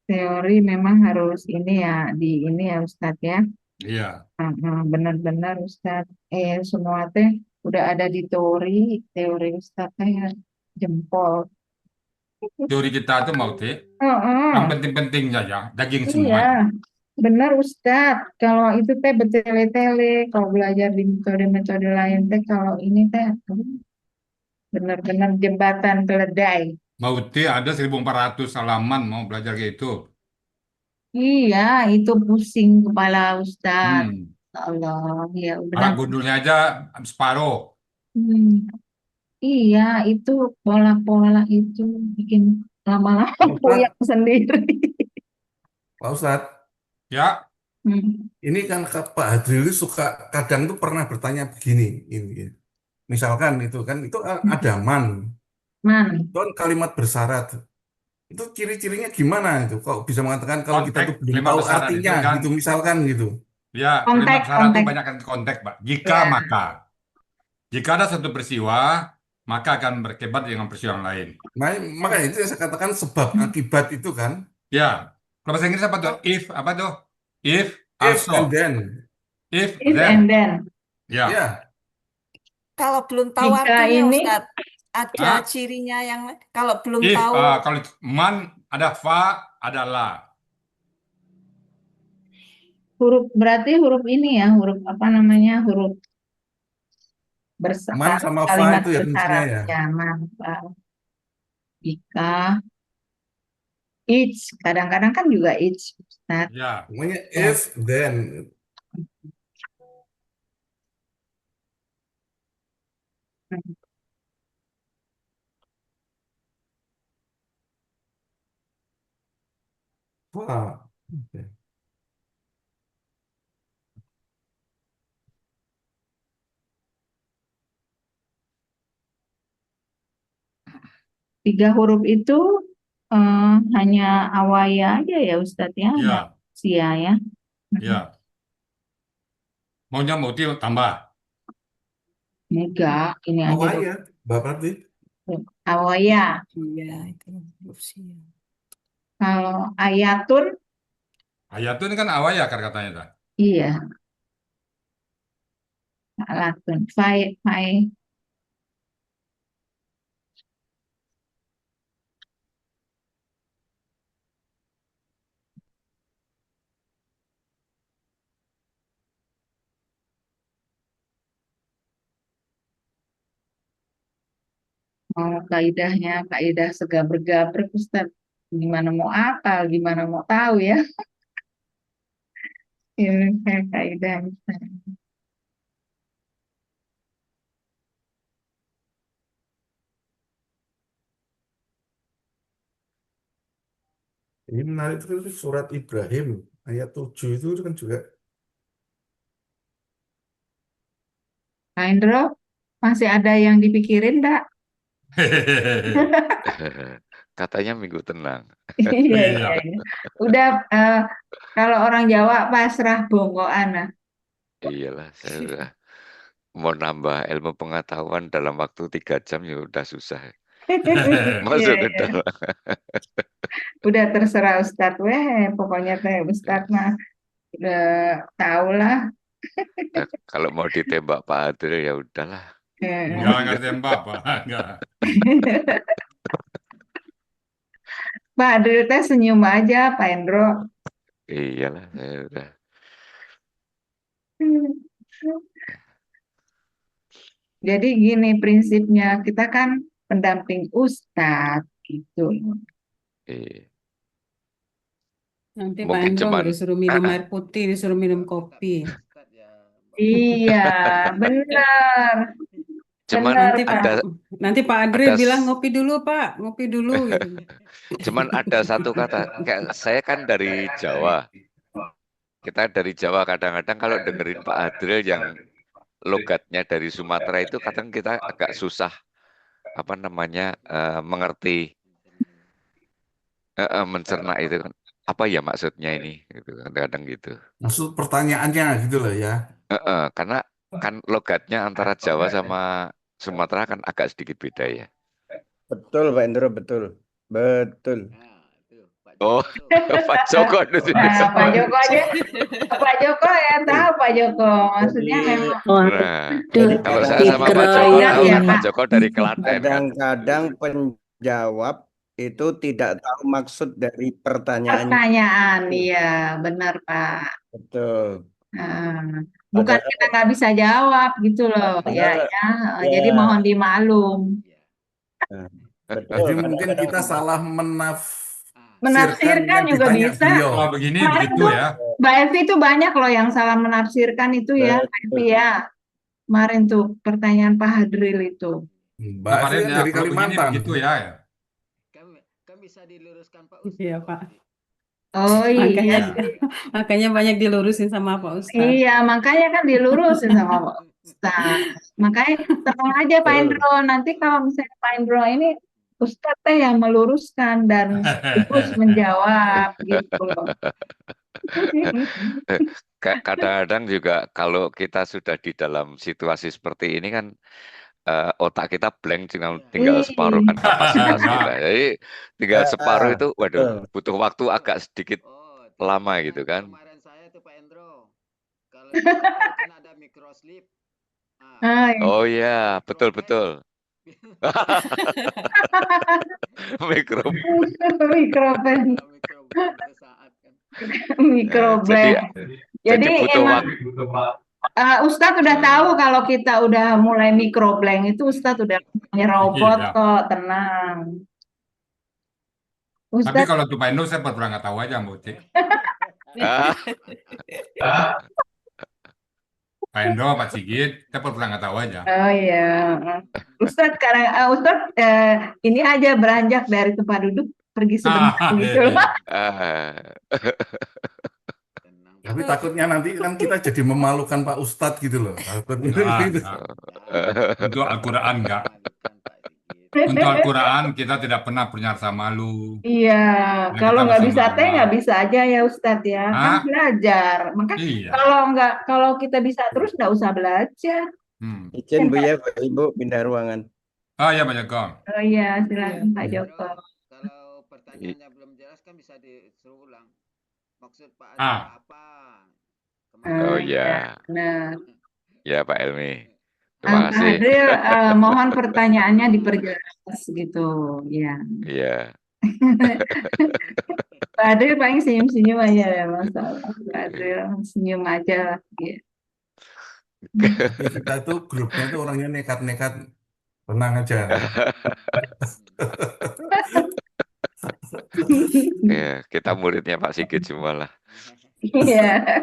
[SPEAKER 3] Teori memang harus ini ya, di ini ya Ustadz ya.
[SPEAKER 1] Iya.
[SPEAKER 3] Benar-benar Ustadz. Semua teh udah ada di teori Ustadz teh ya. Jempol.
[SPEAKER 1] Teori kita itu mau Yang
[SPEAKER 3] Heeh.
[SPEAKER 1] penting-penting saja. Daging
[SPEAKER 3] Iya,
[SPEAKER 1] semua.
[SPEAKER 3] benar Ustadz. Kalau itu teh bertele-tele, kalau belajar di metode-metode lain teh, kalau ini teh benar-benar jembatan keledai.
[SPEAKER 1] Mau ada 1.400 halaman mau belajar kayak itu.
[SPEAKER 3] Iya, itu pusing kepala Ustadz.
[SPEAKER 1] Hmm.
[SPEAKER 3] Allah, ya udah.
[SPEAKER 1] Arak gundulnya aja separuh.
[SPEAKER 3] Hmm, iya, itu pola-pola itu bikin lama-lama
[SPEAKER 4] Pak Ustadz,
[SPEAKER 3] puyeng sendiri.
[SPEAKER 4] Pak Ustadz,
[SPEAKER 1] Ya,
[SPEAKER 3] Hmm.
[SPEAKER 4] ini kan Pak Hadril suka kadang tuh pernah bertanya begini, ini. Misalkan itu kan itu ada man.
[SPEAKER 3] Mana?
[SPEAKER 4] Itu kan kalimat bersyarat. Itu ciri-cirinya gimana itu? Kok bisa mengatakan kalau kita tuh
[SPEAKER 1] Konteks
[SPEAKER 4] belum
[SPEAKER 1] kalimat
[SPEAKER 4] tahu
[SPEAKER 1] bersyarat itu
[SPEAKER 4] artinya
[SPEAKER 1] kan,
[SPEAKER 4] gitu misalkan gitu.
[SPEAKER 1] ya kalimat
[SPEAKER 3] Konteks,
[SPEAKER 1] bersyarat itu
[SPEAKER 3] konteks.
[SPEAKER 1] banyak kan konteks, Pak. Jika
[SPEAKER 3] Ya.
[SPEAKER 1] maka, jika ada satu peristiwa, maka akan berkebat dengan peristiwa yang lain.
[SPEAKER 4] Makanya itu yang saya katakan sebab akibat itu kan.
[SPEAKER 1] Ya, kalau bahasa Inggris apa tuh?
[SPEAKER 5] Oh,
[SPEAKER 1] If apa tuh? If
[SPEAKER 4] If and
[SPEAKER 1] also,
[SPEAKER 4] then.
[SPEAKER 1] if
[SPEAKER 3] If
[SPEAKER 1] then.
[SPEAKER 3] and then.
[SPEAKER 1] Ya,
[SPEAKER 4] Ya,
[SPEAKER 5] kalau belum tahu
[SPEAKER 3] Jika
[SPEAKER 5] artinya,
[SPEAKER 3] ini,
[SPEAKER 5] Ustadz, ada
[SPEAKER 1] Hah?
[SPEAKER 5] cirinya yang kalau belum
[SPEAKER 1] If
[SPEAKER 5] tahu.
[SPEAKER 1] kalau itu man ada fa ada la.
[SPEAKER 3] berarti huruf ini ya, huruf apa namanya, huruf
[SPEAKER 4] man
[SPEAKER 3] bersyarat,
[SPEAKER 4] sama fa
[SPEAKER 3] kalimat
[SPEAKER 4] itu ya kuncinya
[SPEAKER 3] bersyarat.
[SPEAKER 4] ya.
[SPEAKER 3] Ya, mantap. Jika, each, kadang-kadang kan juga each, Ustaz.
[SPEAKER 1] Ya,
[SPEAKER 4] Pokoknya
[SPEAKER 3] Ya.
[SPEAKER 4] if then. Wah. Oke.
[SPEAKER 3] Tiga huruf itu hanya awaya aja ya Ustadz ya, nggak
[SPEAKER 1] ya,
[SPEAKER 3] sia ya.
[SPEAKER 1] ya. Maunya mau tambah.
[SPEAKER 3] Enggak, ini aja
[SPEAKER 4] Awal
[SPEAKER 3] dulu.
[SPEAKER 4] ya, Bapak Ti.
[SPEAKER 3] Awaya.
[SPEAKER 5] Iya, itu huruf sia.
[SPEAKER 3] Kalau ayatun,
[SPEAKER 1] Ayat itu kan awaya kan katanya dah.
[SPEAKER 3] iya. Alatun. Fai, mau kaidahnya, kaidah segabrek-gabrek Ustadz. Gimana mau akal, gimana mau tahu ya. Ini kayak kaidah.
[SPEAKER 4] Ini menarik itu surat Ibrahim ayat 7 itu kan juga.
[SPEAKER 3] Pak Indro, masih ada yang dipikirin enggak?
[SPEAKER 6] Katanya minggu tenang.
[SPEAKER 3] Iya,
[SPEAKER 1] Iya.
[SPEAKER 3] iya, iya. Udah, kalau orang Jawa pasrah bongkoan. Nah.
[SPEAKER 6] Iyalah, saya udah mau nambah ilmu pengetahuan dalam waktu 3 jam ya udah susah.
[SPEAKER 3] Iya,
[SPEAKER 6] Masuk ke
[SPEAKER 3] iya.
[SPEAKER 6] dalam.
[SPEAKER 3] Udah terserah Ustadz, pokoknya teh Ustadz mah udah tahu lah.
[SPEAKER 6] Kalau mau ditembak Pak Adil ya udahlah.
[SPEAKER 1] Enggak tembak, Pak. Enggak.
[SPEAKER 3] Pak Adil teh senyum aja, Pak Endro.
[SPEAKER 6] Iyalah, saya udah.
[SPEAKER 3] Jadi gini prinsipnya, kita kan pendamping Ustadz gitu.
[SPEAKER 6] Iya.
[SPEAKER 2] Nanti Pak
[SPEAKER 6] Mungkin
[SPEAKER 2] Endro
[SPEAKER 6] cuman
[SPEAKER 2] nggak disuruh minum air putih, disuruh minum kopi.
[SPEAKER 7] Ustadz ya,
[SPEAKER 3] Iya, benar.
[SPEAKER 6] cuman
[SPEAKER 3] Benar,
[SPEAKER 2] Nanti
[SPEAKER 3] Pak.
[SPEAKER 2] nanti Pak Adri
[SPEAKER 6] ada
[SPEAKER 2] bilang ngopi dulu Pak, ngopi dulu gitu.
[SPEAKER 6] cuman ada satu kata, kayak saya kan dari Jawa. Kita dari Jawa kadang-kadang kalau dengerin Pak Adril yang logatnya dari Sumatera itu kadang kita agak susah apa namanya mengerti mencerna itu kan apa ya maksudnya ini gitu kadang-kadang gitu.
[SPEAKER 4] Maksud pertanyaannya gitu loh ya.
[SPEAKER 6] Karena kan logatnya antara Jawa sama Sumatera kan agak sedikit beda ya.
[SPEAKER 8] Betul, Pak Indro, betul. Betul.
[SPEAKER 7] nah itu Pak
[SPEAKER 6] Oh,
[SPEAKER 7] Joko tuh.
[SPEAKER 6] Pak Joko di sini.
[SPEAKER 3] Nah, Pak Joko aja, Pak Joko ya tahu Pak Joko. Maksudnya
[SPEAKER 8] Jadi,
[SPEAKER 3] memang
[SPEAKER 6] Nah,
[SPEAKER 8] jadi
[SPEAKER 6] kalau saya sama Pak Joko
[SPEAKER 3] dikeroyok
[SPEAKER 6] tahu
[SPEAKER 3] ya,
[SPEAKER 6] kan Pak
[SPEAKER 3] Pak.
[SPEAKER 6] Joko dari Klaten kan.
[SPEAKER 8] kadang-kadang penjawab itu tidak tahu maksud dari pertanyaannya.
[SPEAKER 3] Pertanyaan, iya benar Pak.
[SPEAKER 8] Betul.
[SPEAKER 3] Nah, bukan
[SPEAKER 8] Padahal,
[SPEAKER 3] kita nggak bisa jawab gitu loh, ya,
[SPEAKER 8] padahal
[SPEAKER 3] ya.
[SPEAKER 8] ya,
[SPEAKER 3] Jadi mohon dimaklum.
[SPEAKER 7] Ya.
[SPEAKER 8] betul.
[SPEAKER 4] Jadi mungkin
[SPEAKER 8] Kadang-kadang
[SPEAKER 4] kita salah
[SPEAKER 7] Ah,
[SPEAKER 3] Menafsirkan
[SPEAKER 4] yang
[SPEAKER 3] juga
[SPEAKER 4] ditanya
[SPEAKER 3] bisa.
[SPEAKER 4] beliau.
[SPEAKER 1] Oh, begini
[SPEAKER 3] Kemarin
[SPEAKER 1] begitu
[SPEAKER 3] tuh
[SPEAKER 1] ya.
[SPEAKER 3] Mbak Evi itu banyak loh yang salah menafsirkan itu ya, Mbak Evi
[SPEAKER 8] betul.
[SPEAKER 3] ya. Kemarin tuh pertanyaan Pak Hadril itu.
[SPEAKER 4] Mbak Evi
[SPEAKER 1] Kemarin
[SPEAKER 4] kan
[SPEAKER 1] ya,
[SPEAKER 4] dari
[SPEAKER 1] kalau begini
[SPEAKER 4] Kalimantan.
[SPEAKER 1] begitu ya.
[SPEAKER 7] kan bisa diluruskan Pak Ustadz.
[SPEAKER 2] Iya Pak.
[SPEAKER 3] Oh
[SPEAKER 2] Makanya
[SPEAKER 3] iya,
[SPEAKER 2] makanya banyak dilurusin sama Pak Ustadz.
[SPEAKER 3] iya makanya kan dilurusin sama Pak Ustadz. Makanya tenang aja Pak
[SPEAKER 8] Betul.
[SPEAKER 3] Indro. Nanti kalau misalnya Pak Indro ini Ustadz teh yang meluruskan dan sekaligus menjawab gitu loh.
[SPEAKER 6] Kadang-kadang juga kalau kita sudah di dalam situasi seperti ini kan otak kita blank tinggal separuh kan kapasitas
[SPEAKER 1] Nah,
[SPEAKER 6] kita. Jadi tinggal separuh itu, waduh,
[SPEAKER 8] betul.
[SPEAKER 6] butuh waktu agak sedikit
[SPEAKER 7] Oh,
[SPEAKER 6] lama
[SPEAKER 7] teorinya
[SPEAKER 6] gitu kan.
[SPEAKER 7] kemarin saya tuh Pak Endro. Kalau di motor kan ada microslip. Nah,
[SPEAKER 3] Ah,
[SPEAKER 7] kalau
[SPEAKER 6] Oh
[SPEAKER 7] di
[SPEAKER 6] ya, betul
[SPEAKER 7] microbank,
[SPEAKER 6] betul. Mikro.
[SPEAKER 3] Mikroban,
[SPEAKER 7] ada microbank sesaat kan.
[SPEAKER 6] Jadi
[SPEAKER 3] mikroblank.
[SPEAKER 6] jadi
[SPEAKER 3] Jadi
[SPEAKER 6] butuh
[SPEAKER 3] emang
[SPEAKER 6] waktu.
[SPEAKER 3] Ustadz udah tahu kalau kita udah mulai mikroblank itu Ustadz udah punya robot
[SPEAKER 1] iya.
[SPEAKER 3] kok, tenang.
[SPEAKER 1] Tapi
[SPEAKER 3] Ustadz
[SPEAKER 1] kalau untuk Pak Endo saya pernah nggak tahu aja Mbak Uti.
[SPEAKER 6] Ah,
[SPEAKER 1] Pak Endo, Pak Sigit, saya pernah nggak tahu aja.
[SPEAKER 3] oh iya. Ustadz sekarang Ustadz ini aja beranjak dari tempat duduk pergi sebentar gitu loh.
[SPEAKER 6] ah.
[SPEAKER 7] Tenang, Pak.
[SPEAKER 4] Tapi takutnya nanti kan kita jadi memalukan Pak Ustadz gitu loh. Takutnya
[SPEAKER 1] Nah,
[SPEAKER 4] gitu.
[SPEAKER 1] nah. Untuk Al-Quran enggak.
[SPEAKER 7] Memalukan, Pak Sigit.
[SPEAKER 1] Untuk Al-Quran kita tidak pernah punya rasa malu.
[SPEAKER 3] Iya,
[SPEAKER 1] Karena
[SPEAKER 3] kalau
[SPEAKER 1] kita
[SPEAKER 3] nggak
[SPEAKER 1] bersama
[SPEAKER 3] bisa teh
[SPEAKER 1] Allah.
[SPEAKER 3] nggak bisa aja ya Ustadz ya, kan
[SPEAKER 1] Ah,
[SPEAKER 3] belajar. Maka
[SPEAKER 1] iya.
[SPEAKER 3] kalau kita bisa terus nggak usah belajar.
[SPEAKER 1] Hmm.
[SPEAKER 8] Izin Bu ya, Pak Ibu pindah ruangan.
[SPEAKER 1] Oh iya Pak Joko.
[SPEAKER 3] Oh iya, silakan Pak
[SPEAKER 7] Pak
[SPEAKER 3] Joko.
[SPEAKER 7] Endro, kalau pertanyaannya belum jelas kan bisa disuruh ulang. Maksud Pak
[SPEAKER 1] Ah.
[SPEAKER 7] Adil apa? Kemarin
[SPEAKER 6] Oh
[SPEAKER 3] Ah,
[SPEAKER 7] kan
[SPEAKER 6] ya,
[SPEAKER 3] Benar.
[SPEAKER 6] ya Pak Elmi. Terima
[SPEAKER 3] Pak
[SPEAKER 6] kasih.
[SPEAKER 3] Adil, mohon pertanyaannya diperjelas gitu, ya.
[SPEAKER 6] Iya.
[SPEAKER 3] Pak Adil paling senyum-senyum aja ya masalah. Pak Adil senyum aja lah. Ya.
[SPEAKER 4] Tapi kita tuh grupnya tuh orangnya nekat-nekat, tenang aja.
[SPEAKER 6] Ya, kita muridnya Pak Sigit semua lah.
[SPEAKER 3] Iya.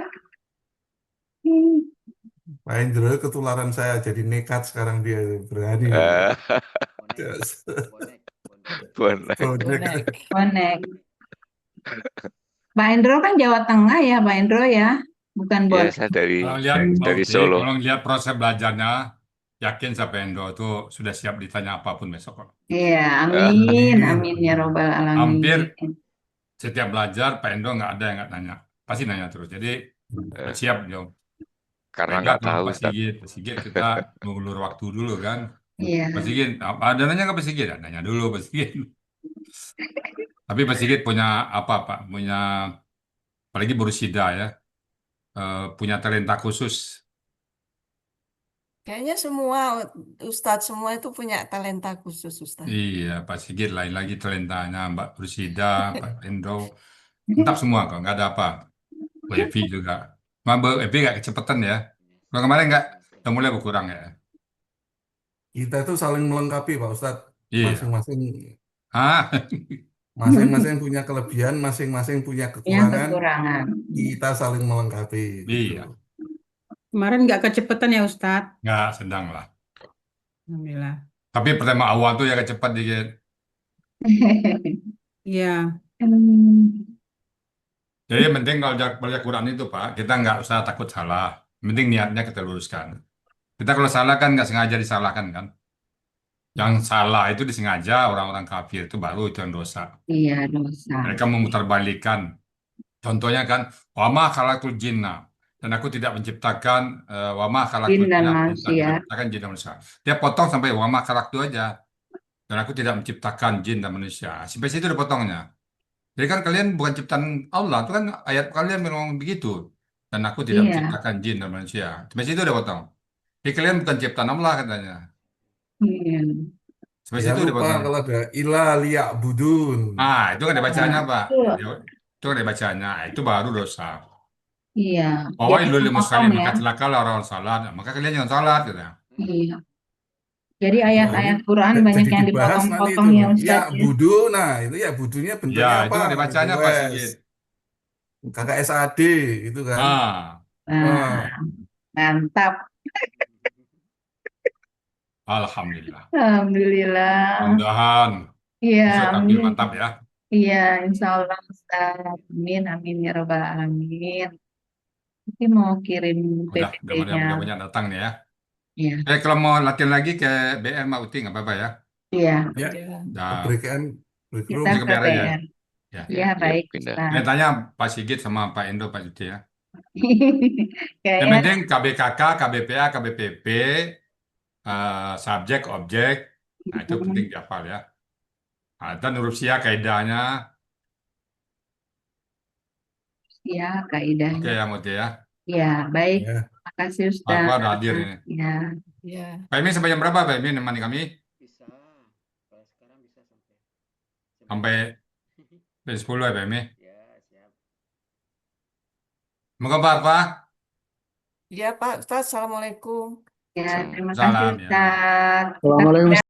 [SPEAKER 4] Pak Indro ketularan saya jadi nekat sekarang dia berani.
[SPEAKER 6] Eh,
[SPEAKER 7] bonek.
[SPEAKER 6] Bonek.
[SPEAKER 4] Bonek.
[SPEAKER 3] Bonek. Pak Endro kan Jawa Tengah ya, Pak Endro ya, bukan
[SPEAKER 6] Ya,
[SPEAKER 3] bonek.
[SPEAKER 6] saya dari
[SPEAKER 1] Kalau lihat Mbak
[SPEAKER 6] dari
[SPEAKER 1] Uti,
[SPEAKER 6] Solo.
[SPEAKER 1] kalau lihat proses belajarnya, yakin saya Pak Endo itu sudah siap ditanya apapun besok kok.
[SPEAKER 3] Iya, amin, amin ya robbal alamin.
[SPEAKER 1] Hampir setiap belajar Pak Endo nggak ada yang nggak nanya, pasti nanya terus. Jadi siap jawab.
[SPEAKER 6] Karena
[SPEAKER 1] Beda
[SPEAKER 6] nggak
[SPEAKER 1] kalau
[SPEAKER 6] tahu,
[SPEAKER 1] Pak
[SPEAKER 6] Ustaz.
[SPEAKER 1] Sigit kita mengulur waktu dulu kan.
[SPEAKER 3] Iya.
[SPEAKER 1] Pak Sigit, ada nanya nggak Pak Sigit? Nanya dulu Pak Sigit. Tapi Pak Sigit punya apa Pak? Punya, apalagi Burisida ya, punya talenta khusus.
[SPEAKER 5] Kayaknya semua Ustadz semua itu punya talenta khusus Ustadz.
[SPEAKER 1] Iya, Pak Sigit lain lagi talentanya, Mbak Burisida, Pak Endo, lengkap semua kok, nggak ada apa. Bu Evi juga. Bu Evi nggak kecepatan ya. Kalau kemarin nggak, udah mulai berkurang ya.
[SPEAKER 4] Kita tuh saling melengkapi Pak Ustadz.
[SPEAKER 1] Iya.
[SPEAKER 4] Masing-masing
[SPEAKER 1] Ah,
[SPEAKER 4] masing-masing punya kelebihan, masing-masing punya
[SPEAKER 3] Yang
[SPEAKER 4] kekurangan.
[SPEAKER 3] kekurangan.
[SPEAKER 4] Kita saling melengkapi. Gitu.
[SPEAKER 1] iya,
[SPEAKER 2] Kemarin nggak kecepatan ya Ustadz.
[SPEAKER 1] nggak sedang lah.
[SPEAKER 2] Alhamdulillah.
[SPEAKER 1] Tapi pertama awal tuh ya kecepat dikit.
[SPEAKER 2] Iya.
[SPEAKER 1] Jadi yang penting kalau belajar Quran itu Pak, kita nggak usah takut salah. Yang penting niatnya kita luruskan. Kita kalau salah kan nggak sengaja disalahkan kan. Yang salah itu disengaja orang-orang kafir itu baru itu yang dosa.
[SPEAKER 3] Iya, dosa.
[SPEAKER 1] Mereka memutarbalikkan. Contohnya kan, wama khalaqtul jinna. Dan aku tidak menciptakan wama khalaqtul
[SPEAKER 3] Jin dan
[SPEAKER 1] jinna.
[SPEAKER 3] manusia.
[SPEAKER 1] Tidak menciptakan jin dan manusia. Dia potong sampai wama khalaqtu aja. Dan aku tidak menciptakan jin dan manusia. Sampai situ udah potongnya. Jadi kan kalian bukan ciptaan Allah. Itu kan ayat kalian memang begitu. Dan aku tidak
[SPEAKER 3] Iya.
[SPEAKER 1] menciptakan jin dan manusia. Sampai situ udah potong. Jadi kalian bukan ciptaan Allah katanya.
[SPEAKER 3] Iya.
[SPEAKER 1] Sampai
[SPEAKER 4] Ya
[SPEAKER 1] situ udah
[SPEAKER 4] lupa
[SPEAKER 1] potong.
[SPEAKER 4] kalau ada ilah liyak budun.
[SPEAKER 1] Itu kan dibacanya Pak.
[SPEAKER 3] Betul.
[SPEAKER 1] Itu kan dibacanya. Itu baru dosa.
[SPEAKER 3] Iya.
[SPEAKER 1] Bahwa
[SPEAKER 3] Jadi
[SPEAKER 1] ilul
[SPEAKER 3] memotong
[SPEAKER 1] muslimin
[SPEAKER 3] ya.
[SPEAKER 1] maka celakalah orang salat. Maka kalian jangan salat gitu.
[SPEAKER 3] Iya. Jadi
[SPEAKER 4] Nah,
[SPEAKER 3] ayat-ayat
[SPEAKER 4] ini
[SPEAKER 3] Quran banyak
[SPEAKER 4] jadi
[SPEAKER 3] yang
[SPEAKER 4] dibahas nanti
[SPEAKER 3] dipotong-potong
[SPEAKER 4] itu.
[SPEAKER 3] ya
[SPEAKER 4] Ya
[SPEAKER 3] Ustadz ya.
[SPEAKER 4] budu, nah itu ya budunya bentuknya
[SPEAKER 1] Ya, itu
[SPEAKER 4] apa?
[SPEAKER 1] kan dibacanya
[SPEAKER 4] Gitu,
[SPEAKER 1] Pak
[SPEAKER 4] wes.
[SPEAKER 1] Sigit.
[SPEAKER 4] KKSAD itu kan.
[SPEAKER 3] Nah,
[SPEAKER 4] Wah,
[SPEAKER 3] mantap.
[SPEAKER 1] Alhamdulillah.
[SPEAKER 3] Alhamdulillah.
[SPEAKER 1] Mudah-mudahan
[SPEAKER 3] Iya,
[SPEAKER 1] besok tampil
[SPEAKER 3] amin.
[SPEAKER 1] mantap ya.
[SPEAKER 3] Iya, insya Allah Ustaz. Amin, amin ya robbal alamin. Nanti mau kirim PPT-nya.
[SPEAKER 1] Mudah-mudahan datang nih ya.
[SPEAKER 3] Iya.
[SPEAKER 1] Kalau mau latihan lagi ke BR Mbak Uti nggak apa-apa ya.
[SPEAKER 3] Iya,
[SPEAKER 4] Ya,
[SPEAKER 1] Dah,
[SPEAKER 4] break
[SPEAKER 3] kita
[SPEAKER 4] room.
[SPEAKER 1] bisa ke
[SPEAKER 3] ke
[SPEAKER 1] PR aja.
[SPEAKER 3] PR.
[SPEAKER 1] Ya.
[SPEAKER 3] Iya,
[SPEAKER 6] Yuk,
[SPEAKER 3] baik,
[SPEAKER 6] pindah.
[SPEAKER 3] Ustaz.
[SPEAKER 1] Saya tanya Pak Sigit sama Pak Endo, Pak Yudi ya. Yang
[SPEAKER 3] Kayaknya
[SPEAKER 1] penting KBKK, KBPA, KBPP, subjek, objek, nah itu penting dihafal ya. Dan urusia kaidahnya,
[SPEAKER 3] ya
[SPEAKER 1] oke
[SPEAKER 3] kaidahnya.
[SPEAKER 1] ya Muti ya.
[SPEAKER 3] Ya, baik.
[SPEAKER 4] Ya.
[SPEAKER 3] Terima kasih,
[SPEAKER 1] Pak
[SPEAKER 3] Ustaz.
[SPEAKER 1] Akbar udah hadir ini.
[SPEAKER 3] Ya.
[SPEAKER 5] Ya.
[SPEAKER 1] Pak Emi sampai jam berapa Pak Emi nemani kami?
[SPEAKER 7] Bisa. Kalau sekarang bisa
[SPEAKER 1] Sampai jam 10 ya Pak Emi.
[SPEAKER 7] Ya, siap.
[SPEAKER 1] Mau kabar Pak?
[SPEAKER 5] Ya, Pak Ustadz, Assalamualaikum.
[SPEAKER 3] Ya, terima kasih,
[SPEAKER 1] Salam ya.
[SPEAKER 3] Ustaz. Kita
[SPEAKER 9] Assalamualaikum.